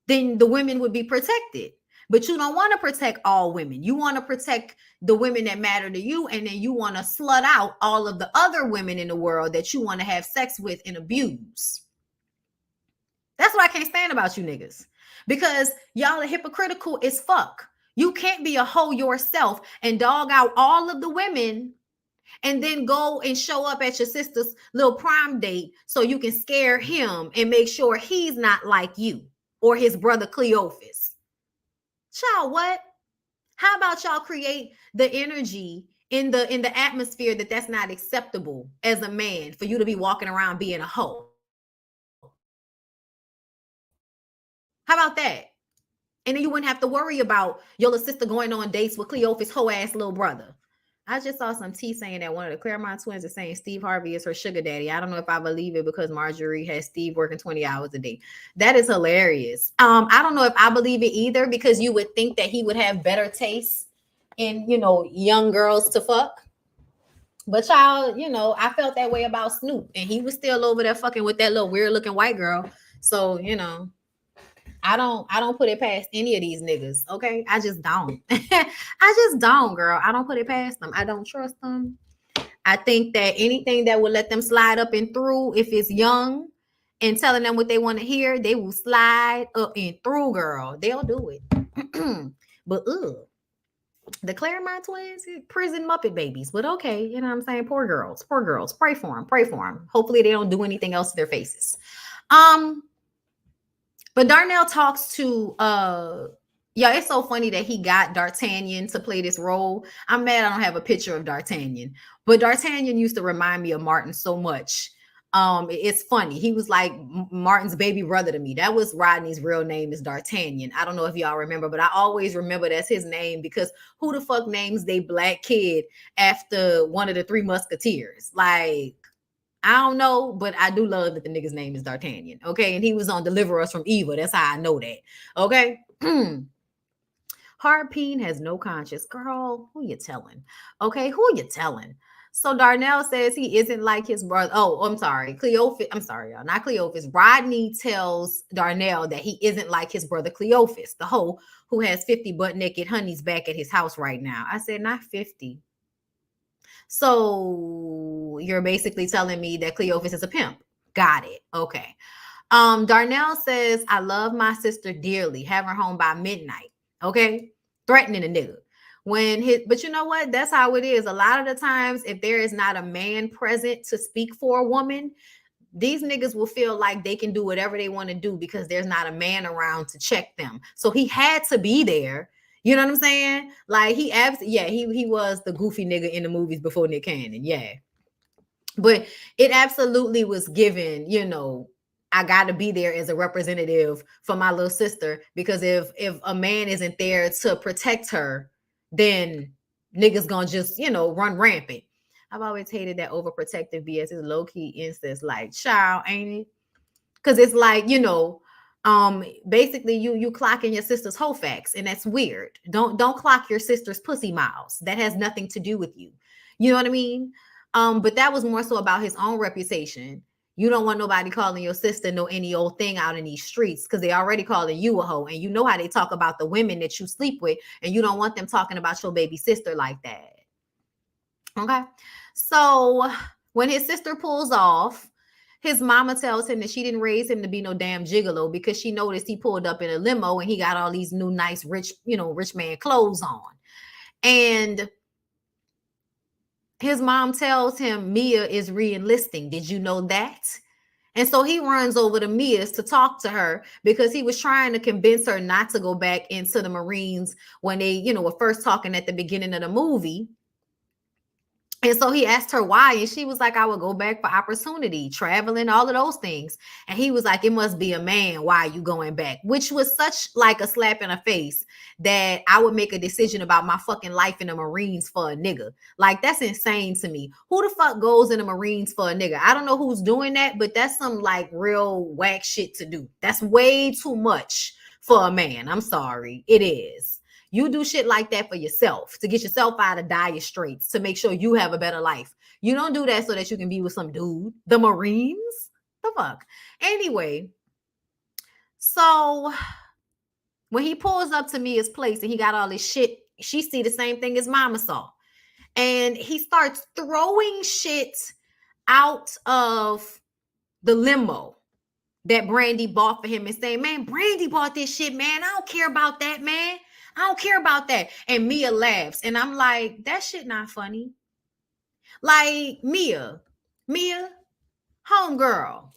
[SPEAKER 1] then the women would be protected. But you don't want to protect all women. You want to protect the women that matter to you, and then you want to slut out all of the other women in the world that you want to have sex with and abuse. That's what I can't stand about you niggas, because y'all are hypocritical as fuck. You can't be a hoe yourself and dog out all of the women and then go and show up at your sister's little prom date so you can scare him and make sure he's not like you or his brother Cleophas. Child, what? How about y'all create the energy in the atmosphere that's not acceptable as a man for you to be walking around being a hoe? How about that? And then you wouldn't have to worry about your little sister going on dates with Cleophas' hoe ass little brother. I just saw some tea saying that one of the Claremont twins is saying Steve Harvey is her sugar daddy. I don't know if I believe it because Marjorie has Steve working 20 hours a day. That is hilarious. I don't know if I believe it either, because you would think that he would have better taste in, young girls to fuck. But y'all, I felt that way about Snoop, and he was still over there fucking with that little weird looking white girl. So, I don't put it past any of these niggas. Okay. I just don't. I just don't, girl. I don't put it past them. I don't trust them. I think that anything that will let them slide up and through, if it's young and telling them what they want to hear, they will slide up and through, girl. They'll do it. But the Claremont twins, prison Muppet babies. But okay, you know what I'm saying? Poor girls. Pray for them. Pray for them. Hopefully they don't do anything else to their faces. But Darnell talks to it's so funny that he got D'Artagnan to play this role. I'm mad I don't have a picture of D'Artagnan, but D'Artagnan used to remind me of Martin so much. It's funny. He was like Martin's baby brother to me. That was Rodney's real name, is D'Artagnan. I don't know if y'all remember, but I always remember that's his name, because who the fuck names they black kid after one of the Three Musketeers? Like, I don't know, but I do love that the nigga's name is D'Artagnan. Okay. And he was on Deliver Us from Evil. That's how I know that. Okay. Harpeen has no conscience. Girl, who you telling? Okay. Who you telling? So Darnell says he isn't like his brother. Oh, I'm sorry. Cleophas. I'm sorry, y'all. Not Cleophas. Rodney tells Darnell that he isn't like his brother Cleophas, the hoe who has 50 butt naked honeys back at his house right now. I said, not 50. So you're basically telling me that Cleophas is a pimp. Got it. Okay. Darnell says, I love my sister dearly. Have her home by midnight. Okay. Threatening a nigga. But you know what? That's how it is. A lot of the times, if there is not a man present to speak for a woman, these niggas will feel like they can do whatever they want to do because there's not a man around to check them. So he had to be there. You know what I'm saying? Like he was the goofy nigga in the movies before Nick Cannon. Yeah. But it absolutely was given, I got to be there as a representative for my little sister, because if a man isn't there to protect her, then niggas gonna just, run rampant. I've always hated that overprotective BS. Is low-key incest, like, child, ain't it? Because it's like, basically you clocking your sister's whole facts, and that's weird. Don't clock your sister's pussy miles. That has nothing to do with you. You know what I mean? But that was more so about his own reputation. You don't want nobody calling your sister any old thing out in these streets, because they already calling you a hoe, and you know how they talk about the women that you sleep with, and you don't want them talking about your baby sister like that. Okay. So when his sister pulls off, his mama tells him that she didn't raise him to be no damn gigolo, because she noticed he pulled up in a limo and he got all these new nice rich man clothes on. And his mom tells him Mia is re-enlisting. Did you know that? And so he runs over to Mia's to talk to her because he was trying to convince her not to go back into the Marines when they, were first talking at the beginning of the movie. And so he asked her why, and she was like, I would go back for opportunity, traveling, all of those things. And he was like, it must be a man. Why are you going back? Which was such like a slap in the face that I would make a decision about my fucking life in the Marines for a nigga. Like, that's insane to me. Who the fuck goes in the Marines for a nigga? I don't know who's doing that, but that's some like real whack shit to do. That's way too much for a man. I'm sorry. It is. You do shit like that for yourself, to get yourself out of dire straits, to make sure you have a better life. You don't do that so that you can be with some dude. The Marines? The fuck? Anyway, so when he pulls up to Mia's place and he got all this shit, she see the same thing as mama saw. And he starts throwing shit out of the limo that Brandy bought for him and saying, man, Brandy bought this shit, man. I don't care about that, man. I don't care about that. And Mia laughs. And I'm like, that shit not funny. Like, Mia, homegirl.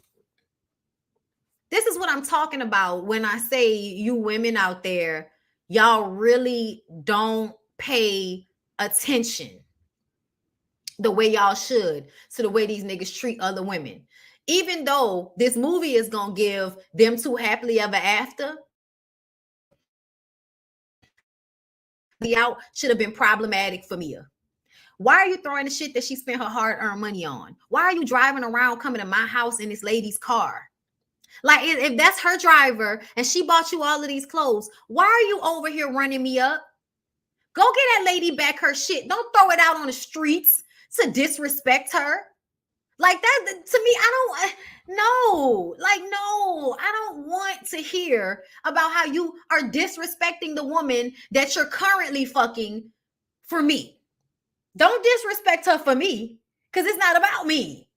[SPEAKER 1] This is what I'm talking about when I say you women out there, y'all really don't pay attention the way y'all should to the way these niggas treat other women. Even though this movie is going to give them two happily ever after, the out should have been problematic for Mia. Why are you throwing the shit that she spent her hard-earned money on? Why are you driving around coming to my house in this lady's car? Like, if that's her driver and she bought you all of these clothes, why are you over here running me up? Go get that lady back her shit. Don't throw it out on the streets to disrespect her. Like, that, to me, I don't want to hear about how you are disrespecting the woman that you're currently fucking for me. Don't disrespect her for me, because it's not about me.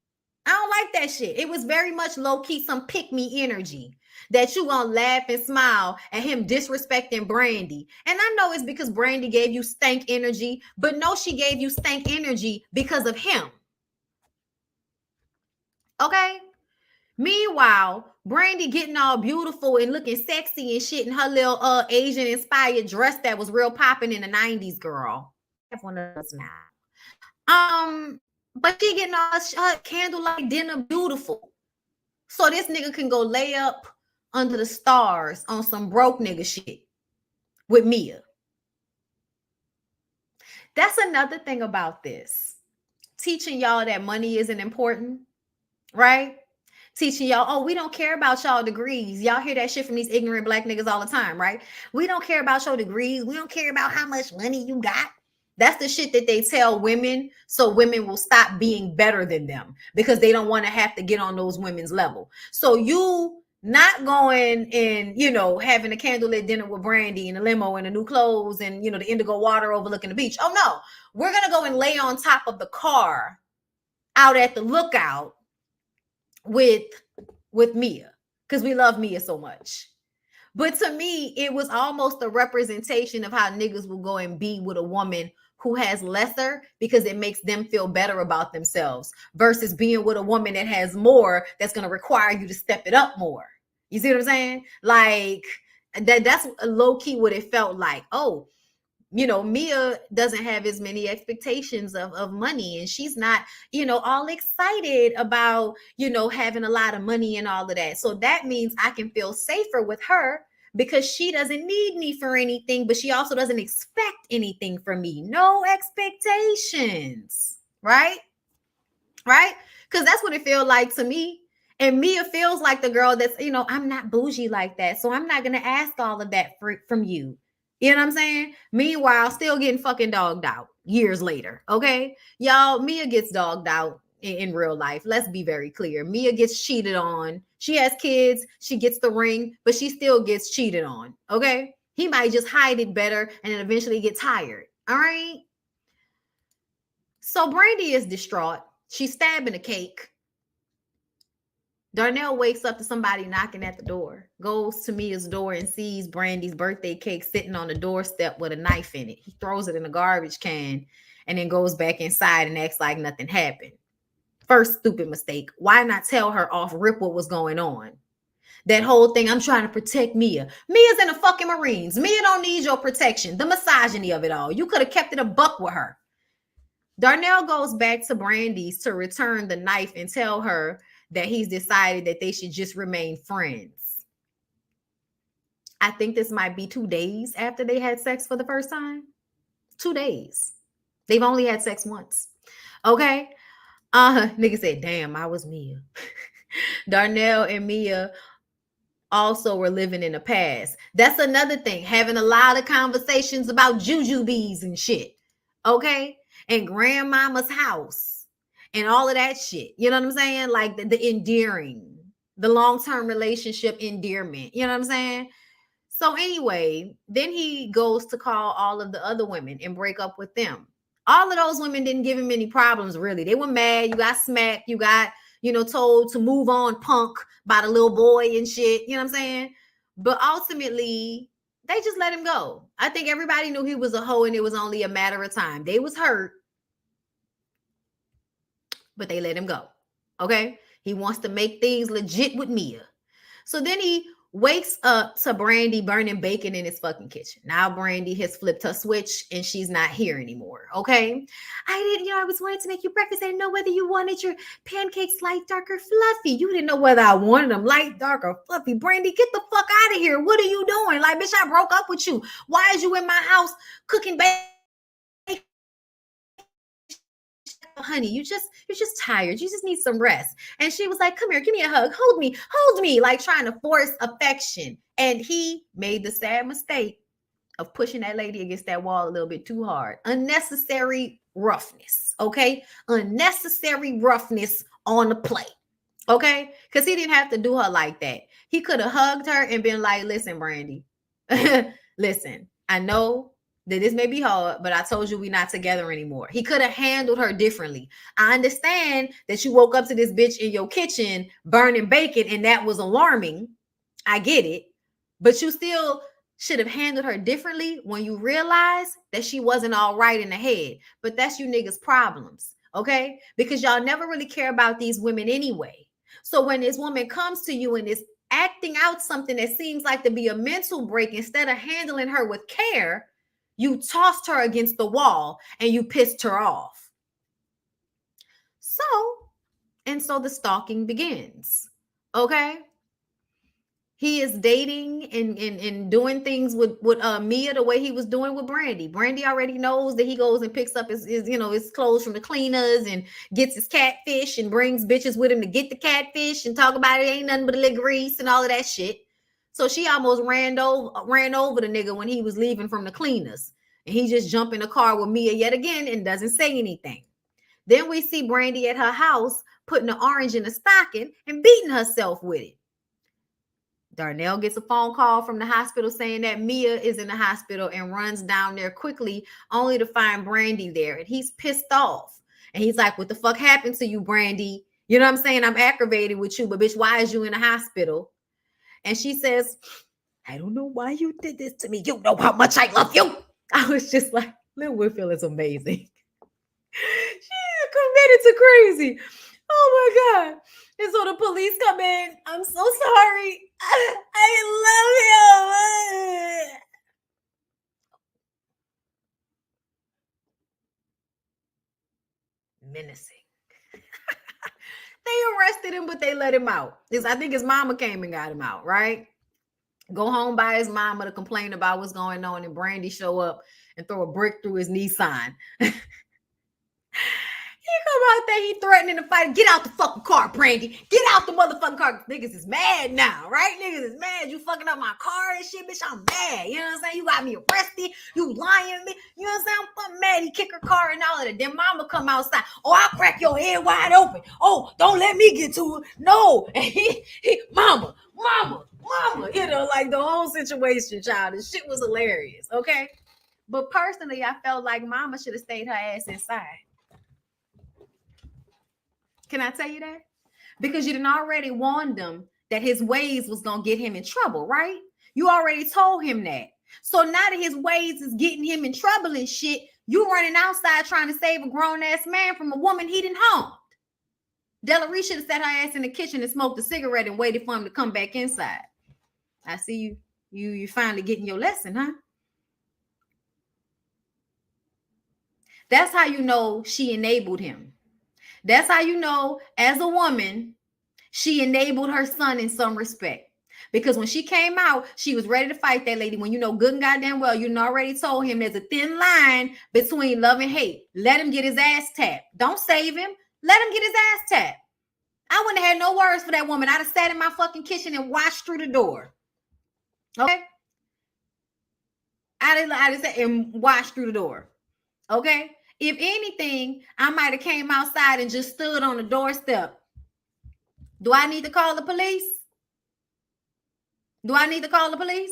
[SPEAKER 1] I don't like that shit. It was very much low-key some pick-me energy that you gonna laugh and smile at him disrespecting Brandy. And I know it's because Brandy gave you stank energy, but no, she gave you stank energy because of him. Okay? Meanwhile, Brandy getting all beautiful and looking sexy and shit in her little Asian inspired dress that was real popping in the 90s, girl. I have one of those now. But she getting all her candlelight dinner beautiful. So this nigga can go lay up under the stars on some broke nigga shit with Mia. That's another thing about this. Teaching y'all that money isn't important, right? Teaching y'all, oh, we don't care about y'all degrees. Y'all hear that shit from these ignorant black niggas all the time, right? We don't care about your degrees. We don't care about how much money you got. That's the shit that they tell women so women will stop being better than them because they don't want to have to get on those women's level. So you not going and, having a candlelit dinner with Brandy in a limo and the new clothes and, the indigo water overlooking the beach. Oh, no. We're going to go and lay on top of the car out at the lookout with Mia because we love Mia so much. But to me, it was almost a representation of how niggas will go and be with a woman who has lesser because it makes them feel better about themselves versus being with a woman that has more that's going to require you to step it up more. You see what I'm saying? Like that's low key what it felt like. Oh, Mia doesn't have as many expectations of money and she's not, all excited about, having a lot of money and all of that. So that means I can feel safer with her because she doesn't need me for anything, but she also doesn't expect anything from me. No expectations, right? Right? Because that's what it feels like to me. And Mia feels like the girl that's, I'm not bougie like that. So I'm not going to ask all of that from you. You know what I'm saying? Meanwhile, still getting fucking dogged out years later. Okay, y'all, Mia gets dogged out in real life. Let's be very clear. Mia gets cheated on. She has kids. She gets the ring, but she still gets cheated on. Okay, he might just hide it better and then eventually get tired. All right. So Brandy is distraught. She's stabbing a cake. Darnell wakes up to somebody knocking at the door, goes to Mia's door and sees Brandy's birthday cake sitting on the doorstep with a knife in it. He throws it in a garbage can and then goes back inside and acts like nothing happened. First stupid mistake. Why not tell her off rip what was going on? That whole thing, I'm trying to protect Mia. Mia's in the fucking Marines. Mia don't need your protection. The misogyny of it all. You could have kept it a buck with her. Darnell goes back to Brandy's to return the knife and tell her that he's decided that they should just remain friends. I think this might be 2 days after they had sex for the first time. 2 days. They've only had sex once. Okay. Nigga said, damn, I was Mia. Darnell and Mia also were living in the past. That's another thing. Having a lot of conversations about jujubes and shit. Okay. And grandmama's house and all of that shit. You know what I'm saying? Like the endearing, the long-term relationship endearment. You know what I'm saying? So anyway, then he goes to call all of the other women and break up with them. All of those women didn't give him any problems, really. They were mad. You got smacked. You got, told to move on punk by the little boy and shit. You know what I'm saying? But ultimately, they just let him go. I think everybody knew he was a hoe and it was only a matter of time. They was hurt, but they let him go. Okay? He wants to make things legit with Mia. So then he wakes up to Brandy burning bacon in his fucking kitchen. Now Brandy has flipped her switch and she's not here anymore. Okay. I was wanting to make you breakfast. I didn't know whether you wanted your pancakes light, dark, or fluffy. You didn't know whether I wanted them light, dark, or fluffy. Brandy, get the fuck out of here. What are you doing? Like, bitch, I broke up with you. Why is you in my house cooking bacon? Honey, you're just tired. You just need some rest. And she was like, come here, give me a hug. Hold me, like trying to force affection. And he made the sad mistake of pushing that lady against that wall a little bit too hard. Unnecessary roughness, okay? Unnecessary roughness on the plate, okay? Because he didn't have to do her like that. He could have hugged her and been like, listen, Brandy, listen, I know that this may be hard, but I told you we're not together anymore. He could have handled her differently. I understand that you woke up to this bitch in your kitchen burning bacon and that was alarming. I get it. But you still should have handled her differently when you realize that she wasn't all right in the head. But that's you niggas' problems, okay? Because y'all never really care about these women anyway. So when this woman comes to you and is acting out something that seems like to be a mental break, instead of handling her with care, you tossed her against the wall and you pissed her off. So the stalking begins. Okay. He is dating and doing things with Mia the way he was doing with Brandy. Brandy already knows that he goes and picks up his clothes from the cleaners and gets his catfish and brings bitches with him to get the catfish and talk about it ain't nothing but a little grease and all of that shit. So she almost ran over the nigga when he was leaving from the cleaners. And he just jumped in the car with Mia yet again and doesn't say anything. Then we see Brandy at her house putting an orange in a stocking and beating herself with it. Darnell gets a phone call from the hospital saying that Mia is in the hospital and runs down there quickly only to find Brandy there. And he's pissed off. And he's like, what the fuck happened to you, Brandy? You know what I'm saying? I'm aggravated with you, but bitch, why is you in the hospital? And she says, I don't know why you did this to me. You know how much I love you. I was just like, Lil Whitfield is amazing. She's committed to crazy. Oh my God. And so the police come in. I'm so sorry. I love him. Menacing. They arrested him, but they let him out. I think his mama came and got him out, right? Go home by his mama to complain about what's going on, and Brandy show up and throw a brick through his Nissan. He come out there, he threatening to fight. Get out the fucking car, Brandy. Get out the motherfucking car. Niggas is mad now, right? Niggas is mad. You fucking up my car and shit, bitch. I'm mad. You know what I'm saying? You got me arrested. You lying me. You know what I'm saying? I'm fucking mad. He kick her car and all of that. Then mama come outside. Oh, I'll crack your head wide open. Oh, don't let me get to it. No. And he mama. You know, like the whole situation, child. This shit was hilarious, okay? But personally, I felt like mama should have stayed her ass inside. Can I tell you that? Because you done already warned him that his ways was going to get him in trouble, right? You already told him that. So now that his ways is getting him in trouble and shit, you running outside trying to save a grown-ass man from a woman he didn't harm. Delary should have sat her ass in the kitchen and smoked a cigarette and waited for him to come back inside. I see you. You finally getting your lesson, huh? That's how you know she enabled him. That's how you know, as a woman, she enabled her son in some respect. Because when she came out, she was ready to fight that lady. When you know good and goddamn well, you already told him there's a thin line between love and hate. Let him get his ass tapped. Don't save him. Let him get his ass tapped. I wouldn't have had no words for that woman. I'd have sat in my fucking kitchen and watched through the door. Okay? I'd have sat and watched through the door. Okay? If anything, I might have came outside and just stood on the doorstep. Do I need to call the police? Do I need to call the police?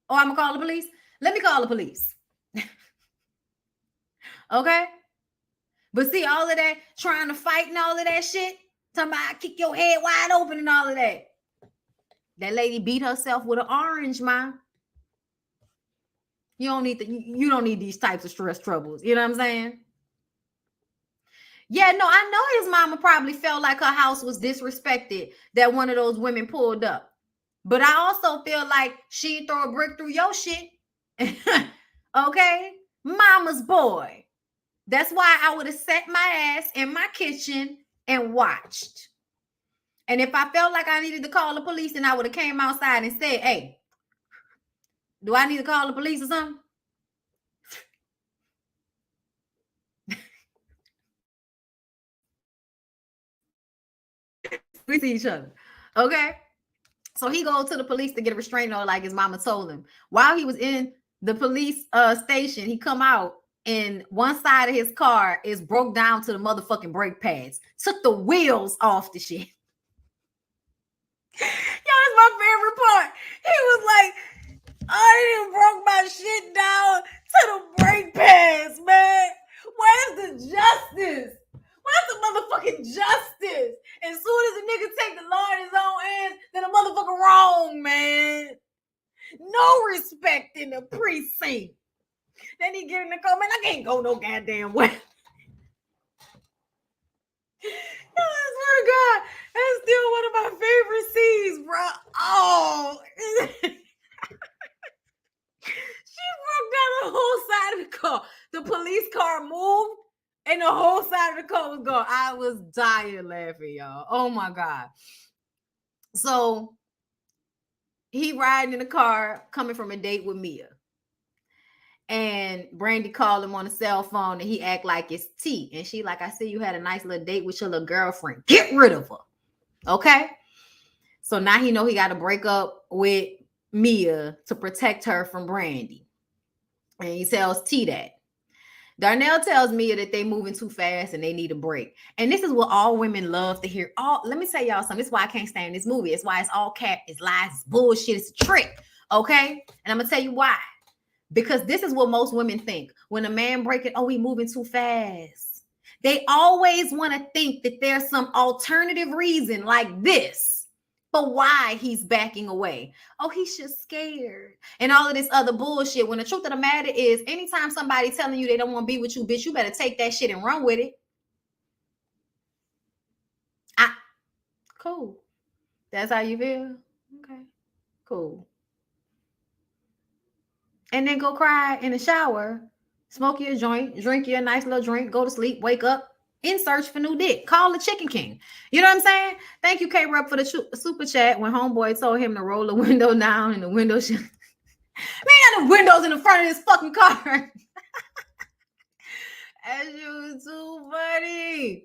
[SPEAKER 1] Oh, I'm going to call the police? Let me call the police. Okay? But see, all of that, trying to fight and all of that shit, talking about kick your head wide open and all of that. That lady beat herself with an orange, man. You don't need these types of stress troubles. You know what I'm saying? Yeah, no, I know his mama probably felt like her house was disrespected that one of those women pulled up. But I also feel like she'd throw a brick through your shit. Okay? Mama's boy. That's why I would have sat my ass in my kitchen and watched. And if I felt like I needed to call the police, then I would have came outside and said, hey, do I need to call the police or something? We see each other. Okay? So he goes to the police to get a restraining order like his mama told him. While he was in the police station, he come out and one side of his car is broke down to the motherfucking brake pads. Took the wheels off the shit. Yo, that's my favorite part. He was like, I didn't broke my shit down to the brake pads, man. Where's the justice? Where's the motherfucking justice? As soon as a nigga take the law in his own hands, then a motherfucker wrong, man. No respect in the precinct. Then he get in the car, man, I can't go no goddamn way. No, I swear to God, that's still one of my favorite scenes, bro. Oh. She broke down the whole side of the car. The police car moved and the whole side of the car was gone. I was dying laughing, y'all. Oh my God. So he riding in the car coming from a date with Mia. And Brandy called him on the cell phone and he act like it's T. And she like, I see you had a nice little date with your little girlfriend. Get rid of her. Okay? So now he know he got to break up with Mia to protect her from Brandy. And he tells T that. Darnell tells Mia that they moving too fast and they need a break. And this is what all women love to hear. Let me tell y'all something. This is why I can't stand this movie. It's why it's all cap, it's lies, it's bullshit, it's a trick. Okay? And I'm going to tell you why. Because this is what most women think. When a man break it, oh, we moving too fast. They always want to think that there's some alternative reason like this for why he's backing away. Oh, he's just scared. And all of this other bullshit. When the truth of the matter is, anytime somebody telling you they don't want to be with you, bitch, you better take that shit and run with it. Cool. That's how you feel? Okay. Cool. And then go cry in the shower, smoke your joint, drink your nice little drink, go to sleep, wake up, in search for new dick. Call the Chicken King. You know what I'm saying? Thank you, K-Rup, for the super chat when homeboy told him to roll the window down and the window shut. Man, got the windows in the front of this fucking car. That shit was too funny.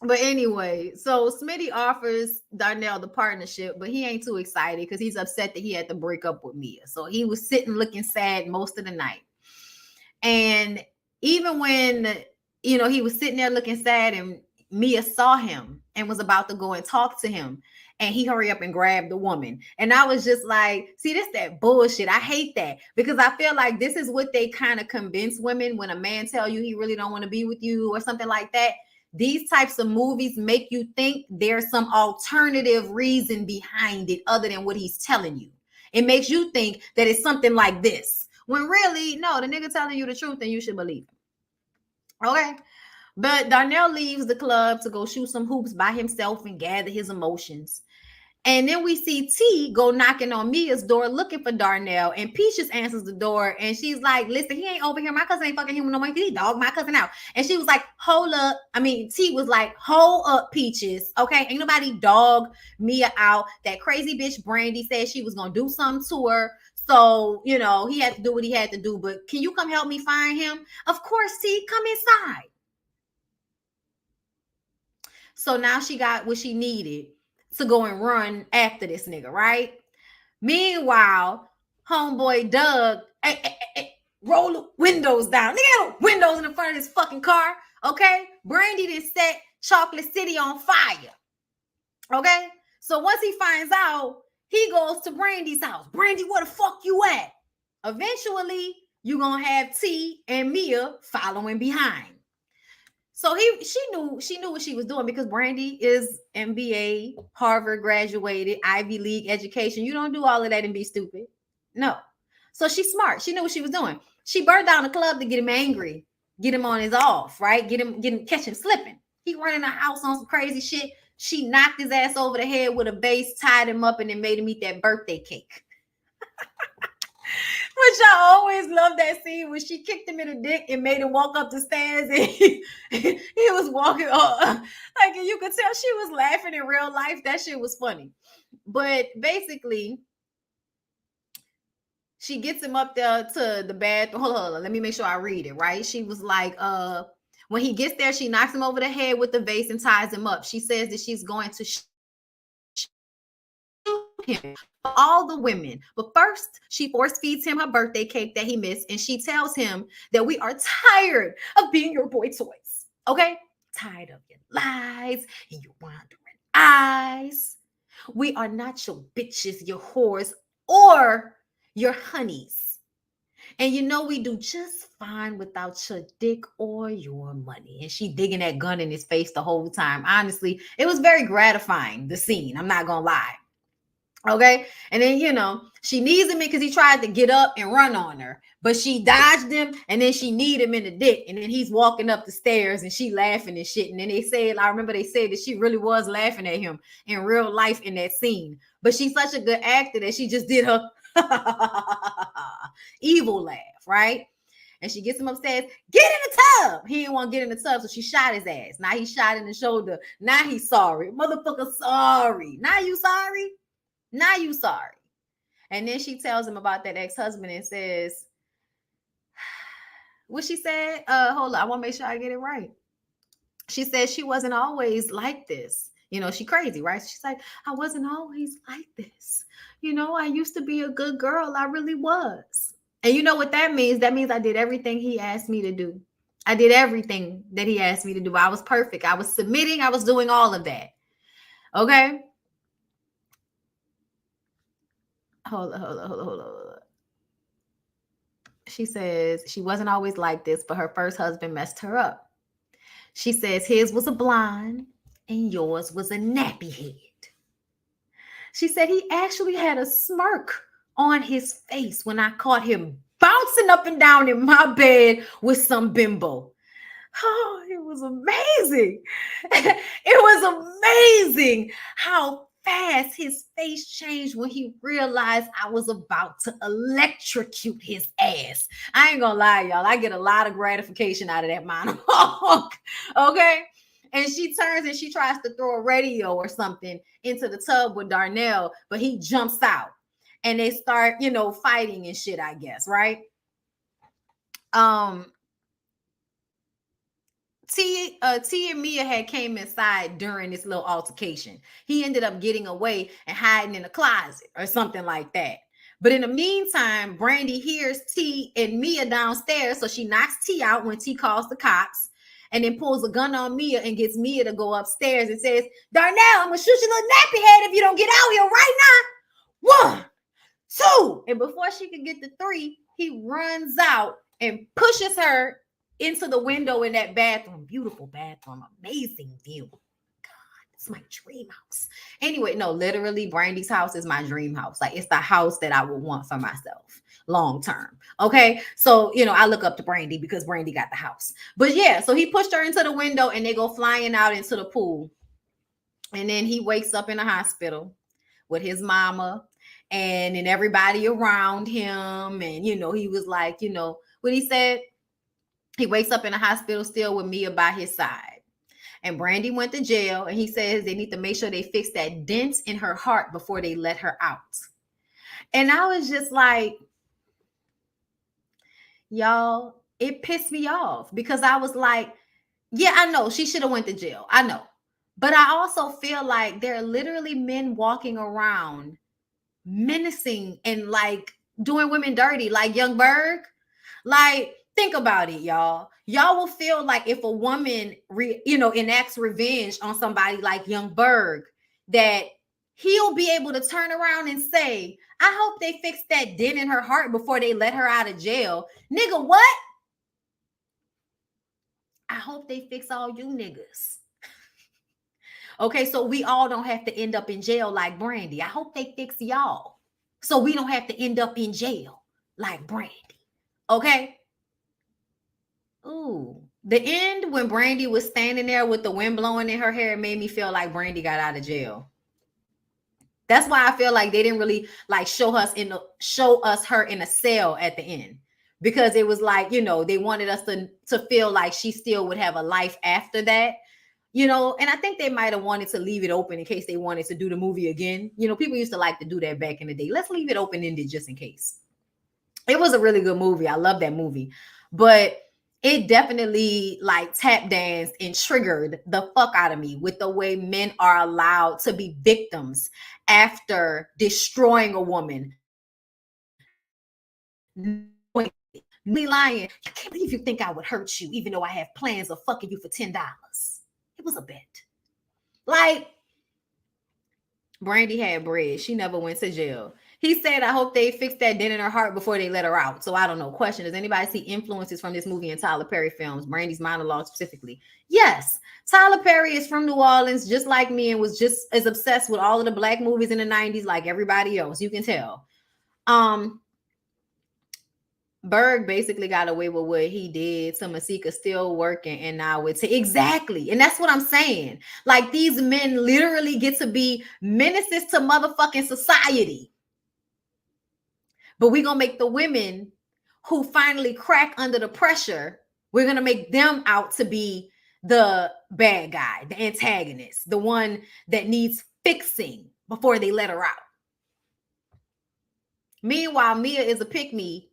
[SPEAKER 1] But anyway, so Smitty offers Darnell the partnership, but he ain't too excited because he's upset that he had to break up with Mia. So he was sitting looking sad most of the night. And even when, he was sitting there looking sad and Mia saw him and was about to go and talk to him, and he hurried up and grabbed the woman. And I was just like, see, this that bullshit. I hate that because I feel like this is what they kind of convince women when a man tell you he really don't want to be with you or something like that. These types of movies make you think there's some alternative reason behind it other than what he's telling you. It makes you think that it's something like this. When really, no, the nigga telling you the truth and you should believe him. Okay? But Darnell leaves the club to go shoot some hoops by himself and gather his emotions. And then we see T go knocking on Mia's door looking for Darnell. And Peaches answers the door and she's like, listen, he ain't over here. My cousin ain't fucking him no more. He dog my cousin out. And she was like, hold up. T was like, hold up, Peaches. Okay. Ain't nobody dog Mia out. That crazy bitch Brandy said she was going to do something to her. So, he had to do what he had to do. But can you come help me find him? Of course, T, come inside. So now she got what she needed to go and run after this nigga, right? Meanwhile, homeboy Doug, roll the windows down. Nigga, windows in the front of this fucking car, okay? Brandy done set Chocolate City on fire, okay? So once he finds out, he goes to Brandy's house. Brandy, where the fuck you at? Eventually, you're going to have T and Mia following behind. So she knew what she was doing because Brandy is MBA, Harvard graduated, Ivy League education. You don't do all of that and be stupid. No. So she's smart. She knew what she was doing. She burned down the club to get him angry, get him on his off, right? Catch him slipping. He running the house on some crazy shit. She knocked his ass over the head with a vase, tied him up, and then made him eat that birthday cake. Which I always love that scene when she kicked him in the dick and made him walk up the stairs and he was walking up. Like you could tell she was laughing in real life. That shit was funny. But basically, she gets him up there to the bathroom. Hold on, let me make sure I read it, right? She was like, when he gets there, she knocks him over the head with the vase and ties him up. She says that she's going to shoot him, all the women. But first, she force feeds him her birthday cake that he missed, and she tells him that we are tired of being your boy toys. Okay? Tired of your lies and your wandering eyes. We are not your bitches, your whores, or your honeys. And we do just fine without your dick or your money. And she digging that gun in his face the whole time. Honestly, it was very gratifying, the scene. I'm not gonna lie. Okay. And then, she needs him in because he tried to get up and run on her, but she dodged him. And then she need him in the dick. And then he's walking up the stairs and she laughing and shit. And then I remember they said that she really was laughing at him in real life in that scene. But she's such a good actor that she just did her evil laugh, right? And she gets him upstairs. Get in the tub. He didn't want to get in the tub, so she shot his ass. Now he shot in the shoulder. Now he's sorry. Motherfucker, sorry. Now you sorry? Now you sorry. And then she tells him about that ex-husband and says, what she said? Hold on. I want to make sure I get it right. She said she wasn't always like this. She crazy, right? She's like, I wasn't always like this. I used to be a good girl. I really was. And you know what that means? That means I did everything he asked me to do. I did everything that he asked me to do. I was perfect. I was submitting. I was doing all of that. Okay? Hold on. She says she wasn't always like this, but her first husband messed her up. She says his was a blonde and yours was a nappy head. She said he actually had a smirk on his face when I caught him bouncing up and down in my bed with some bimbo. Oh, it was amazing. It was amazing how fast his face changed when he realized I was about to electrocute his ass. I ain't gonna lie, y'all. I get a lot of gratification out of that monologue. Okay? And she turns and she tries to throw a radio or something into the tub with Darnell, but he jumps out. And they start, fighting and shit, I guess, right? T and Mia had came inside during this little altercation. He ended up getting away and hiding in a closet or something like that. But in the meantime, Brandy hears T and Mia downstairs, so she knocks T out when T calls the cops and then pulls a gun on Mia and gets Mia to go upstairs and says, Darnell, I'm going to shoot your little nappy head if you don't get out here right now. 1, 2. And before she could get to 3, he runs out and pushes her into the window in that bathroom. Beautiful bathroom. Amazing view. God, It's my dream house. Anyway, no, literally, Brandy's house is my dream house. Like, it's the house that I would want for myself long term. Okay. So, I look up to Brandy because Brandy got the house. But yeah, so he pushed her into the window and they go flying out into the pool. And then he wakes up in a hospital with his mama and then everybody around him. And, he was like, what he said? He wakes up in a hospital still with Mia by his side. And Brandy went to jail, and he says they need to make sure they fix that dent in her heart before they let her out. And I was just like, y'all, it pissed me off because I was like, yeah, I know she should have went to jail. I know. But I also feel like there are literally men walking around menacing and like doing women dirty, like Young Berg. Like, think about it, y'all. Y'all will feel like if a woman, enacts revenge on somebody like Young Berg, that he'll be able to turn around and say, I hope they fix that dent in her heart before they let her out of jail. Nigga, what? I hope they fix all you niggas. Okay, so we all don't have to end up in jail like Brandy. I hope they fix y'all so we don't have to end up in jail like Brandy. Okay? Ooh. The end when Brandy was standing there with the wind blowing in her hair made me feel like Brandy got out of jail. That's why I feel like they didn't really like show us her in a cell at the end. Because it was like, they wanted us to feel like she still would have a life after that. And I think they might have wanted to leave it open in case they wanted to do the movie again. People used to like to do that back in the day. Let's leave it open-ended just in case. It was a really good movie. I love that movie. But it definitely like tap danced and triggered the fuck out of me with the way men are allowed to be victims after destroying a woman. Me lying. I can't believe you think I would hurt you, even though I have plans of fucking you for $10. It was a bet. Like, Brandy had bread. She never went to jail. He said, I hope they fix that dent in her heart before they let her out. So I don't know. Question, does anybody see influences from this movie and Tyler Perry films, Brandy's monologue specifically? Yes. Tyler Perry is from New Orleans, just like me, and was just as obsessed with all of the black movies in the 90s like everybody else. You can tell. Berg basically got away with what he did. So Masika still working, and now it's exactly. And that's what I'm saying. Like, these men literally get to be menaces to motherfucking society. But we're going to make the women who finally crack under the pressure, we're going to make them out to be the bad guy, the antagonist, the one that needs fixing before they let her out. Meanwhile, Mia is a pick-me.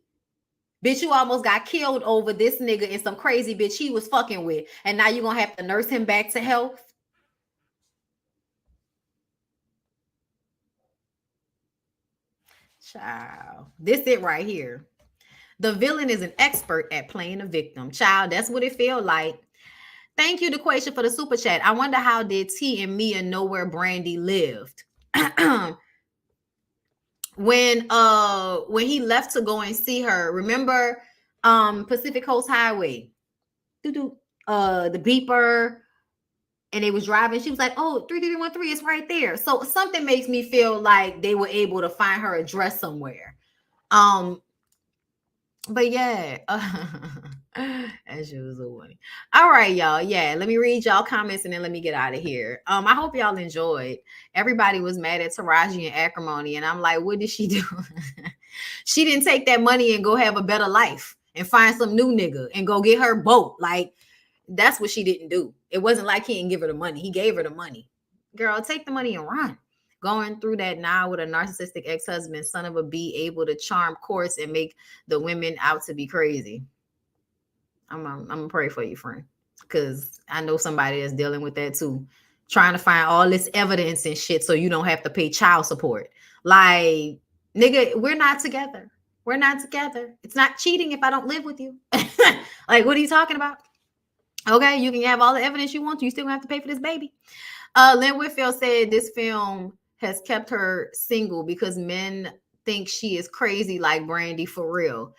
[SPEAKER 1] Bitch, you almost got killed over this nigga and some crazy bitch he was fucking with. And now you're going to have to nurse him back to health. Child, this it right here. The villain is an expert at playing a victim. Child, that's what it feel like. Thank you, DeQuasia, for the super chat. I wonder how did T and Mia know where Brandy lived? When he left to go and see her, remember Pacific Coast Highway, the beeper, and they was driving. She was like, oh, 3313 is right there. So something makes me feel like they were able to find her address somewhere. But yeah, that shit was so funny. All right, y'all. Yeah, let me read y'all comments and then let me get out of here. I hope y'all enjoyed. Everybody was mad at Taraji and Acrimony, and I'm like, what did she do? She didn't take that money and go have a better life and find some new nigga and go get her boat. Like, that's what she didn't do. It wasn't like he didn't give her the money. He gave her the money. Girl, take the money and run. Going through that now with a narcissistic ex-husband, son of a B, able to charm courts and make the women out to be crazy. I'm gonna pray for you, friend, because I know somebody that's dealing with that too, trying to find all this evidence and shit so you don't have to pay child support. Like, nigga, we're not together. We're not together. It's not cheating if I don't live with you. Like, what are you talking about? Okay, you can have all the evidence you want to. You still have to pay for this baby. Lynn Whitfield said this film has kept her single because men think she is crazy like Brandy for real,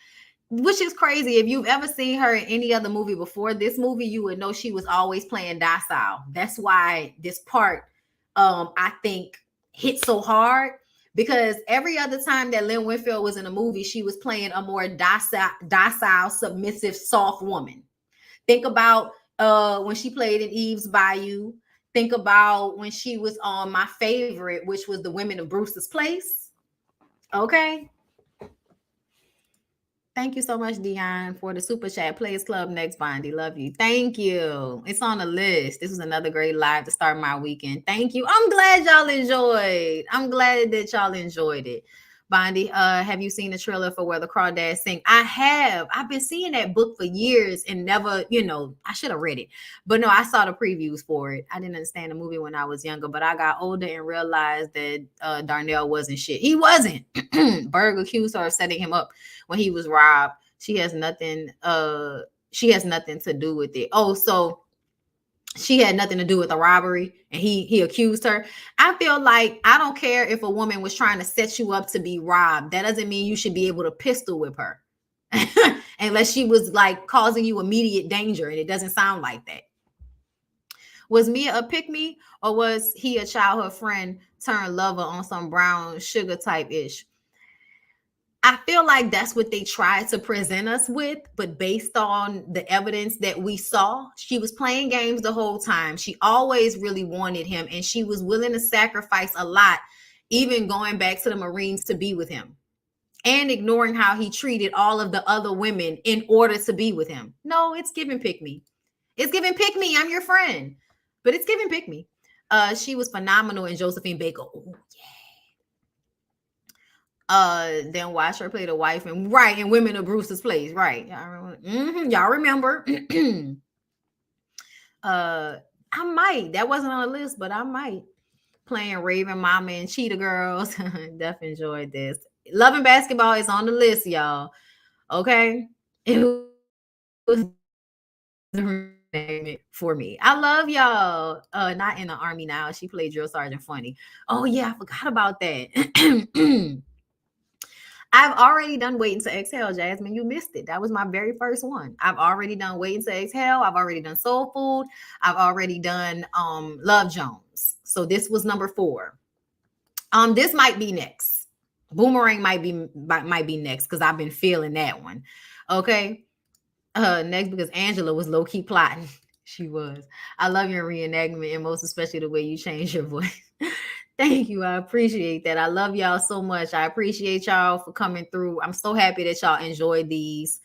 [SPEAKER 1] which is crazy. If you've ever seen her in any other movie before this movie, you would know she was always playing docile. That's why this part I think hit so hard, because every other time that Lynn Whitfield was in a movie, she was playing a more docile, submissive, soft woman. Think about when she played in Eve's Bayou. Think about when she was on my favorite, which was The Women of Brewster's Place. Okay. Thank you so much, Dion, for the super chat. Players Club next, Bondy. Love you. Thank you. It's on the list. This was another great live to start my weekend. Thank you. I'm glad y'all enjoyed. I'm glad that y'all enjoyed it. Bondy, have you seen the trailer for Where the Crawdads Sing? I have. I've been seeing that book for years and never, I should have read it. But no, I saw the previews for it. I didn't understand the movie when I was younger, but I got older and realized that Darnell wasn't shit. He wasn't. Berg accused her of setting him up when he was robbed. She has nothing to do with it. Oh, so she had nothing to do with the robbery and he accused her. I feel like I don't care if a woman was trying to set you up to be robbed. That doesn't mean you should be able to pistol whip her unless she was like causing you immediate danger, and it doesn't sound like that. Was Mia a pick-me, or was he a childhood friend turned lover on some brown sugar type ish? I feel like that's what they tried to present us with, but based on the evidence that we saw, she was playing games the whole time. She always really wanted him, and she was willing to sacrifice a lot, even going back to the Marines to be with him and ignoring how he treated all of the other women in order to be with him. No, it's giving pick me. It's giving pick me. I'm your friend, but it's giving pick me. She was phenomenal in Josephine Baker. Oh, yeah. Then watch her play the wife and in Women of Brewster's Place, right? Y'all remember? I might. That wasn't on the list, but I might. Playing Raven Mama and Cheetah Girls. Definitely enjoyed this. Loving Basketball is on the list, y'all. Okay, it was for me. I love y'all. Not in the Army now. She played Drill Sergeant Funny. Oh yeah, I forgot about that. I've already done Waiting to Exhale, Jasmine. You missed it. That was my very first one. I've already done Waiting to Exhale. I've already done Soul Food. I've already done Love Jones. So this was number 4. This might be next. Boomerang might be next because I've been feeling that one. Okay. Next, because Angela was low-key plotting. She was. I love your reenactment, and most especially the way you changed your voice. Thank you. I appreciate that. I love y'all so much. I appreciate y'all for coming through. I'm so happy that y'all enjoyed these.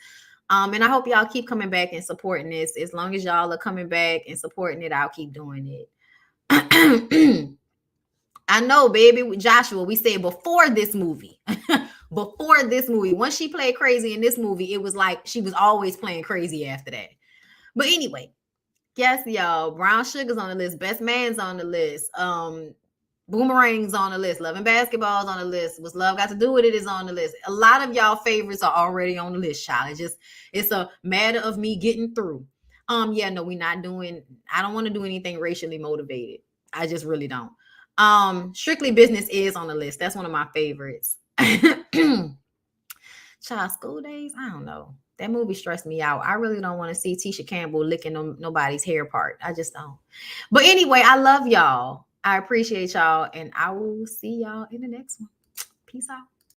[SPEAKER 1] And I hope y'all keep coming back and supporting this. As long as y'all are coming back and supporting it, I'll keep doing it. I know, baby. Joshua, we said before this movie. Before this movie. Once she played crazy in this movie, it was like she was always playing crazy after that. But anyway, yes, y'all. Brown Sugar's on the list. Best Man's on the list. Boomerang's on the list. Loving Basketball's on the list. What's Love Got to Do with It is on the list. A lot of y'all favorites are already on the list, child. It's a matter of me getting through. Yeah, no, we're not doing. I don't want to do anything racially motivated. I just really don't. Strictly Business is on the list. That's one of my favorites. Child, School Days. I don't know. That movie stressed me out. I really don't want to see Tisha Campbell licking nobody's hair part. I just don't. But anyway, I love y'all. I appreciate y'all, and I will see y'all in the next one. Peace out.